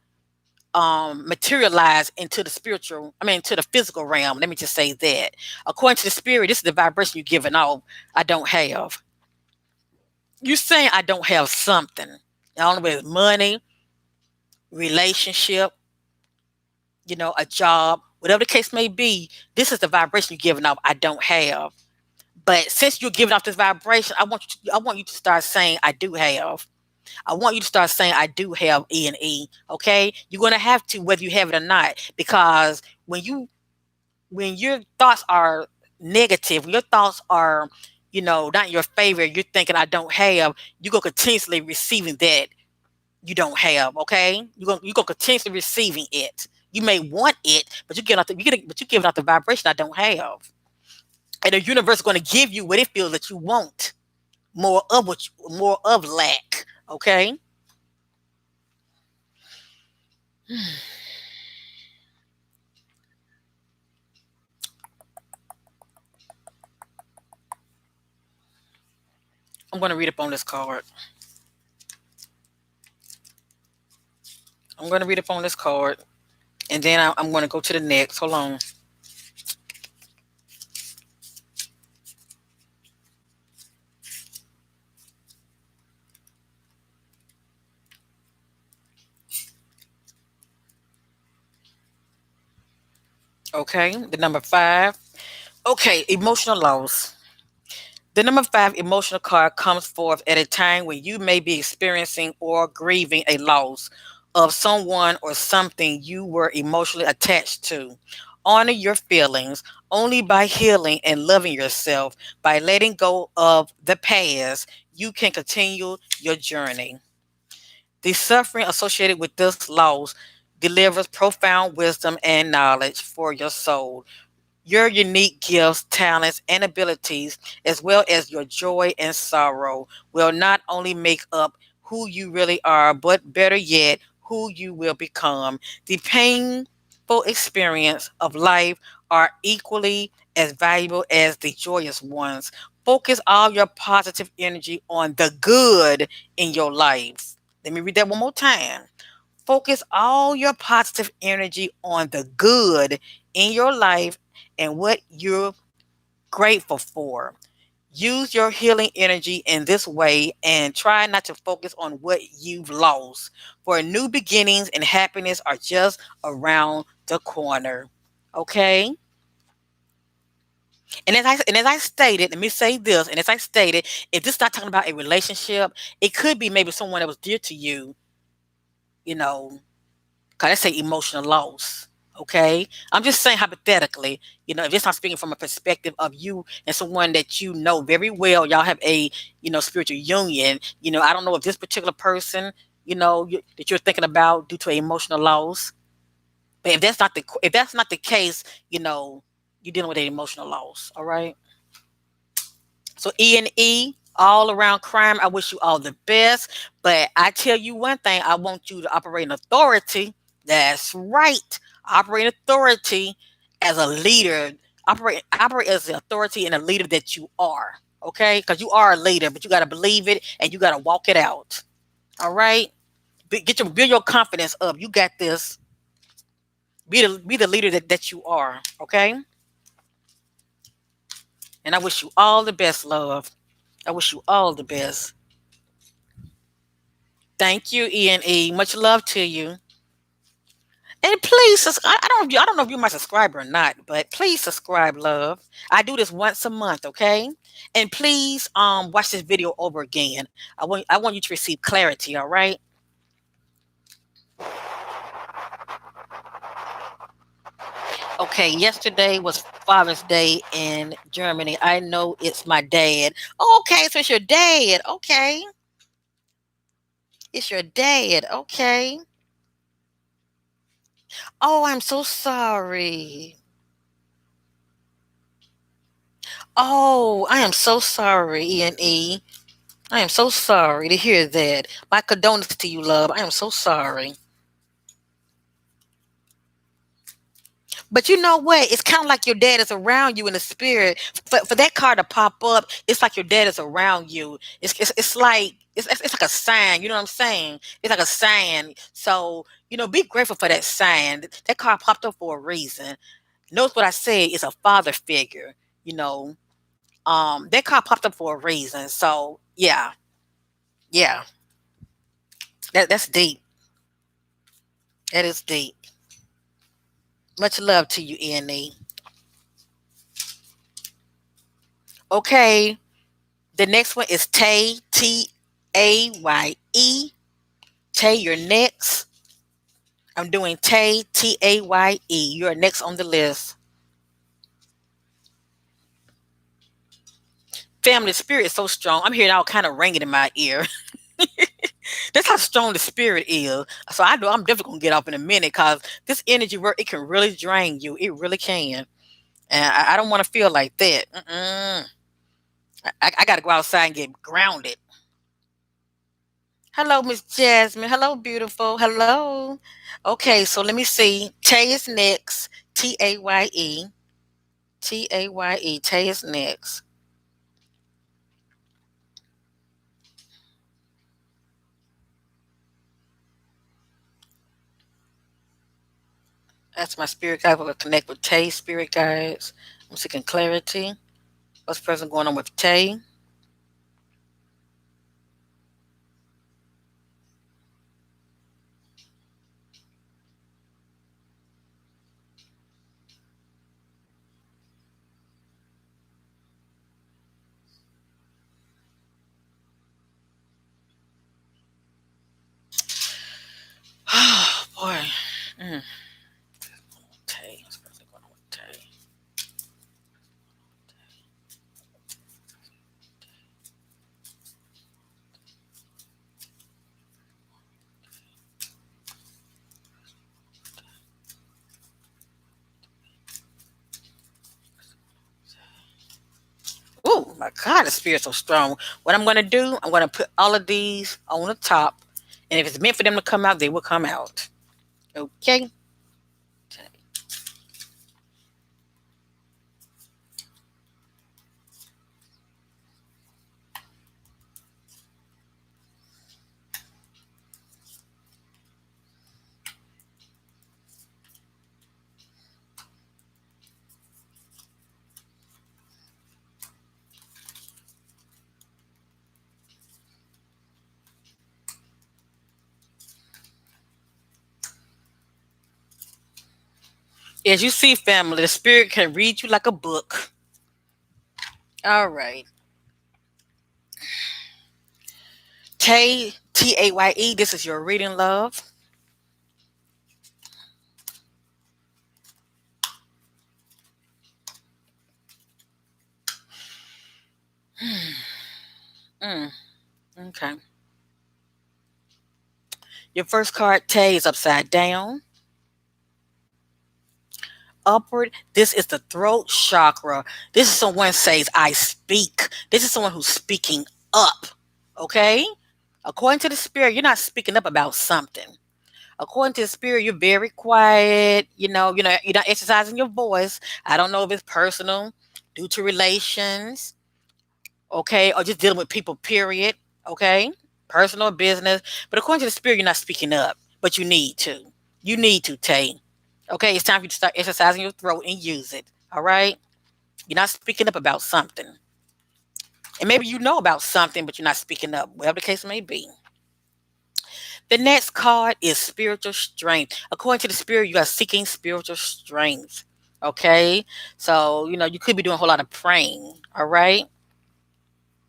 materialize into the spiritual, to the physical realm. Let me just say that. According to the spirit, this is the vibration you're giving off. I don't have. You're saying I don't have something. I don't know whether it's money, relationship, a job, whatever the case may be, this is the vibration you're giving off. I don't have. But since you're giving off this vibration, I want you to start saying I do have. I want you to start saying I do have E&E. Okay, you're gonna have to, whether you have it or not, because when your thoughts are negative, when your thoughts are not in your favor, you're thinking I don't have. You go continuously receiving that you don't have. Okay, you go continuously receiving it. You may want it, but you're giving out the vibration I don't have. and the universe is going to give you what it feels that you want. More of lack. Okay, I'm going to read up on this card. I'm going to read up on this card, and then I'm going to go to the next. Hold on. Okay, the number five. Okay, emotional loss. The number five emotional card comes forth at a time when you may be experiencing or grieving a loss of someone or something you were emotionally attached to. Honor your feelings only by healing and loving yourself. By letting go of the past, you can continue your journey. The suffering associated with this loss delivers profound wisdom and knowledge for your soul. Your unique gifts, talents, and abilities, as well as your joy and sorrow, will not only make up who you really are, but better yet, who you will become. The painful experience of life are equally as valuable as the joyous ones. Focus all your positive energy on the good in your life. Let me read that one more time. Focus all your positive energy on the good in your life and what you're grateful for. Use your healing energy in this way and try not to focus on what you've lost. For new beginnings and happiness are just around the corner. Okay? And as I stated, let me say this, and as I stated, if this is not talking about a relationship, it could be maybe someone that was dear to you, you know, because I say emotional loss. Okay. I'm just saying hypothetically, if it's not speaking from a perspective of you and someone that you know very well, y'all have a, spiritual union. I don't know if this particular person, that you're thinking about due to an emotional loss. But if that's not the case, you're dealing with an emotional loss. All right. So E&E, all around crime, I wish you all the best. But I tell you one thing, I want you to operate in authority. That's right. Operate in authority as a leader. Operate as the authority and a leader that you are. Okay? Because you are a leader, but you gotta believe it and you gotta walk it out. All right? Build your confidence up. You got this. Be the leader that you are. Okay? And I wish you all the best, love. I wish you all the best. Thank you, E&E. Much love to you. And please, I don't know if you're my subscriber or not, but please subscribe, love. I do this once a month, okay? And please, watch this video over again. I want you to receive clarity. All right? Okay. Yesterday was Father's Day in Germany. I know it's my dad. Okay, so it's your dad. Okay, it's your dad. Okay. Oh, I'm so sorry. Oh, I am so sorry, E&E. I am so sorry to hear that. My condolences to you, love. I am so sorry. But you know what? It's kind of like your dad is around you in the spirit. For that card to pop up, it's like your dad is around you. It's like a sign. You know what I'm saying? It's like a sign. So be grateful for that sign. That card popped up for a reason. Notice what I said is a father figure. You know, that card popped up for a reason. So yeah, yeah, that's deep. That is deep. Much love to you, Annie. Okay, the next one is Tay, Taye. Tay, you're next. I'm doing Tay, Taye. You're next on the list. Family spirit is so strong. I'm hearing all kind of ringing in my ear. That's how strong the spirit is. So I know I'm definitely gonna get off in a minute because this energy work, it can really drain you. It really can. And I don't want to feel like that. I got to go outside and get grounded. Hello, Miss Jasmine. Hello, beautiful. Hello. Okay, so let me see. Tay is next. Taye. Taye. Tay is next. That's my spirit guide. We're going to connect with Tay, spirit guides. I'm seeking clarity. What's present going on with Tay? Oh, boy. Mm. Tay. What's present going on with Tay? Oh, my God, the spirit's so strong. What I'm going to do, I'm going to put all of these on the top. And if it's meant for them to come out, they will come out. Okay? As you see, family, the spirit can read you like a book. All right. Tay, Taye, this is your reading, love. Mm, okay. Your first card, Tay, is upside down. Upward, this is the throat chakra. This is someone says, I speak. This is someone who's speaking up. Okay? According to the spirit, you're not speaking up about something. According to the spirit, you're very quiet. You're not exercising your voice. I don't know if it's personal, due to relations, okay, or just dealing with people, period, okay, personal business. But according to the spirit, you're not speaking up, but you need to. You need to, Tay. Okay, it's time for you to start exercising your throat and use it. All right, you're not speaking up about something, and maybe you know about something, but you're not speaking up. Whatever the case may be. The next card is spiritual strength. According to the spirit, you are seeking spiritual strength. Okay, so you could be doing a whole lot of praying. All right,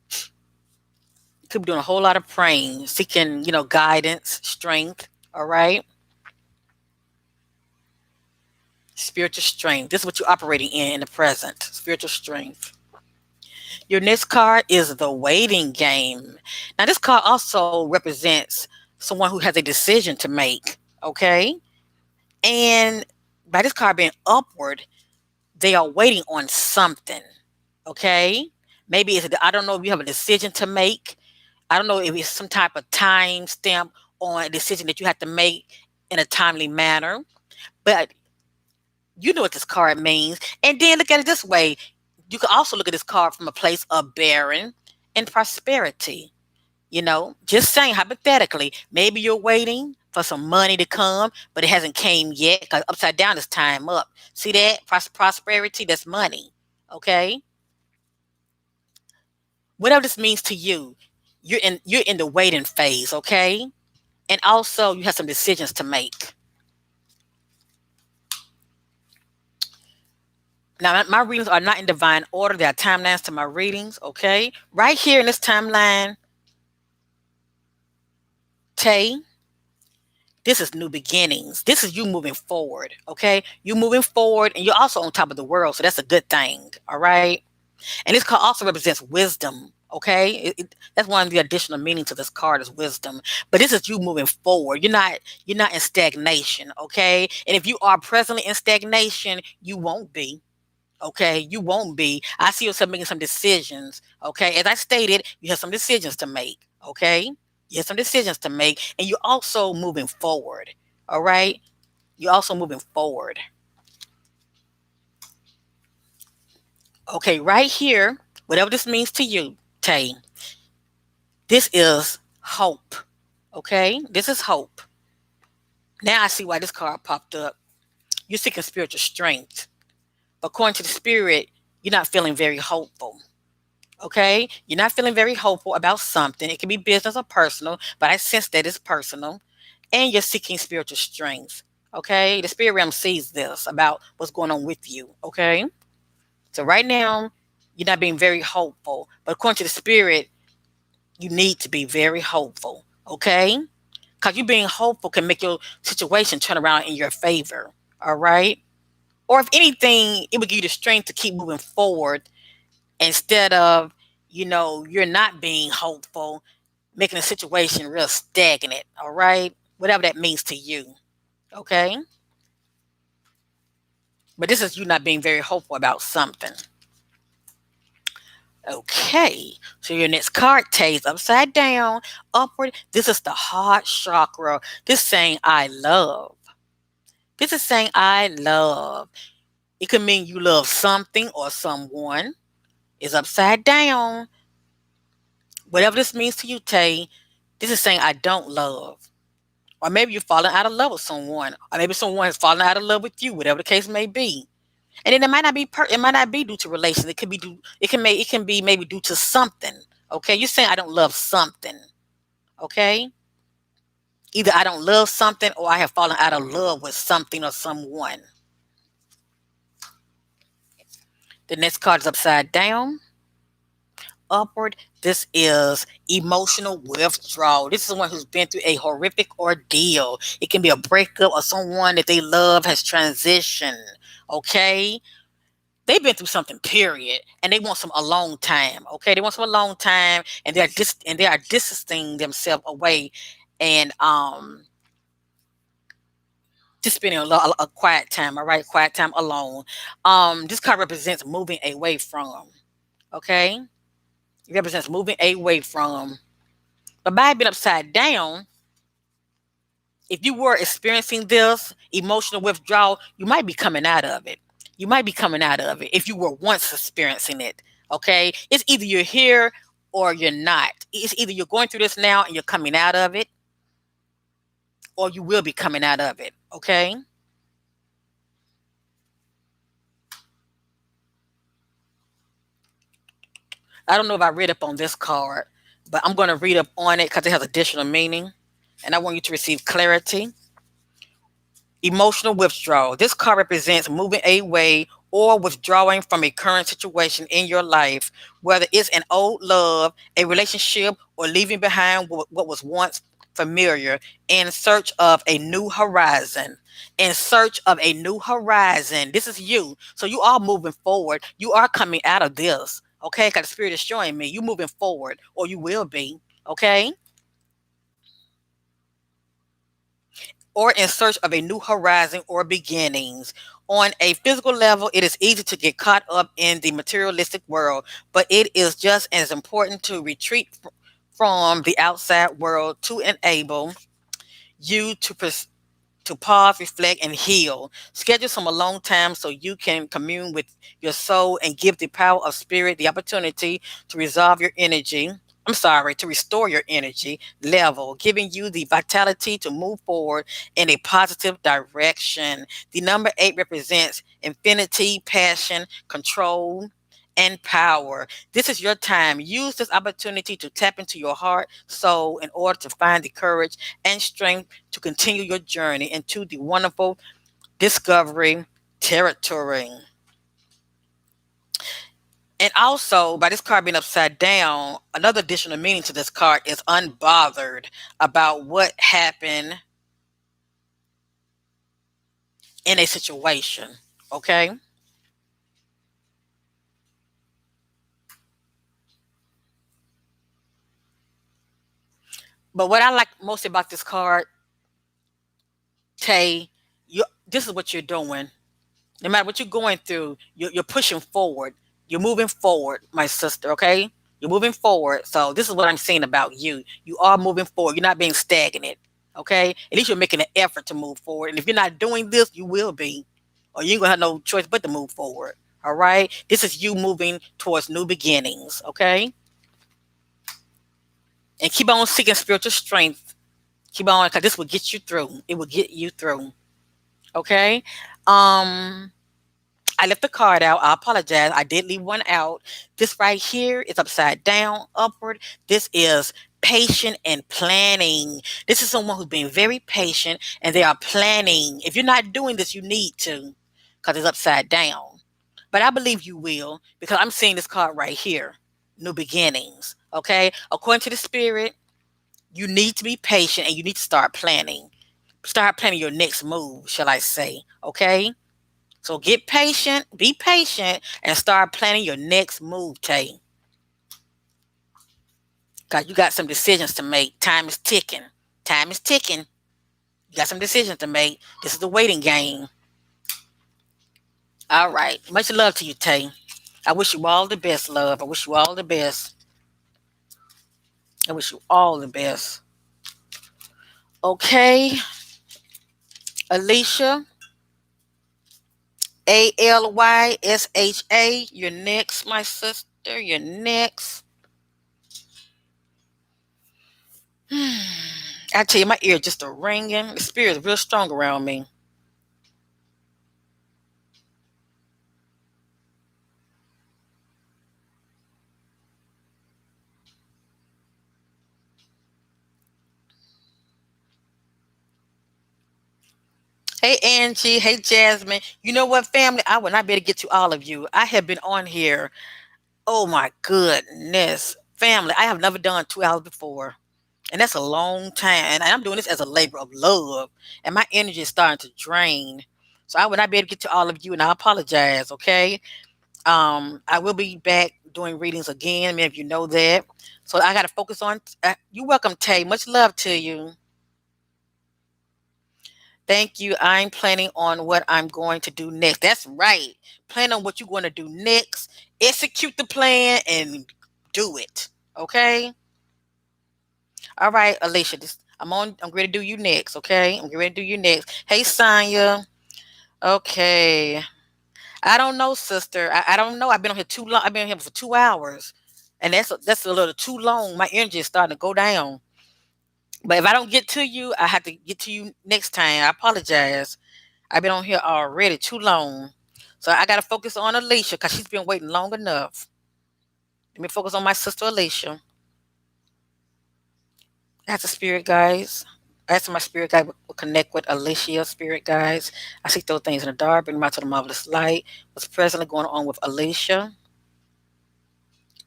you could be doing a whole lot of praying, seeking guidance, strength. All right, spiritual strength. This is what you're operating in the present. Spiritual strength. Your next card is the waiting game. Now, this card also represents someone who has a decision to make. Okay, and by this card being upward, they are waiting on something. Okay. Maybe I don't know if you have a decision to make. I don't know if it's some type of time stamp on a decision that you have to make in a timely manner. But you know what this card means. And then look at it this way. You can also look at this card from a place of barren and prosperity. Just saying hypothetically, maybe you're waiting for some money to come, but it hasn't came yet because upside down is time up. See that prosperity? That's money. Okay, whatever this means to you, you're in the waiting phase. Okay, and also you have some decisions to make. Now, my readings are not in divine order. There are timelines to my readings. Okay, right here in this timeline, Tay, this is new beginnings. This is you moving forward. Okay, you moving forward, and you're also on top of the world, so that's a good thing. All right, and this card also represents wisdom. Okay, that's one of the additional meanings to this card is wisdom. But this is you moving forward. You're not in stagnation. Okay, and if you are presently in stagnation, you won't be. Okay, you won't be. I see yourself making some decisions. Okay, as I stated, you have some decisions to make. Okay, you have some decisions to make, and you're also moving forward. All right, you're also moving forward. Okay, right here, whatever this means to you, Tay, this is hope. Okay, this is hope. Now I see why this card popped up. You're seeking spiritual strength. According to the spirit, you're not feeling very hopeful. Okay, you're not feeling very hopeful about something. It can be business or personal, but I sense that it's personal. And you're seeking spiritual strength. Okay, the spirit realm sees this about what's going on with you. Okay, so right now, you're not being very hopeful, but according to the spirit, you need to be very hopeful. Okay, because you being hopeful can make your situation turn around in your favor. All right, or if anything, it would give you the strength to keep moving forward instead of, you're not being hopeful, making the situation real stagnant. All right, whatever that means to you. Okay, but this is you not being very hopeful about something. Okay, so your next card takes upside down, upward. This is the heart chakra. This saying I love. This is saying I love. It could mean you love something or someone. It's upside down. Whatever this means to you, Tay, this is saying I don't love. Or maybe you're falling out of love with someone. Or maybe someone has fallen out of love with you, whatever the case may be. And then it might not be due to relations. It could be it can be maybe due to something. Okay. You're saying I don't love something. Okay. Either I don't love something or I have fallen out of love with something or someone. The next card is upside down. Upward, this is emotional withdrawal. This is someone who's been through a horrific ordeal. It can be a breakup or someone that they love has transitioned. Okay? They've been through something, period. And they want some alone time. Okay? They want some alone time and they are distancing themselves away and just spending a quiet time, all right? Quiet time alone. This card represents moving away from. Okay? It represents moving away from. But by being upside down, if you were experiencing this emotional withdrawal, you might be coming out of it. You might be coming out of it if you were once experiencing it. Okay? It's either you're here or you're not. It's either you're going through this now and you're coming out of it, or you will be coming out of it. Okay? I don't know if I read up on this card, but I'm going to read up on it because it has additional meaning. And I want you to receive clarity. Emotional withdrawal. This card represents moving away or withdrawing from a current situation in your life, whether it's an old love, a relationship, or leaving behind what was once familiar in search of a new horizon. In search of a new horizon. This is you. So you are moving forward. You are coming out of this. Okay? Because the spirit is showing me you moving forward, or you will be. Okay? Or in search of a new horizon or beginnings. On a physical level, it is easy to get caught up in the materialistic world, but it is just as important to retreat from the outside world to enable you to pause, reflect, and heal. Schedule some alone time so you can commune with your soul and give the power of spirit the opportunity to resolve your energy. I'm sorry, to restore your energy level, giving you the vitality to move forward in a positive direction. The number 8 represents infinity, passion, control, and power. This is your time. Use this opportunity to tap into your heart, soul, in order to find the courage and strength to continue your journey into the wonderful discovery territory. And also, by this card being upside down, another additional meaning to this card is unbothered about what happened in a situation. Okay? But what I like most about this card, Tay, this is what you're doing. No matter what you're going through, you're pushing forward. You're moving forward, my sister, okay? You're moving forward. So this is what I'm saying about you. You are moving forward. You're not being stagnant, okay? At least you're making an effort to move forward. And if you're not doing this, you will be. Or you ain't gonna have no choice but to move forward. All right? This is you moving towards new beginnings, okay? And keep on seeking spiritual strength. Keep on, because this will get you through. It will get you through. Okay? Um I left the card out. I apologize. I did leave one out. This right here is upside down, upward. This is patient and planning. This is someone who's being very patient and they are planning. If you're not doing this, you need to because it's upside down. But I believe you will because I'm seeing this card right here. New beginnings. Okay? According to the spirit, you need to be patient and you need to start planning. Start planning your next move, shall I say. Okay? So get patient, be patient, and start planning your next move, Tay. Because you got some decisions to make. Time is ticking. Time is ticking. You got some decisions to make. This is the waiting game. All right. Much love to you, Tay. I wish you all the best, love. I wish you all the best. I wish you all the best. Okay, Alicia, Alysha. You're next, my sister. You're next. I tell you, my ear just a ringing. The spirit is real strong around me. Hey Angie, hey Jasmine. You know what, family? I will not be able to get to all of you. I have been on here. Oh my goodness. Family, I have never done 2 hours before. And that's a long time. And I'm doing this as a labor of love. And my energy is starting to drain. So I will not be able to get to all of you and I apologize, okay? I will be back doing readings again. Many of you know that. So I gotta focus on you're welcome, Tay. Much love to you. Thank you. I'm planning on what I'm going to do next. That's right. Plan on what you're going to do next. Execute the plan and do it. Okay. All right, Alicia. I'm ready to do you next. Okay. I'm ready to do you next. Hey, Sonya. Okay. I don't know, sister. I don't know. I've been on here too long. I've been on here for 2 hours, and that's a little too long. My energy is starting to go down. But if I don't get to you, I have to get to you next time. I apologize. I've been on here already too long. So I got to focus on Alicia because she's been waiting long enough. Let me focus on my sister Alicia. That's a spirit, guys. I asked my spirit guide will connect with Alicia, spirit guides. I see those things in the dark, bring them out to the marvelous light. What's presently going on with Alicia?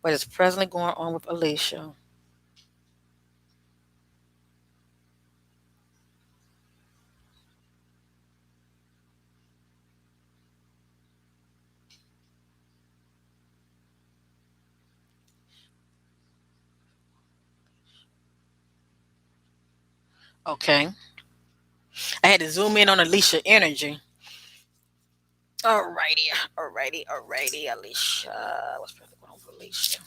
What is presently going on with Alicia? Okay. I had to zoom in on Alicia energy. Alrighty, Alicia. What's presently going on with Alicia?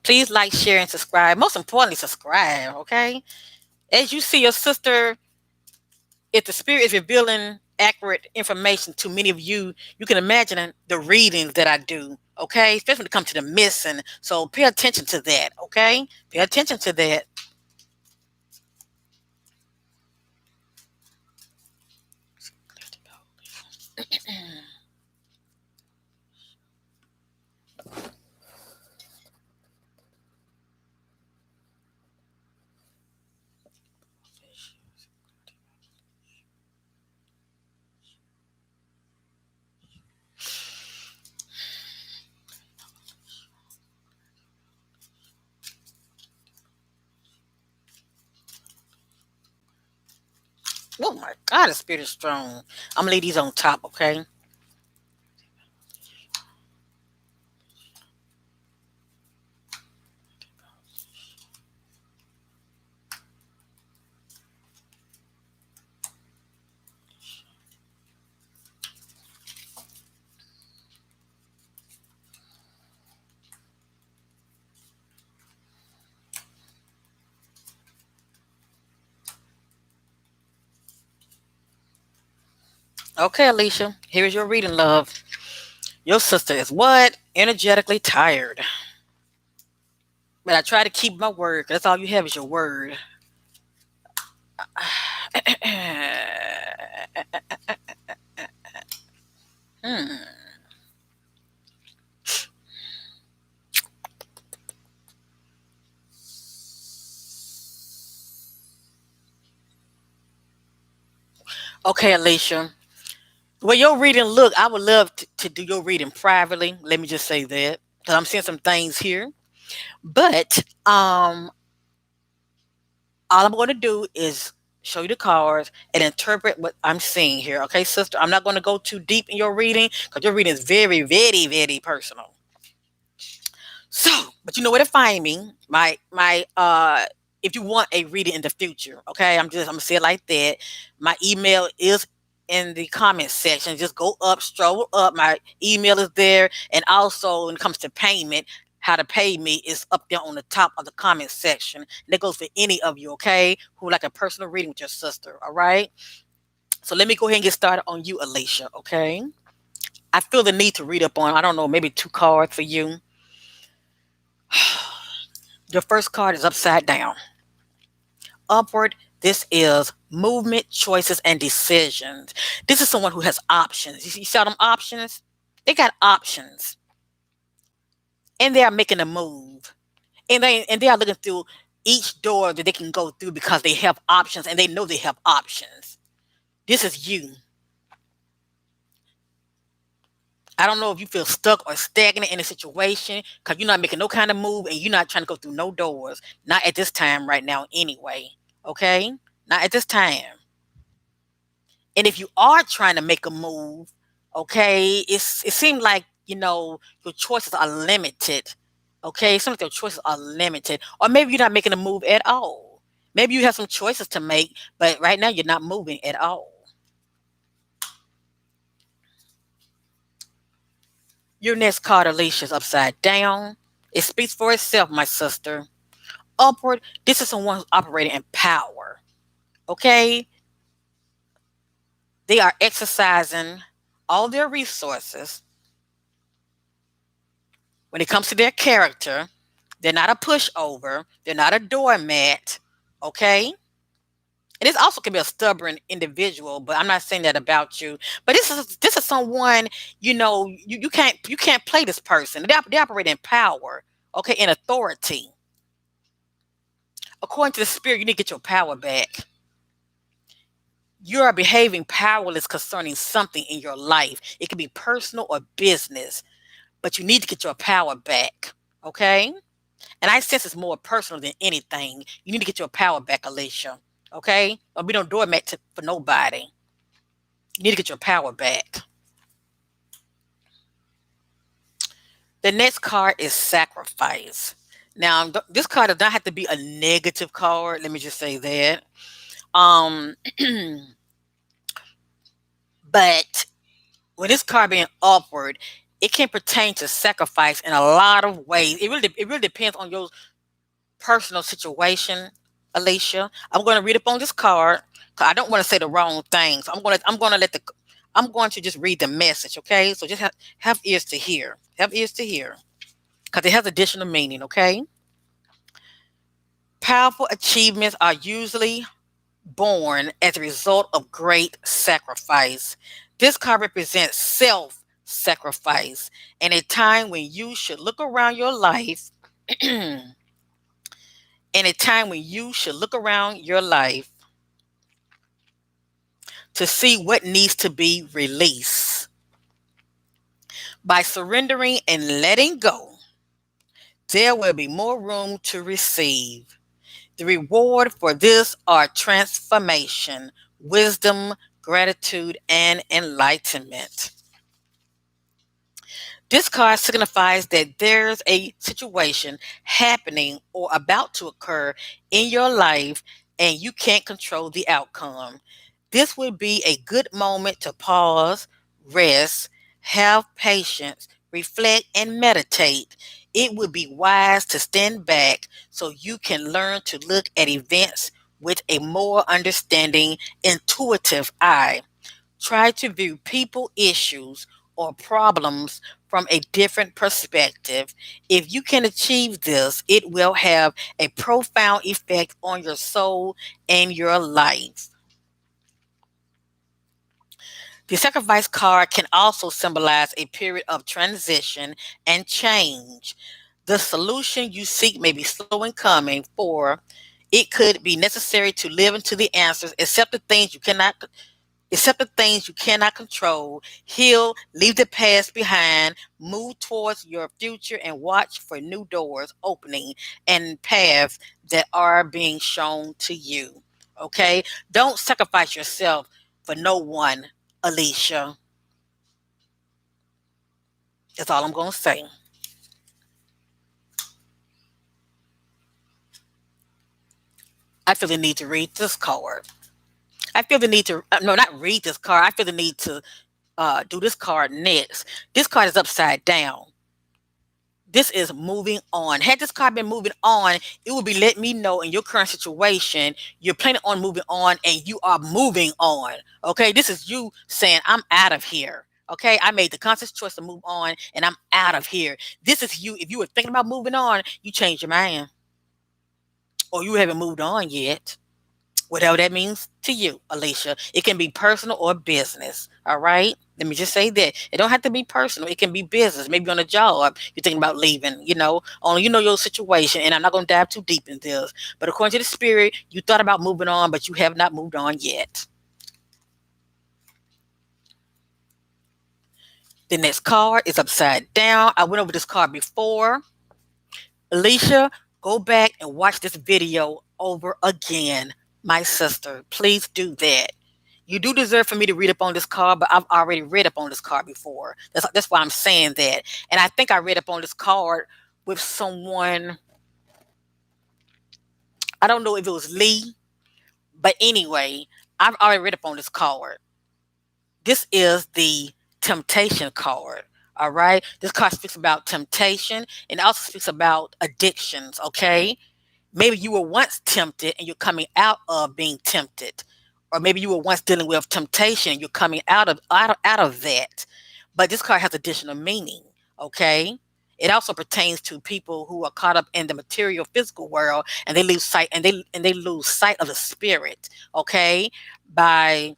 Please like, share, and subscribe. Most importantly, subscribe, okay? As you see your sister, if the spirit is revealing accurate information to many of you, you can imagine the readings that I do, okay? Especially when it comes to the missing. So pay attention to that, okay? Pay attention to that. Oh my God, the spirit is strong. I'm gonna leave these on top, okay? Okay, Alicia, here is your reading, love. Your sister is what? Energetically tired. But I try to keep my word, 'cause that's all you have is your word. Hmm. Okay, Alicia. Well, your reading, look, I would love to do your reading privately. Let me just say that. Because I'm seeing some things here. But all I'm going to do is show you the cards and interpret what I'm seeing here. Okay, sister? I'm not going to go too deep in your reading because your reading is very, very, very personal. So, but you know where to find me. My if you want a reading in the future, okay? I'm gonna say it like that. My email is in the comment section. Just go up, stroll up. My email is there. And also when it comes to payment, how to pay me is up there on the top of the comment section. And that goes for any of you, okay? Who like a personal reading with your sister, all right? So let me go ahead and get started on you, Alicia, okay? I feel the need to read up on, I don't know, maybe two cards for you. Your first card is upside down. Upward, this is movement, choices, and decisions. This is someone who has options. You see them options? They got options. And they are making a move. And they are looking through each door that they can go through because they have options and they know they have options. This is you. I don't know if you feel stuck or stagnant in a situation because you're not making no kind of move and you're not trying to go through no doors. Not at this time right now, anyway. Okay? Not at this time. And if you are trying to make a move, okay, it seems like your choices are limited. Okay, some of your choices are limited, or maybe you're not making a move at all. Maybe you have some choices to make, but right now you're not moving at all. Your next card, Alicia, is upside down. It speaks for itself, my sister. Upward, this is someone who's operating in power. Okay, they are exercising all their resources when it comes to their character. They're not a pushover. They're not a doormat. Okay. And this also can be a stubborn individual, but I'm not saying that about you. But this is someone, you can't play this person. They operate in power, okay, in authority. According to the spirit, you need to get your power back. You are behaving powerless concerning something in your life. It can be personal or business, but you need to get your power back. Okay? And I sense it's more personal than anything. You need to get your power back, Alicia. Okay? Or we don't doormat for nobody. You need to get your power back. The next card is sacrifice. Now, this card does not have to be a negative card. Let me just say that. Um, but when this card being upward, it can pertain to sacrifice in a lot of ways. It really depends on your personal situation, Alicia. I'm going to read up on this card because I don't want to say the wrong things. I'm going to just read the message, okay? So just have ears to hear. Have ears to hear because it has additional meaning, okay? Powerful achievements are usually born as a result of great sacrifice. This card represents self sacrifice and a time when you should look around your life in a time when you should look around your life to see what needs to be released. By surrendering and letting go, there will be more room to receive. The reward for this are transformation, wisdom, gratitude, and enlightenment. This card signifies that there's a situation happening or about to occur in your life and you can't control the outcome. This would be a good moment to pause, rest, have patience, reflect, and meditate. It would be wise to stand back so you can learn to look at events with a more understanding, intuitive eye. Try to view people, issues, or problems from a different perspective. If you can achieve this, it will have a profound effect on your soul and your life. The sacrifice card can also symbolize a period of transition and change. The solution you seek may be slow in coming, for it could be necessary to live into the answers, accept the things you cannot control, heal, leave the past behind, move towards your future, and watch for new doors opening and paths that are being shown to you. Okay? Don't sacrifice yourself for no one, Alicia. That's all I'm going to say. I feel the need to read this card. I feel the need to, no, not read this card. I feel the need to do this card next. This card is upside down. This is moving on. Had this card been moving on, it would be letting me know in your current situation, you're planning on moving on and you are moving on. Okay. This is you saying, I'm out of here. Okay. I made the conscious choice to move on and I'm out of here. This is you. If you were thinking about moving on, you changed your mind or you haven't moved on yet. Whatever that means to you, Alicia. It can be personal or business. All right. Let me just say that it don't have to be personal. It can be business. Maybe on a job, you're thinking about leaving. Only you know your situation. And I'm not going to dive too deep in this. But according to the spirit, you thought about moving on, but you have not moved on yet. The next card is upside down. I went over this card before. Alicia, go back and watch this video over again. My sister, please do that. You do deserve for me to read up on this card, but I've already read up on this card before. That's why I'm saying that. And I think I read up on this card with someone. I don't know if it was Lee, but anyway, I've already read up on this card. This is the temptation card. All right. This card speaks about temptation and also speaks about addictions. Okay. Maybe you were once tempted and you're coming out of being tempted. Or maybe you were once dealing with temptation, you're coming out of that. But this card has additional meaning, okay? It also pertains to people who are caught up in the material physical world and they lose sight and they lose sight of the spirit, okay? By,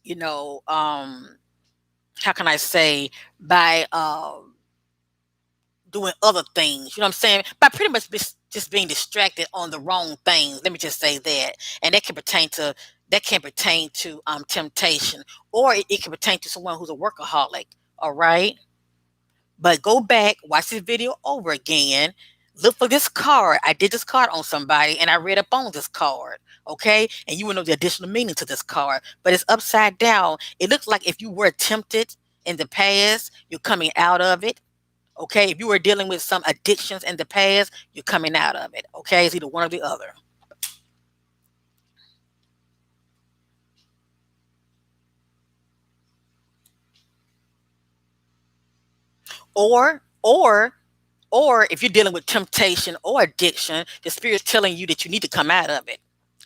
you know, how can I say, by doing other things. You know what I'm saying? By pretty much just being distracted on the wrong things. Let me just say that, and that can pertain to temptation, or it can pertain to someone who's a workaholic. All right, but go back, watch this video over again. Look for this card. I did this card on somebody, and I read up on this card. Okay, and you will know the additional meaning to this card. But it's upside down. It looks like if you were tempted in the past, you're coming out of it. Okay, if you were dealing with some addictions in the past, you're coming out of it. Okay, it's either one or the other. Or if you're dealing with temptation or addiction, the spirit's telling you that you need to come out of it.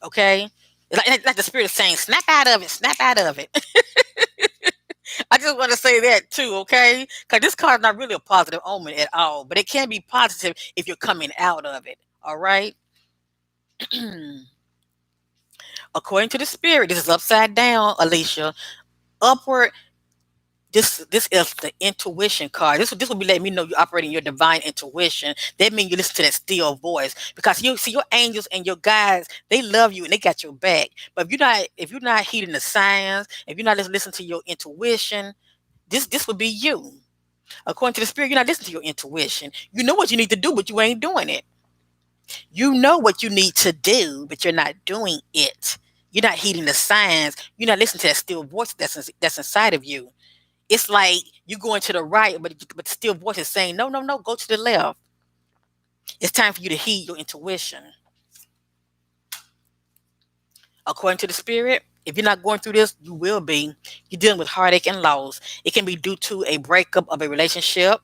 Okay? It's like the spirit is saying, snap out of it, snap out of it. I just want to say that too, okay? Because this card's not really a positive omen at all, but it can be positive if you're coming out of it. All right? According to the spirit, this is upside down, Alicia. Upward, this is the intuition card. This will be letting me know you're operating your divine intuition. That means you listen to that still voice because you see your angels and your guides. They love you and they got your back. But if you're not heeding the signs, if you're not listening to your intuition, this would be you. According to the spirit, you're not listening to your intuition. You know what you need to do, but you ain't doing it. You know what you need to do, but you're not doing it. You're not heeding the signs. You're not listening to that still voice that's inside of you. It's like you going to the right, but still voice is saying, no, no, no, go to the left. It's time for you to heed your intuition. According to the spirit, if you're not going through this, you will be. You're dealing with heartache and loss. It can be due to a breakup of a relationship.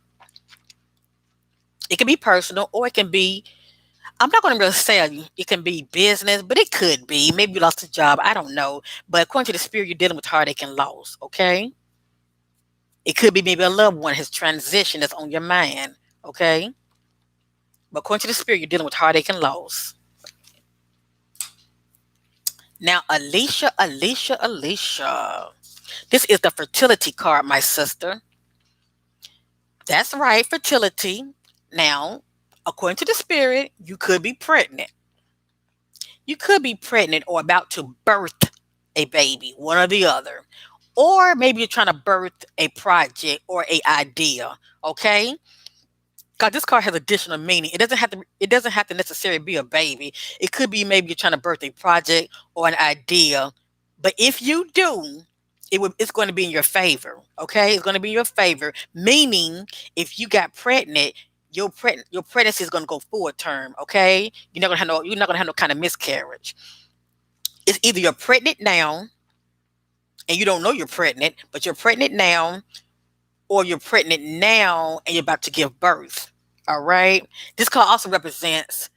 It can be personal, or it can be I'm not going to really say it can be business, but it could be. Maybe you lost a job. I don't know. But according to the spirit, you're dealing with heartache and loss. Okay. It could be maybe a loved one has transitioned that's on your mind. Okay. But according to the spirit, you're dealing with heartache and loss. Now, Alicia. This is the fertility card, my sister. That's right, fertility. Now, according to the spirit, you could be pregnant. You could be pregnant or about to birth a baby, one or the other. Or maybe you're trying to birth a project or a idea, okay? Because this card has additional meaning. It doesn't have to necessarily be a baby. It could be maybe you're trying to birth a project or an idea. But if you do, it's going to be in your favor. Okay? It's going to be in your favor. Meaning if you got pregnant, your pregnancy is going to go full term. Okay? You're not gonna have no kind of miscarriage. It's either you're pregnant now and you don't know you're pregnant, but you're pregnant now, or you're pregnant now and you're about to give birth. All right. This card also represents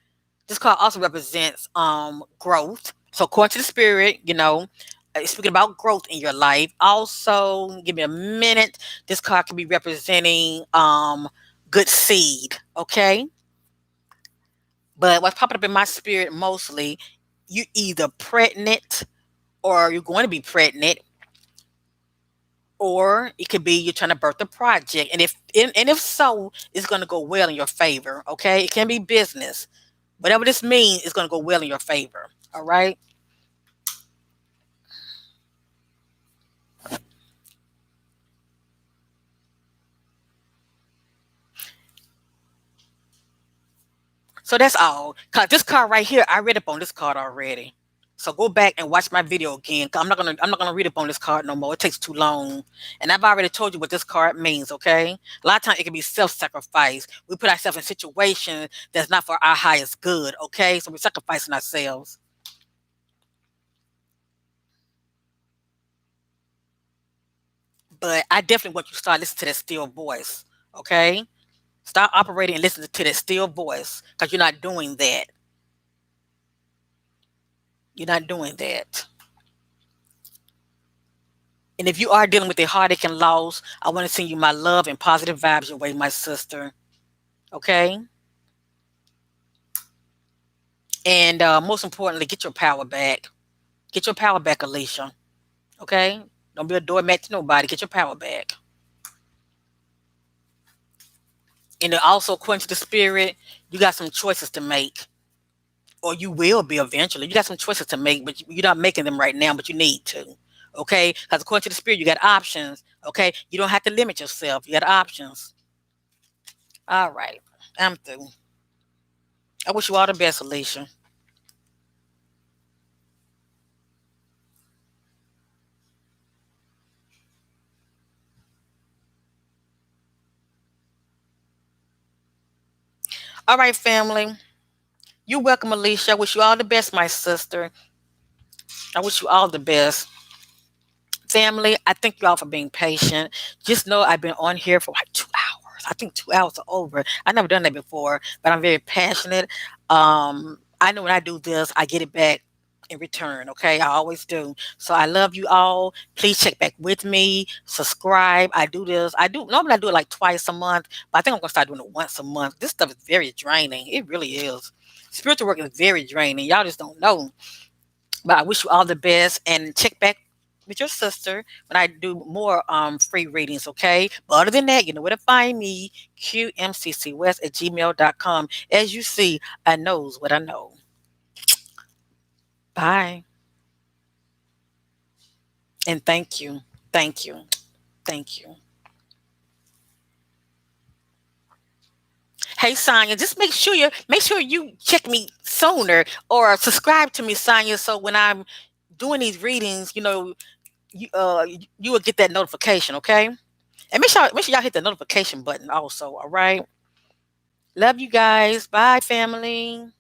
growth. So according to the spirit, speaking about growth in your life. Also, give me a minute. This card can be representing good seed. Okay. But what's popping up in my spirit mostly, you either pregnant or you're going to be pregnant, or it could be you're trying to birth a project, and if so, it's going to go well in your favor. Okay, it can be business, whatever this means, it's going to go well in your favor. All right. So that's all. Cause this card right here, I read up on this card already. So go back and watch my video again. 'Cause I'm not gonna read up on this card no more. It takes too long. And I've already told you what this card means, okay? A lot of times it can be self-sacrifice. We put ourselves in situations that's not for our highest good, okay? So we're sacrificing ourselves. But I definitely want you to start listening to that still voice, okay? Start operating and listen to that still voice, because you're not doing that. You're not doing that. And if you are dealing with a heartache and loss, I want to send you my love and positive vibes your way, my sister. Okay? And most importantly, get your power back. Get your power back, Alicia. Okay? Don't be a doormat to nobody. Get your power back. And then also, according to the spirit, you got some choices to make. Or you will be eventually. You got some choices to make, but you're not making them right now, but you need to. Okay? Because according to the spirit, you got options. Okay? You don't have to limit yourself. You got options. All right. I'm through. I wish you all the best, Alicia. All right, family. You're welcome, Alicia. I wish you all the best, my sister. I wish you all the best. Family, I thank you all for being patient. Just know I've been on here for like 2 hours. I think 2 hours are over. I've never done that before, but I'm very passionate. I know when I do this, I get it back in return. Okay, I always do. So I love you all. Please check back with me. Subscribe. I do this. I do normally I do it like twice a month, but I think I'm gonna start doing it once a month. This stuff is very draining. It really is. Spiritual work is very draining. Y'all just don't know. But I wish you all the best, and check back with your sister when I do more free readings, okay? But other than that, you know where to find me, qmccwest at gmail.com. As you see, I knows what I know. Bye. And thank you. Thank you. Thank you. Hey Sonya, just make sure you check me sooner or subscribe to me, Sonya, so when I'm doing these readings, you will get that notification, okay? And make sure y'all hit the notification button also. All right. Love you guys. Bye, family.